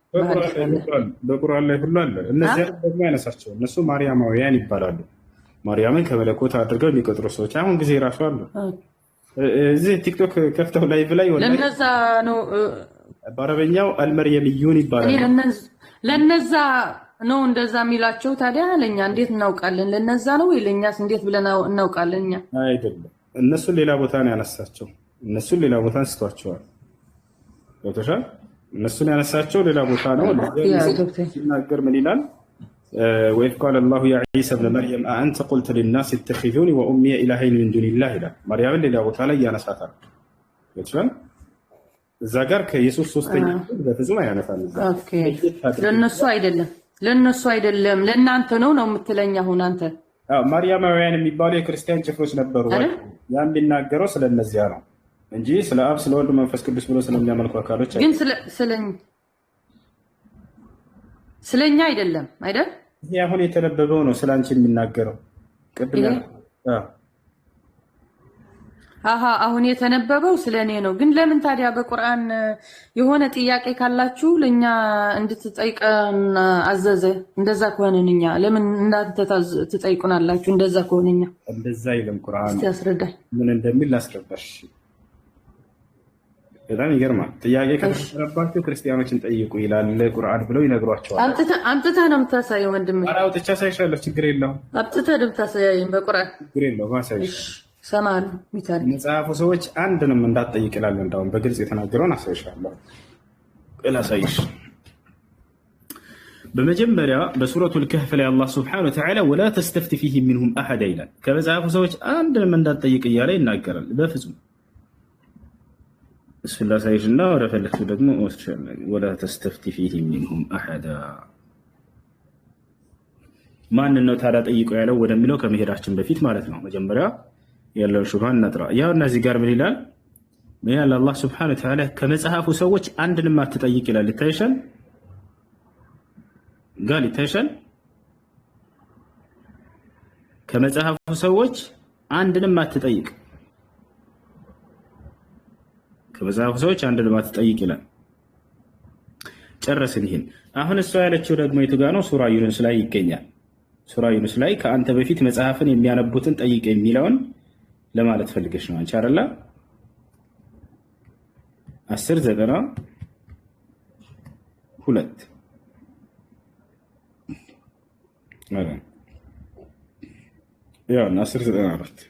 በቁርአን ላይ ሁሉ አለ። እነዚህ ደግሞ ያነሳቸው እነሱ ማርያማውያን ይባላሉ። ማርያምን ከመለኮት አድርገው የሚቆጥሩ ሰዎች አሁን ጊዜ ራሱ አሉ። እዚህ ቲክቶክ ከፍተው ላይቭ ላይ ለነዛ ነው በአረበኛው አልመርየምዩን ይባላል። ለነዛ ነው እንደዛ የሚላቸው። ታዲያ ለኛ እንዴት እናውቃለን? ለነዛ ነው ወይ ለኛስ እንዴት ብለን እናውቃለን? እኛ አይደለም። እነሱን ሌላ ቦታ ነው ያነሳቸው። እነሱን ሌላ ቦታ አንስቷቸዋል። ገብቶሻል? እነሱን ያነሳቸው ሌላ ቦታ ነው። ሲናገር ምን ይላል? ወኢዝ ቃለ አላሁ ያ ዒሳ ብነ መርየም አአንተ ቁልተ ሊናስ ኢተኺዙኒ ወኡሚየ ኢላሀይን ሚን ዱኒላህ ይላል። ማርያምን ሌላ ቦታ ላይ ያነሳታል። ገብቶሻል? እዛ ጋር ከኢየሱስ ሶስተኛ በፍጹም አያነሳም። ለነሱ አይደለም ለእናንተ ነው የምትለኝ አሁን አንተ። ማርያማውያን የሚባሉ የክርስቲያን ጭፍሮች ነበሩ። ያ የሚናገረው ስለነዚያ ነው እንጂ ስለ አብ ስለ ወልድ መንፈስ ቅዱስ ብሎ ስለሚያመልኩ አካሎች ግን ስለኛ አይደለም አይደል? ይሄ አሁን የተነበበው ነው ስላንቺ የሚናገረው ቅድም አሁን የተነበበው ስለኔ ነው። ግን ለምን ታዲያ በቁርአን የሆነ ጥያቄ ካላችሁ ለኛ እንድትጠይቀን አዘዘ? እንደዛ ከሆነን እኛ ለምን እናንተ ትጠይቁናላችሁ? እንደዛ ከሆነኛ እንደዛ ይለም ቁርአን ያስረዳል። ምን እንደሚል ላስረዳሽ። በጣም ይገርማል። ጥያቄ ከተፈጠረባችሁ ክርስቲያኖችን ጠይቁ ይላል ቁርአን ብለው ይነግሯቸዋል። አምጥተህ ነው የምታሳየው ወንድሜ? አራው ብቻ ሳይሻለፍ ችግር የለውም። አምጥተህ ነው የምታሳየው በቁርአን? ችግር የለውም። ማሳይሽ ሰማል ሚታል መጽሐፉ ሰዎች አንድንም እንዳትጠይቅ ይላል። እንዳውም በግልጽ የተናገረውን አሳይሻለሁ። እላሳይሽ በመጀመሪያ በሱረቱል ከህፍ ላይ አላህ ሱብሓነሁ ወተዓላ ወላ ተስተፍቲ ፊሂም ሚንሁም አሐደ ይላል። ከመጽሐፉ ሰዎች አንድንም እንዳትጠይቅ እያለ ይናገራል። በፍጹም እሱን ላሳይሽና ወደ ፈለግሽው ደግሞ ወስቻለሁ። ወላ ተስተፍቲ ፊሂም ሚንሁም አሐዳ ማን ነው ታዲያ ጠይቆ ያለው ወደሚለው ከመሄዳችን በፊት ማለት ነው መጀመሪያ ያለው ሹብሃን ነጥራ። ያው እነዚህ ጋር ምን ይላል? ምን ያለ አላህ ሱብሓነሁ ወተዓላ ከመጽሐፉ ሰዎች አንድንም አትጠይቅ ይላል። ይታይሻል ጋር ይታይሻል። ከመጽሐፉ ሰዎች አንድንም አትጠይቅ፣ ከመጽሐፉ ሰዎች አንድንም አትጠይቅ ይላል። ጨረስን ይሄን። አሁን እሷ ያለችው ደግሞ የቱ ጋር ነው? ሱራ ዩኑስ ላይ ይገኛል። ሱራ ዩኑስ ላይ ከአንተ በፊት መጽሐፍን የሚያነቡትን ጠይቅ የሚለውን ለማለት ፈልገሽ ነው አንቺ አይደለ? 10:92 ያው 10:94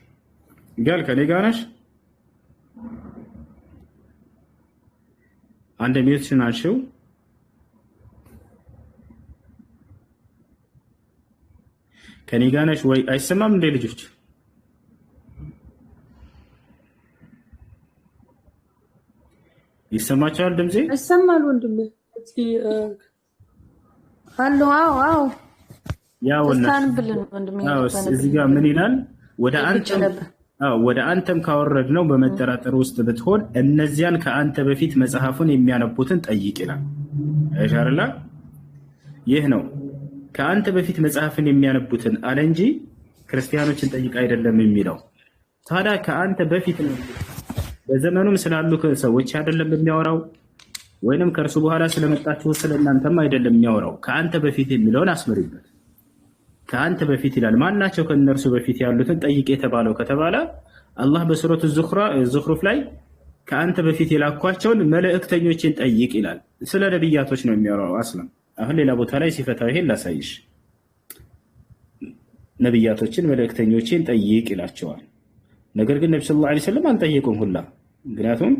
ጋር ከኔ ጋር ነሽ። አንድ ሚዩትሽን አልሽው። ከኔ ጋር ነሽ ወይ? አይሰማም እንዴ ልጆች? ይሰማቸዋል? ድምጼ ይሰማል ወንድሜ? አሎ አዎ ያው እዚህ ጋር ምን ይላል? ወደ አንተም ካወረድነው በመጠራጠር ውስጥ ብትሆን እነዚያን ከአንተ በፊት መጽሐፉን የሚያነቡትን ጠይቅ ይላል። አይሻርላ ይህ ነው ከአንተ በፊት መጽሐፍን የሚያነቡትን አለ እንጂ ክርስቲያኖችን ጠይቅ አይደለም የሚለው። ታዲያ ከአንተ በፊት ነው በዘመኑም ስላሉ ሰዎች አይደለም የሚያወራው፣ ወይንም ከእርሱ በኋላ ስለመጣችሁ ስለእናንተም አይደለም የሚያወራው። ከአንተ በፊት የሚለውን አስምሪበት። ከአንተ በፊት ይላል። ማናቸው ከእነርሱ በፊት ያሉትን ጠይቅ የተባለው ከተባለ አላህ በሱረቱ ዙኽሩፍ ላይ ከአንተ በፊት የላኳቸውን መልእክተኞችን ጠይቅ ይላል። ስለ ነብያቶች ነው የሚያወራው አስለም። አሁን ሌላ ቦታ ላይ ሲፈታው ይሄን ላሳይሽ። ነብያቶችን መልእክተኞችን ጠይቅ ይላቸዋል። ነገር ግን ነብዩ ሰለላሁ ዐለይሂ ወሰለም አንጠይቁም ሁላ። ምክንያቱም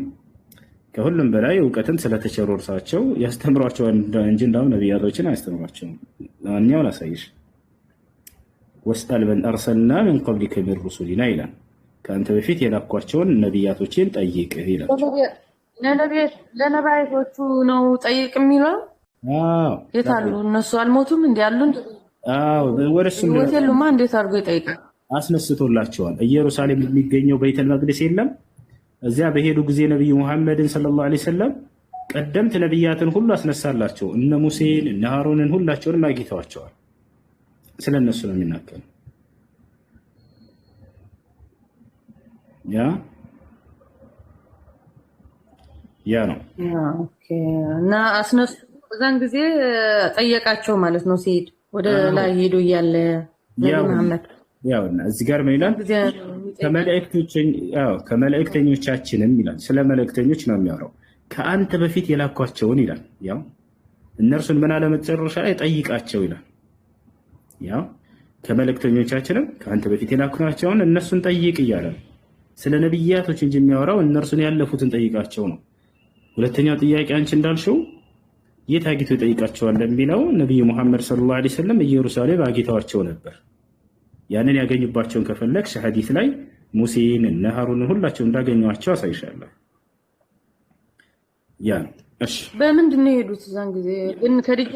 ከሁሉም በላይ እውቀትን ስለተቸሩ እርሳቸው ያስተምሯቸው እንጂ እንዳው ነቢያቶችን አያስተምሯቸውም። ማንኛውን አሳይሽ ወስአል መን አርሰልና ምን ቀብሊከ ሚን ሩሱሊና ይላል። ከአንተ በፊት የላኳቸውን ነቢያቶችን ጠይቅ ይላል። ለነቢያቶቹ ነው ጠይቅ የሚለው። የት አሉ እነሱ? አልሞቱም እንዴ? አሉ ወደሱ የሉማ። እንዴት አድርጎ ይጠይቃል? አስነስቶላቸዋል። ኢየሩሳሌም የሚገኘው ቤተል መቅደስ የለም። እዚያ በሄዱ ጊዜ ነብዩ መሐመድን ሰለላሁ ዐለይሂ ወሰለም ቀደምት ነቢያትን ሁሉ አስነሳላቸው። እነ ሙሴን እነ ሃሩንን ሁላቸውንም አግኝተዋቸዋል። ስለነሱ ነው የሚናገረው። ያ ነው ኦኬ። እና አስነሱ በዛን ጊዜ ጠየቃቸው ማለት ነው። ሲሄድ ወደ ላይ ሄዶ እያለ ነብዩ መሐመድ ያውና እዚህ ጋር ምን ይላል? ከመላእክተኞቻችንም ይላል። ስለ መላእክተኞች ነው የሚያወራው። ከአንተ በፊት የላኳቸውን ይላል። ያው እነርሱን ምን አለ መጨረሻ ላይ ጠይቃቸው ይላል። ያው ከመላእክተኞቻችንም ከአንተ በፊት የላኳቸውን እነሱን ጠይቅ እያለ ስለ ነብያቶች እንጂ የሚያወራው እነርሱን ያለፉትን ጠይቃቸው ነው። ሁለተኛው ጥያቄ አንቺ እንዳልሽው የት አግኝቶ ይጠይቃቸዋል ለሚለው ነብዩ መሐመድ ሰለላሁ ዐለይሂ ወሰለም ኢየሩሳሌም አግኝተዋቸው ነበር። ያንን ያገኙባቸውን ከፈለግሽ ሐዲስ ላይ ሙሴን እነ ሃሩንን ሁላቸው እንዳገኘዋቸው አሳይሻለሁ። ያ እሺ፣ በምንድን ነው የሄዱት እዛን ጊዜ? ግን ከዲጃ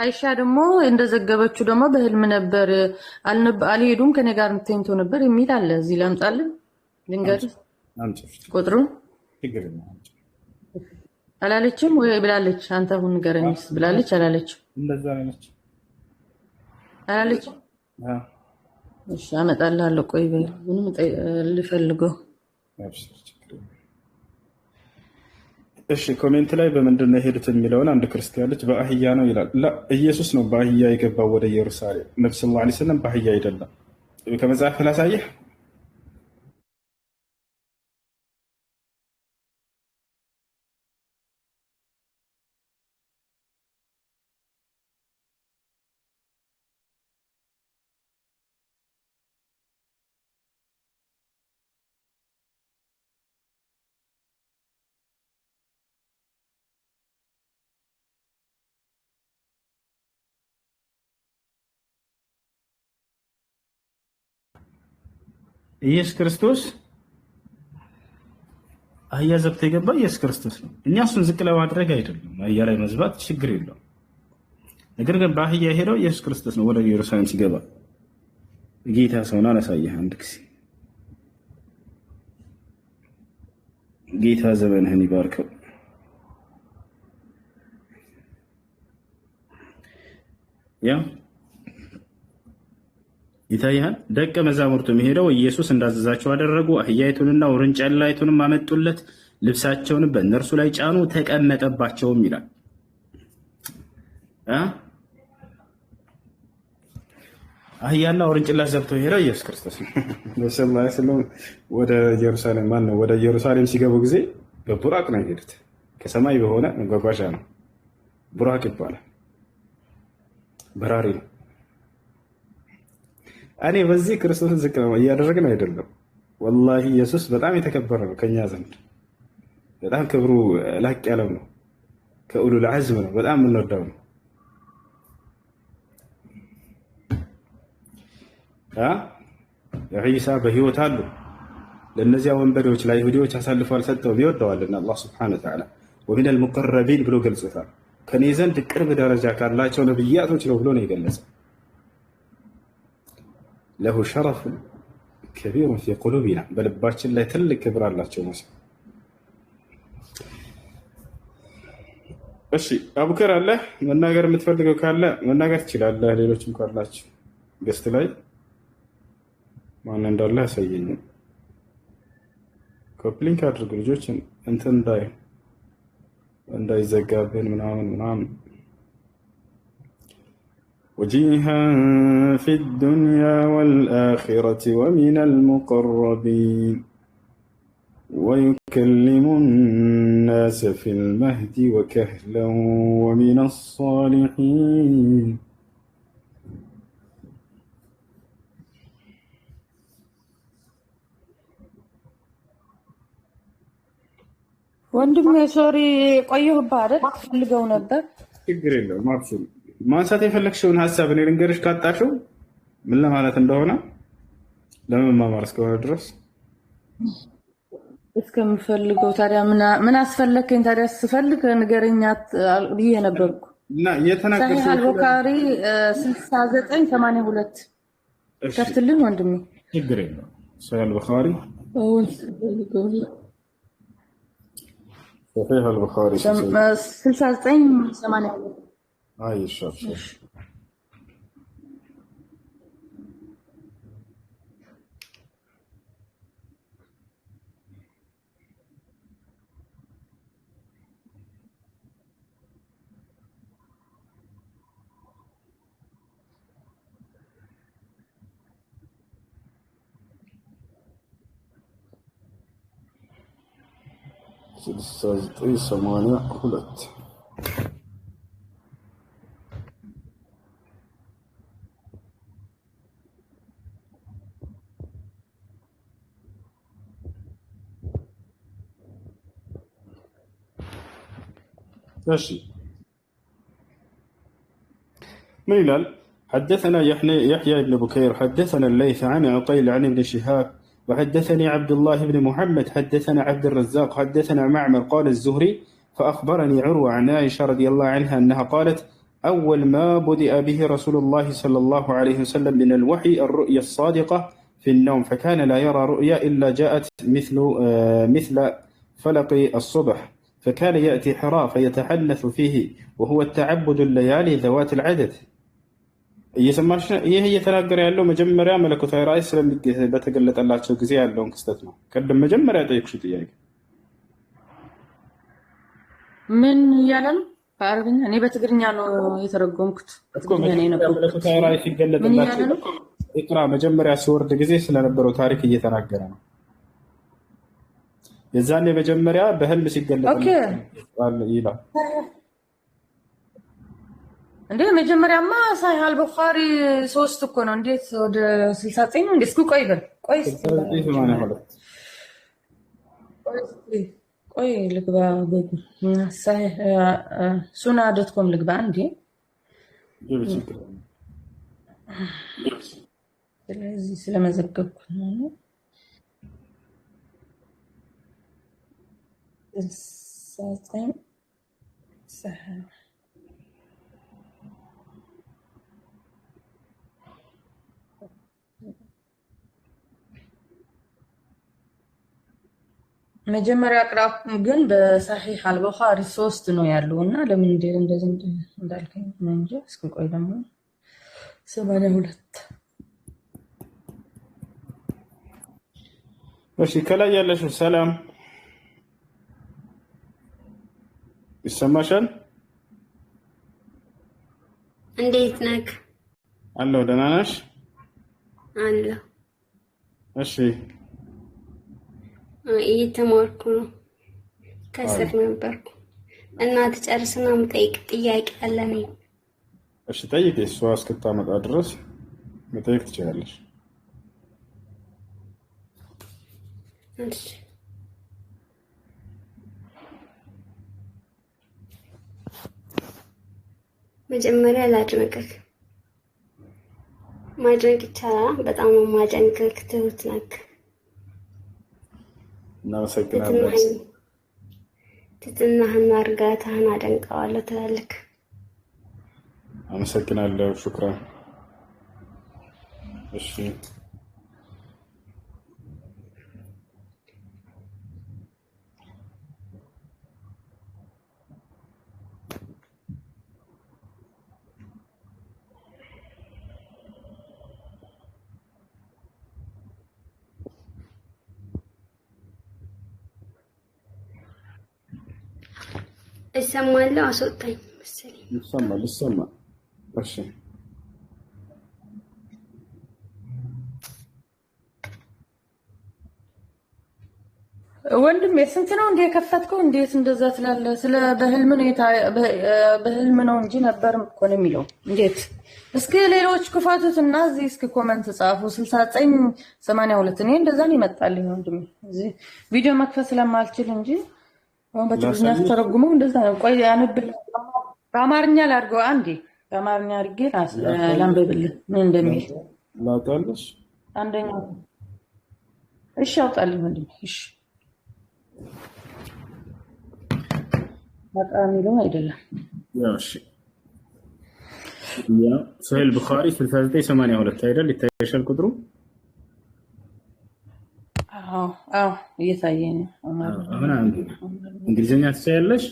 አይሻ ደግሞ እንደዘገበችው ደግሞ በህልም ነበር አልሄዱም ከኔ ጋር ተኝቶ ነበር የሚል አለ። እዚህ ላምጣልህ ልንገርህ ቁጥሩን። አላለችም ወይ ብላለች? አንተ አሁን ንገረኝስ ብላለች አላለችም? እንደዛ ነች አላለችም? እሺ አመጣልሃለሁ። ቆይ በይ ምንም ልፈልገው። እሺ ኮሜንት ላይ በምንድን ነው የሄዱት የሚለውን አንድ ክርስቲያን ልጅ በአህያ ነው ይላል። ላ ኢየሱስ ነው በአህያ የገባው ወደ ኢየሩሳሌም። ነብዩ ሰለላሁ ዐለይሂ ወሰለም በአህያ አይደለም። ከመጽሐፍ ላሳየህ። ኢየሱስ ክርስቶስ አህያ ዘብቶ የገባ ኢየሱስ ክርስቶስ ነው። እኛ እሱን ዝቅ ለማድረግ አይደለም። አህያ ላይ መዝባት ችግር የለውም። ነገር ግን በአህያ ሄደው ኢየሱስ ክርስቶስ ነው ወደ ኢየሩሳሌም ሲገባ ጌታ ሰውና አላሳየህ። አንድ ጊዜ ጌታ ዘመንህን ይባርከው። ያ ይታያል። ደቀ መዛሙርቱ ሄደው ኢየሱስ እንዳዘዛቸው አደረጉ። አህያይቱንና ውርንጭላይቱንም አመጡለት፣ ልብሳቸውንም በእነርሱ ላይ ጫኑ፣ ተቀመጠባቸውም ይላል። አህያና ውርንጭላ ዘብተው ሄደው ኢየሱስ ክርስቶስ ሰለላሁ ዐለይሂ ወሰለም ወደ ኢየሩሳሌም ወደ ኢየሩሳሌም ሲገቡ ጊዜ በቡራቅ ነው የሄዱት። ከሰማይ በሆነ መጓጓዣ ነው። ቡራቅ ይባላል። በራሪ ነው። እኔ በዚህ ክርስቶስን ዝቅ እያደረግን አይደለም። ወላሂ ኢየሱስ በጣም የተከበረ ነው ከኛ ዘንድ፣ በጣም ክብሩ ላቅ ያለው ነው። ከኡሉል ዐዝም ነው፣ በጣም የምንወደው ነው። ዒሳ በህይወት አሉ። ለእነዚያ ወንበዴዎች ለአይሁዲዎች አሳልፎ አልሰጠውም፣ ይወደዋልና አላህ ሱብሓነሁ ወተዓላ ወሚነል ሙቀረቢን ብሎ ገልጾታል። ከኔ ዘንድ ቅርብ ደረጃ ካላቸው ነብያቶች ነው ብሎ ነው የገለጸው። ለሁ ሸረፉን ከቢሩን ፊ ቁሉቢና በልባችን ላይ ትልቅ ክብር አላቸው። እሺ አቡከር አለ መናገር የምትፈልገው ካለ መናገር ትችላለህ። ሌሎችም ካላችሁ ገስት ላይ ማን እንዳለ ያሳየኝ። ኮፕሊንክ አድርጉ ልጆች እንትን እንዳይዘጋብን ምናምን وجيها في الدنيا والآخرة ومن المقربين ويكلم الناس في المهد وكهلا ومن الصالحين ወንድሜ ሶሪ ቆየሁብህ አይደል? ፈልገው ነበር። ችግር የለውም። አብሽሪ። ማንሳት የፈለግሽውን ሀሳብ እኔ ልንገርሽ ካጣሽው ምን ለማለት እንደሆነ ለመማማር እስከሆነ ድረስ እስከምፈልገው ታዲያ ምን አስፈለከኝ? ታዲያ ስፈልግ ንገረኛት ብዬ ነበርኩ እና የተናገርሽው ሰሒህ አልቡኻሪ 6982 ከፍትልን ወንድሜ። ችግር የለውም። ሰሒህ አልቡኻሪ صحيح البخاري 6982 اي شوف سلسلة 82 ماشي. من هلال حدثنا يحيى بن بكير حدثنا الليث عن عقيل عن ابن شهاب وحدثني عبد الله بن محمد حدثنا عبد الرزاق حدثنا معمر قال الزهري فأخبرني عروة عن عائشة رضي الله عنها أنها قالت أول ما بدأ به رسول الله صلى الله عليه وسلم من الوحي الرؤيا الصادقة في النوم فكان لا يرى رؤيا إلا جاءت مثل فلق الصبح فكان يأتي حراء فيتحنث فيه وهو التعبد الليالي ذوات العدد. እየሰማሽ ይሄ እየተናገረ ያለው መጀመሪያ መለኮታዊ ራእይ በተገለጠላቸው ጊዜ ያለውን ክስተት ነው። ቀደም መጀመሪያ ጠየቅሽው ጥያቄ ምን እያለ ነው? በአረብኛ እኔ በትግርኛ ነው የተረጎምኩት። መለኮታዊ ራእይ ሲገለጥላቸው ኢቅራ መጀመሪያ ሲወርድ ጊዜ ስለነበረው ታሪክ እየተናገረ ነው። የዛኔ መጀመሪያ በህልም ሲገለጥላቸው ይላል። እንዴ መጀመሪያማ ሰሒህ አልቡኻሪ 3 እኮ ነው። እንዴት ወደ 69 ነው? እንዴ እስኪ ቆይ በል ቆይ ልግባ ጎግል ሰሒህ ሱና.ኮም ልግባ እንዴ። ስለዚህ ስለመዘገብኩ ነው። መጀመሪያ ቅራፍ ግን በሰሒህ አልቡኻሪ 3 ነው ያለው እና ለምን እንደዚህ እንዳልከኝ እንጂ እስኪ ቆይ ደግሞ 72 እሺ ከላይ ያለሽው ሰላም ይሰማሻል? እንዴት ነህ? አለሁ። ደህና ነሽ? አለሁ። እሺ እየተማርኩ ነው። ከስር ነበርኩ እና ትጨርስና የምጠይቅ ጥያቄ አለ ነው። እሺ ጠይቂ። እሷ እስክታመጣ ድረስ መጠየቅ ትችላለሽ። እሺ መጀመሪያ ላድንቅህ። ማድነቅ ይቻላል። በጣም ማደንቅህ። ትሁት ነህ። እናመሰግናለን። ትትናህና እርጋታህን አደንቀዋለሁ ትላለህ። አመሰግናለሁ። ሹክራን። እሺ እሰማለሁ። አስወጣኝ መሰለኝ። ይሰማል። እሺ ወንድሜ ስንት ነው እንደ የከፈትከው? እንዴት እንደዛ ትላለህ? ስለ በህልም ነው እንጂ ነበርም እኮ ነው የሚለው። እንዴት እስኪ ሌሎች ክፈቱት እና እዚህ እስኪ ኮመንት ጻፉ። 6982 እኔ እንደዛ ነው ይመጣልኝ ወንድሜ። እዚህ ቪዲዮ መክፈት ስለማልችል እንጂ በትግርኛ ተረጉመው እንደዛ ነው። ቆይ ያነብል በአማርኛ ላድርገው አንዴ በአማርኛ አድርጌ ላንብብልህ ምን እንደሚል ላውጣልሽ። አንደኛው እሺ አውጣልኝ ወንድሜ። እሺ በጣም ይለው አይደለም እሺ ያ ሰሂህ ቡኻሪ 6982 አይደል? ይታያል ቁጥሩ? አዎ እየታየኝ ነው። አሁን አንዴ እንግሊዝኛ ትችያለሽ?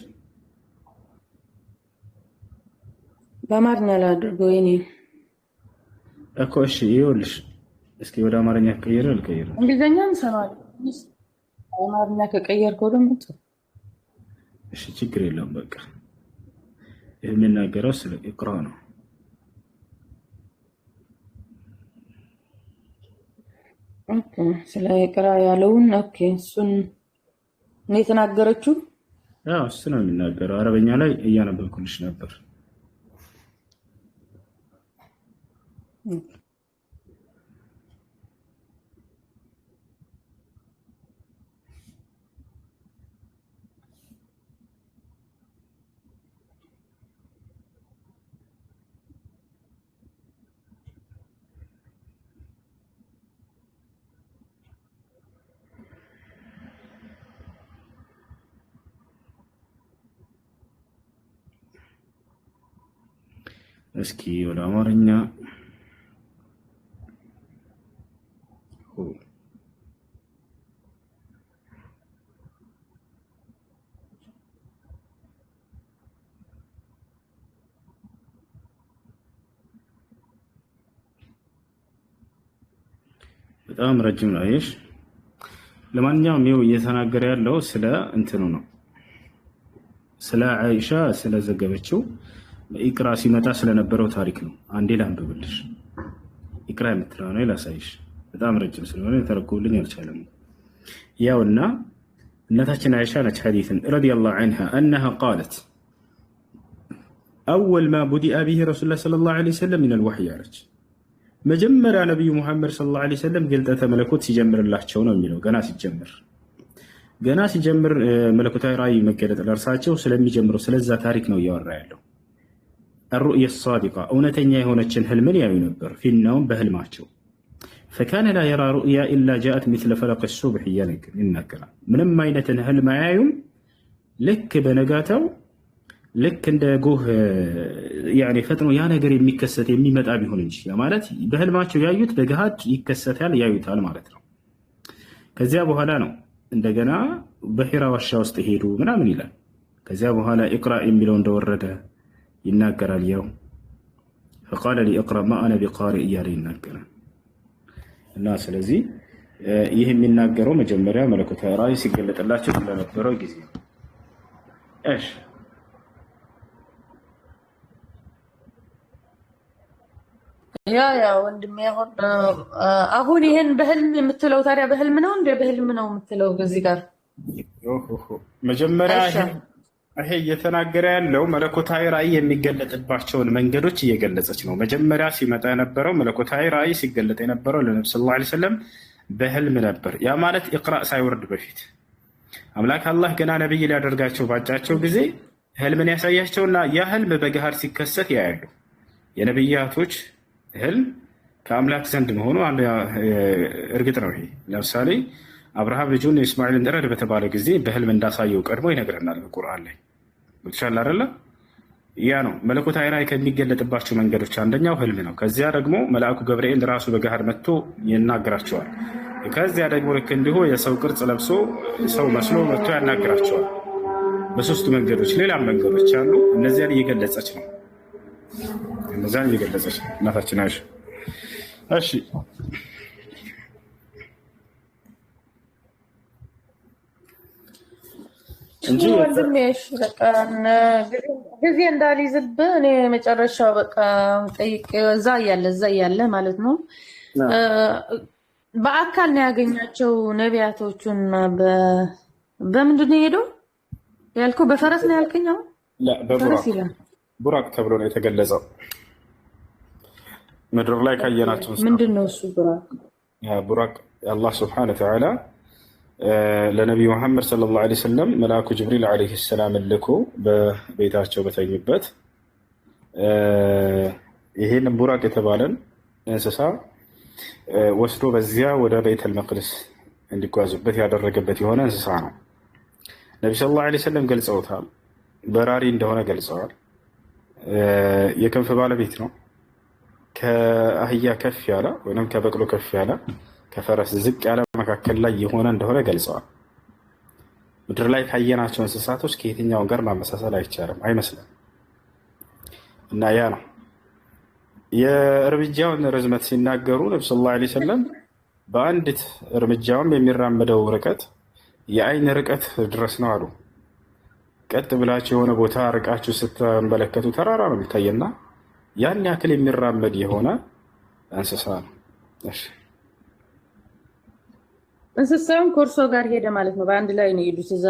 በአማርኛ ላድርገው የኔ እኮ። እሺ ይኸውልሽ፣ እስኪ ወደ አማርኛ ከቀየረው ልቀይረው። እንግሊዝኛም ሰማለሁ። አማርኛ ከቀየርከው ደግሞ እሺ ችግር የለውም። በቃ የምናገረው ስለ ኢቅራ ነው። ኦኬ ስለ ኢቅራ ያለውን ኦኬ እሱን ነው የተናገረችው። አዎ እሱ ነው የሚናገረው። አረበኛ ላይ እያነበብኩልሽ ነበር። እስኪ ወደ አማርኛ በጣም ረጅም ነው። አይሽ ለማንኛውም ይኸው እየተናገረ ያለው ስለ እንትኑ ነው፣ ስለ አይሻ ስለዘገበችው ኢቅራ ሲመጣ ስለነበረው ታሪክ ነው። አንዴ ላንብብልሽ። ኢቅራ የምትለው ነው ላሳይሽ። በጣም ረጅም ስለሆነ ተረኩልኝ አልቻለም። ያውና እናታችን አይሻ ነች ሐዲስን ረዲየላሁ ዐንሃ أنها قالت أول ما بدأ به رسول الله صلى الله عليه وسلم من الوحي አለች። መጀመሪያ ነብዩ መሐመድ ሰለላሁ ዐለይሂ ወሰለም ገልጠተ መለኮት ሲጀምርላቸው ነው የሚለው። ገና ሲጀምር መለኮታዊ ራእይ መገለጥ ለእርሳቸው ስለሚጀምረው ስለዛ ታሪክ ነው እያወራ ያለው። الرؤيا الصادقة እውነተኛ የሆነችን ህልምን ያዩ ነበር። ፊናውም በህልማቸው فكان لا يرى رؤيا إلا جاءت مثل فلق الصبح ይናገራል። ምንም አይነትን ህልም አያዩም ልክ በነጋታው ልክ እንደ ጎህ ያኔ ፈጥኖ ያ ነገር የሚከሰት የሚመጣ ቢሆን እንጂ ያ ማለት በህልማቸው ያዩት በገሃድ ይከሰታል ያዩታል ማለት ነው። ከዚያ በኋላ ነው እንደገና በሂራ ዋሻ ውስጥ ሄዱ ምናምን ይላል። ከዚያ በኋላ ኢቅራ የሚለው እንደወረደ ይናገራል። ያው فقال لي اقرا ما انا بقارئ እያለ ይናገራል። እና ስለዚህ ይህ የሚናገረው መጀመሪያ መለኮታዊ ራእይ ሲገለጥላቸው ስለነበረው ጊዜ ነው። እሺ ያ ወንድሜ አሁን ይሄን በህልም የምትለው ታዲያ በህልም ነው እንደ በህልም ነው የምትለው በዚህ ጋር መጀመሪያ ይሄ እየተናገረ ያለው መለኮታዊ ራእይ የሚገለጥባቸውን መንገዶች እየገለጸች ነው። መጀመሪያ ሲመጣ የነበረው መለኮታዊ ራእይ ሲገለጥ የነበረው ለነብዩ ሰለላሁ ዐለይሂ ወሰለም በህልም ነበር። ያ ማለት ኢቅራ ሳይወርድ በፊት አምላክ አላህ ገና ነብይ ሊያደርጋቸው ባጫቸው ጊዜ ህልምን ያሳያቸውና ያ ህልም በገሃድ ሲከሰት ያያሉ። የነብያቶች ህልም ከአምላክ ዘንድ መሆኑ እርግጥ ነው። ይሄ ለምሳሌ አብርሃም ልጁን እስማኤልን እረድ በተባለ ጊዜ በህልም እንዳሳየው ቀድሞ ይነግረናል በቁርአን ላይ። ብቻላ አይደለ? ያ ነው መለኮታዊ ራእይ ከሚገለጥባቸው መንገዶች አንደኛው ህልም ነው። ከዚያ ደግሞ መልአኩ ገብርኤል ራሱ በገሃድ መጥቶ ይናገራቸዋል። ከዚያ ደግሞ ልክ እንዲሁ የሰው ቅርጽ ለብሶ ሰው መስሎ መጥቶ ያናገራቸዋል። በሶስቱ መንገዶች ሌላም መንገዶች አሉ። እነዚያን እየገለጸች ነው እናታችን አይሻ። እሺ እንጂ ወንድሜሽ በቃ ጊዜ እንዳልይዝብህ እኔ መጨረሻው በቃ ጠይቄ እዛ እያለ ማለት ነው። በአካል ነው ያገኛቸው ነቢያቶቹን። በምንድን ነው የሄደው ያልከው? በፈረስ ነው ያልከኝ? አሁን ቡራቅ ተብሎ ነው የተገለጸው። ምድር ላይ ካየናቸው ምንድን ነው እሱ ቡራቅ? ቡራቅ አላህ ስብሐነሁ ወተዓላ ለነቢዩ መሐመድ ሰለላሁ ዐለይሂ ወሰለም መልአኩ ጅብሪል ዐለይሂ ሰላም ልኮ በቤታቸው በተኙበት ይሄን ቡራቅ የተባለን እንስሳ ወስዶ በዚያ ወደ ቤተል መቅደስ እንዲጓዙበት ያደረገበት የሆነ እንስሳ ነው። ነቢ ሰለላሁ ዐለይሂ ወሰለም ገልጸውታል። በራሪ እንደሆነ ገልጸዋል። የክንፍ ባለቤት ነው። ከአህያ ከፍ ያለ ወይም ከበቅሎ ከፍ ያለ ከፈረስ ዝቅ ያለ መካከል ላይ የሆነ እንደሆነ ገልጸዋል። ምድር ላይ ካየናቸው እንስሳቶች ከየትኛው ጋር ማመሳሰል አይቻልም፣ አይመስልም። እና ያ ነው የእርምጃውን ርዝመት ሲናገሩ ነቢ ሰለላሁ ዐለይሂ ወሰለም በአንዲት እርምጃውም የሚራመደው ርቀት የአይን ርቀት ድረስ ነው አሉ። ቀጥ ብላችሁ የሆነ ቦታ ርቃችሁ ስትመለከቱ ተራራ ነው የሚታየና ያን ያክል የሚራመድ የሆነ እንስሳ ነው። እሺ እንስሳውም ከእርሶ ጋር ሄደ ማለት ነው። በአንድ ላይ ነው የሄዱት። እዛ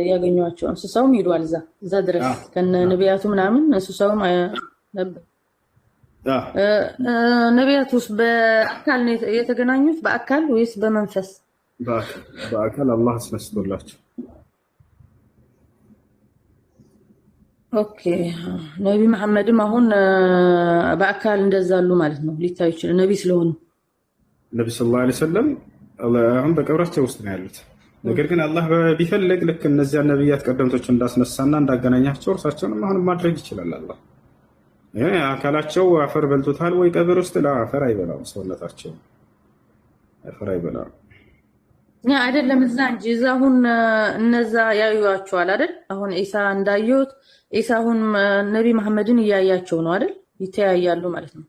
ያገኟቸው እንስሳውም ሄዷል እዛ ድረስ ከነ ነቢያቱ ምናምን እንስሳውም ነበር። ነቢያቱስ በአካል ነው የተገናኙት? በአካል ወይስ በመንፈስ? በአካል አላህ አስመስሎላቸው። ኦኬ ነቢ መሐመድም አሁን በአካል እንደዛሉ ማለት ነው ሊታዩ ይችላል፣ ነቢ ስለሆኑ። ነቢ ሰለላሁ ዐለይሂ ወሰለም አሁን በቀብራቸው ውስጥ ነው ያሉት። ነገር ግን አላህ ቢፈልግ ልክ እነዚያ ነቢያት ቀደምቶች እንዳስነሳና እንዳገናኛቸው እርሳቸውንም አሁን ማድረግ ይችላል። አላህ አካላቸው አፈር በልቶታል ወይ ቀብር ውስጥ? ለአፈር አይበላም፣ ሰውነታቸው አፈር አይበላም። አይደለም እዛ እንጂ እዛ አሁን እነዛ ያዩዋቸዋል አይደል? አሁን ኢሳ እንዳዩት ኢሳ አሁን ነቢ መሐመድን እያያቸው ነው አይደል? ይተያያሉ ማለት ነው።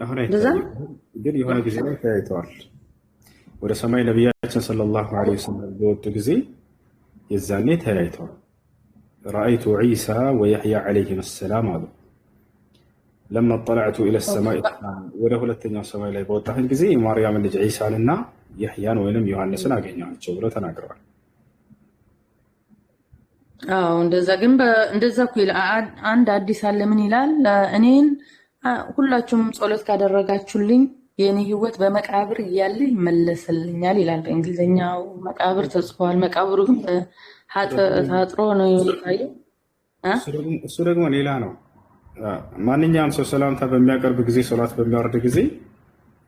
አሁን ግን የሆነ ጊዜ ላይ ተያይተዋል። ወደ ሰማይ ነቢያችን ሰለላሁ ዐለይሂ ወሰለም በወጡ ጊዜ የዛኔ ተያይተዋል። ረአይቱ ዒሳ ወየሕያ ዐለይሂም ሰላም አሉ። ለማ ጠለዕቱ ኢለ ሰማይ ወደ ሁለተኛው ሰማይ ላይ በወጣህን ጊዜ የማርያም ልጅ ዒሳንና ያህያን ወይንም ዮሐንስን አገኘኋቸው ብለው ተናግረዋል። አዎ እንደዛ ግን እንደዛ እኮ ይላል። አንድ አዲስ አለ ምን ይላል? እኔን ሁላችሁም ጸሎት ካደረጋችሁልኝ የኔ ህይወት በመቃብር እያለ ይመለስልኛል ይላል። በእንግሊዝኛው መቃብር ተጽፏል። መቃብሩ ግን ታጥሮ ነው የሚታየው። እሱ ደግሞ ሌላ ነው። ማንኛውም ሰው ሰላምታ በሚያቀርብ ጊዜ ሶላት በሚያወርድ ጊዜ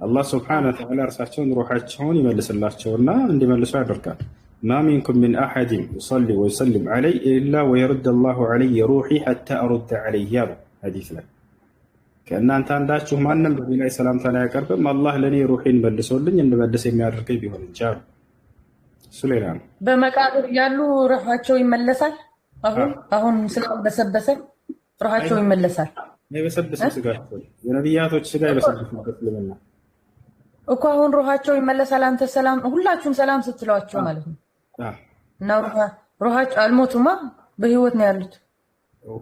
አላህ ስብሐነሁ ወተዓላ እርሳቸውን ሩሓቸውን ይመልስላቸውና እንዲመልሱ ያደርጋል። ማ ሚንኩም ሚን አሐድን ዩሰሊ ወዩሰሊም ዐለይ ኢላ ወየሩድ አላሁ ዐለየ ሩሒ ሐታ አሩደ ዐለይህ አሉ ሐዲስ ላይ። ከእናንተ አንዳችሁ ማንም በእኔ ላይ ሰላምታን አያቀርብም አላህ ለእኔ ሩሒን መልሶልኝ እንድመልስ የሚያደርገኝ ቢሆን እንጂ አሉ። እሱ ሌላ ነው። በመቃብር ያሉ ሩሓቸው ይመለሳል። አሁን ስለበሰበሰ ሩሓቸው ይመለሳል። አይበሰብስም ስጋቸው። የነቢያቶች ስጋ አይበሰብስበት ልምና እኮ አሁን ሩሓቸው ይመለሳል። አንተ ሰላም ሁላችሁም ሰላም ስትሏቸው ማለት ነው። እና ሩሓቸው አልሞቱማ፣ በህይወት ነው ያሉት።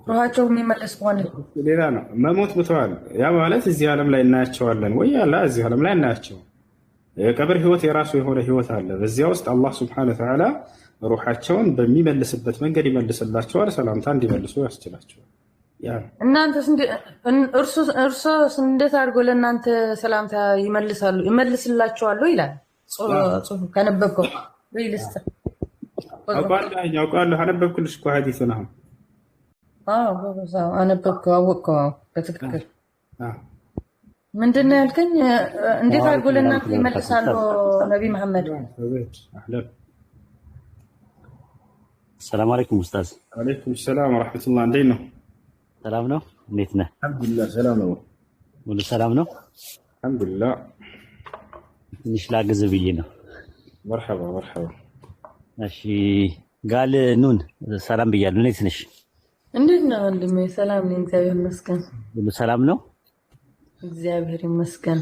ሩሓቸው የሚመለስ ከሆነ ሌላ ነው። መሞት ብተዋል። ያ ማለት እዚህ ዓለም ላይ እናያቸዋለን ወይ? ያላ እዚህ ዓለም ላይ እናያቸው። የቀብር ህይወት የራሱ የሆነ ህይወት አለ። በዚያ ውስጥ አላህ ሱብሓነሁ ወተዓላ ሩሓቸውን በሚመልስበት መንገድ ይመልስላቸዋል። ሰላምታ እንዲመልሱ ያስችላቸዋል። እናንተስ እርሶስ እንዴት አድርጎ ለእናንተ ሰላምታ ይመልስላቸዋል ይላል ጽሑፍ ከነበብከው ወይ ልስጥ? አውቃለሁ። አነበብኩልሽ እኮ ሐዲሱን። አሁን አነበብከው፣ አወቅከው። በትክክል ምንድን ነው ያልከኝ? እንዴት አድርጎ ለእናንተ ይመልሳሉ ነቢ መሐመድ? ሰላም አለይኩም ኡስታዝ። ወአለይኩም ሰላም ወራህመቱላህ። እንዴት ነው? ሰላም ነው። እንዴት ነህ? አልሐምዱሊላህ ሰላም ነው። ሁሉ ሰላም ነው? አልሐምዱሊላህ። ትንሽ ላግዝ ብዬ ነው። መርሐባ መርሐባ። እሺ ጋል ኑን ሰላም ብያለሁ። እንዴት ነሽ? እንዴት ነው ወንድሜ? ሰላም ነኝ፣ እግዚአብሔር ይመስገን። ሁሉ ሰላም ነው? እግዚአብሔር ይመስገን።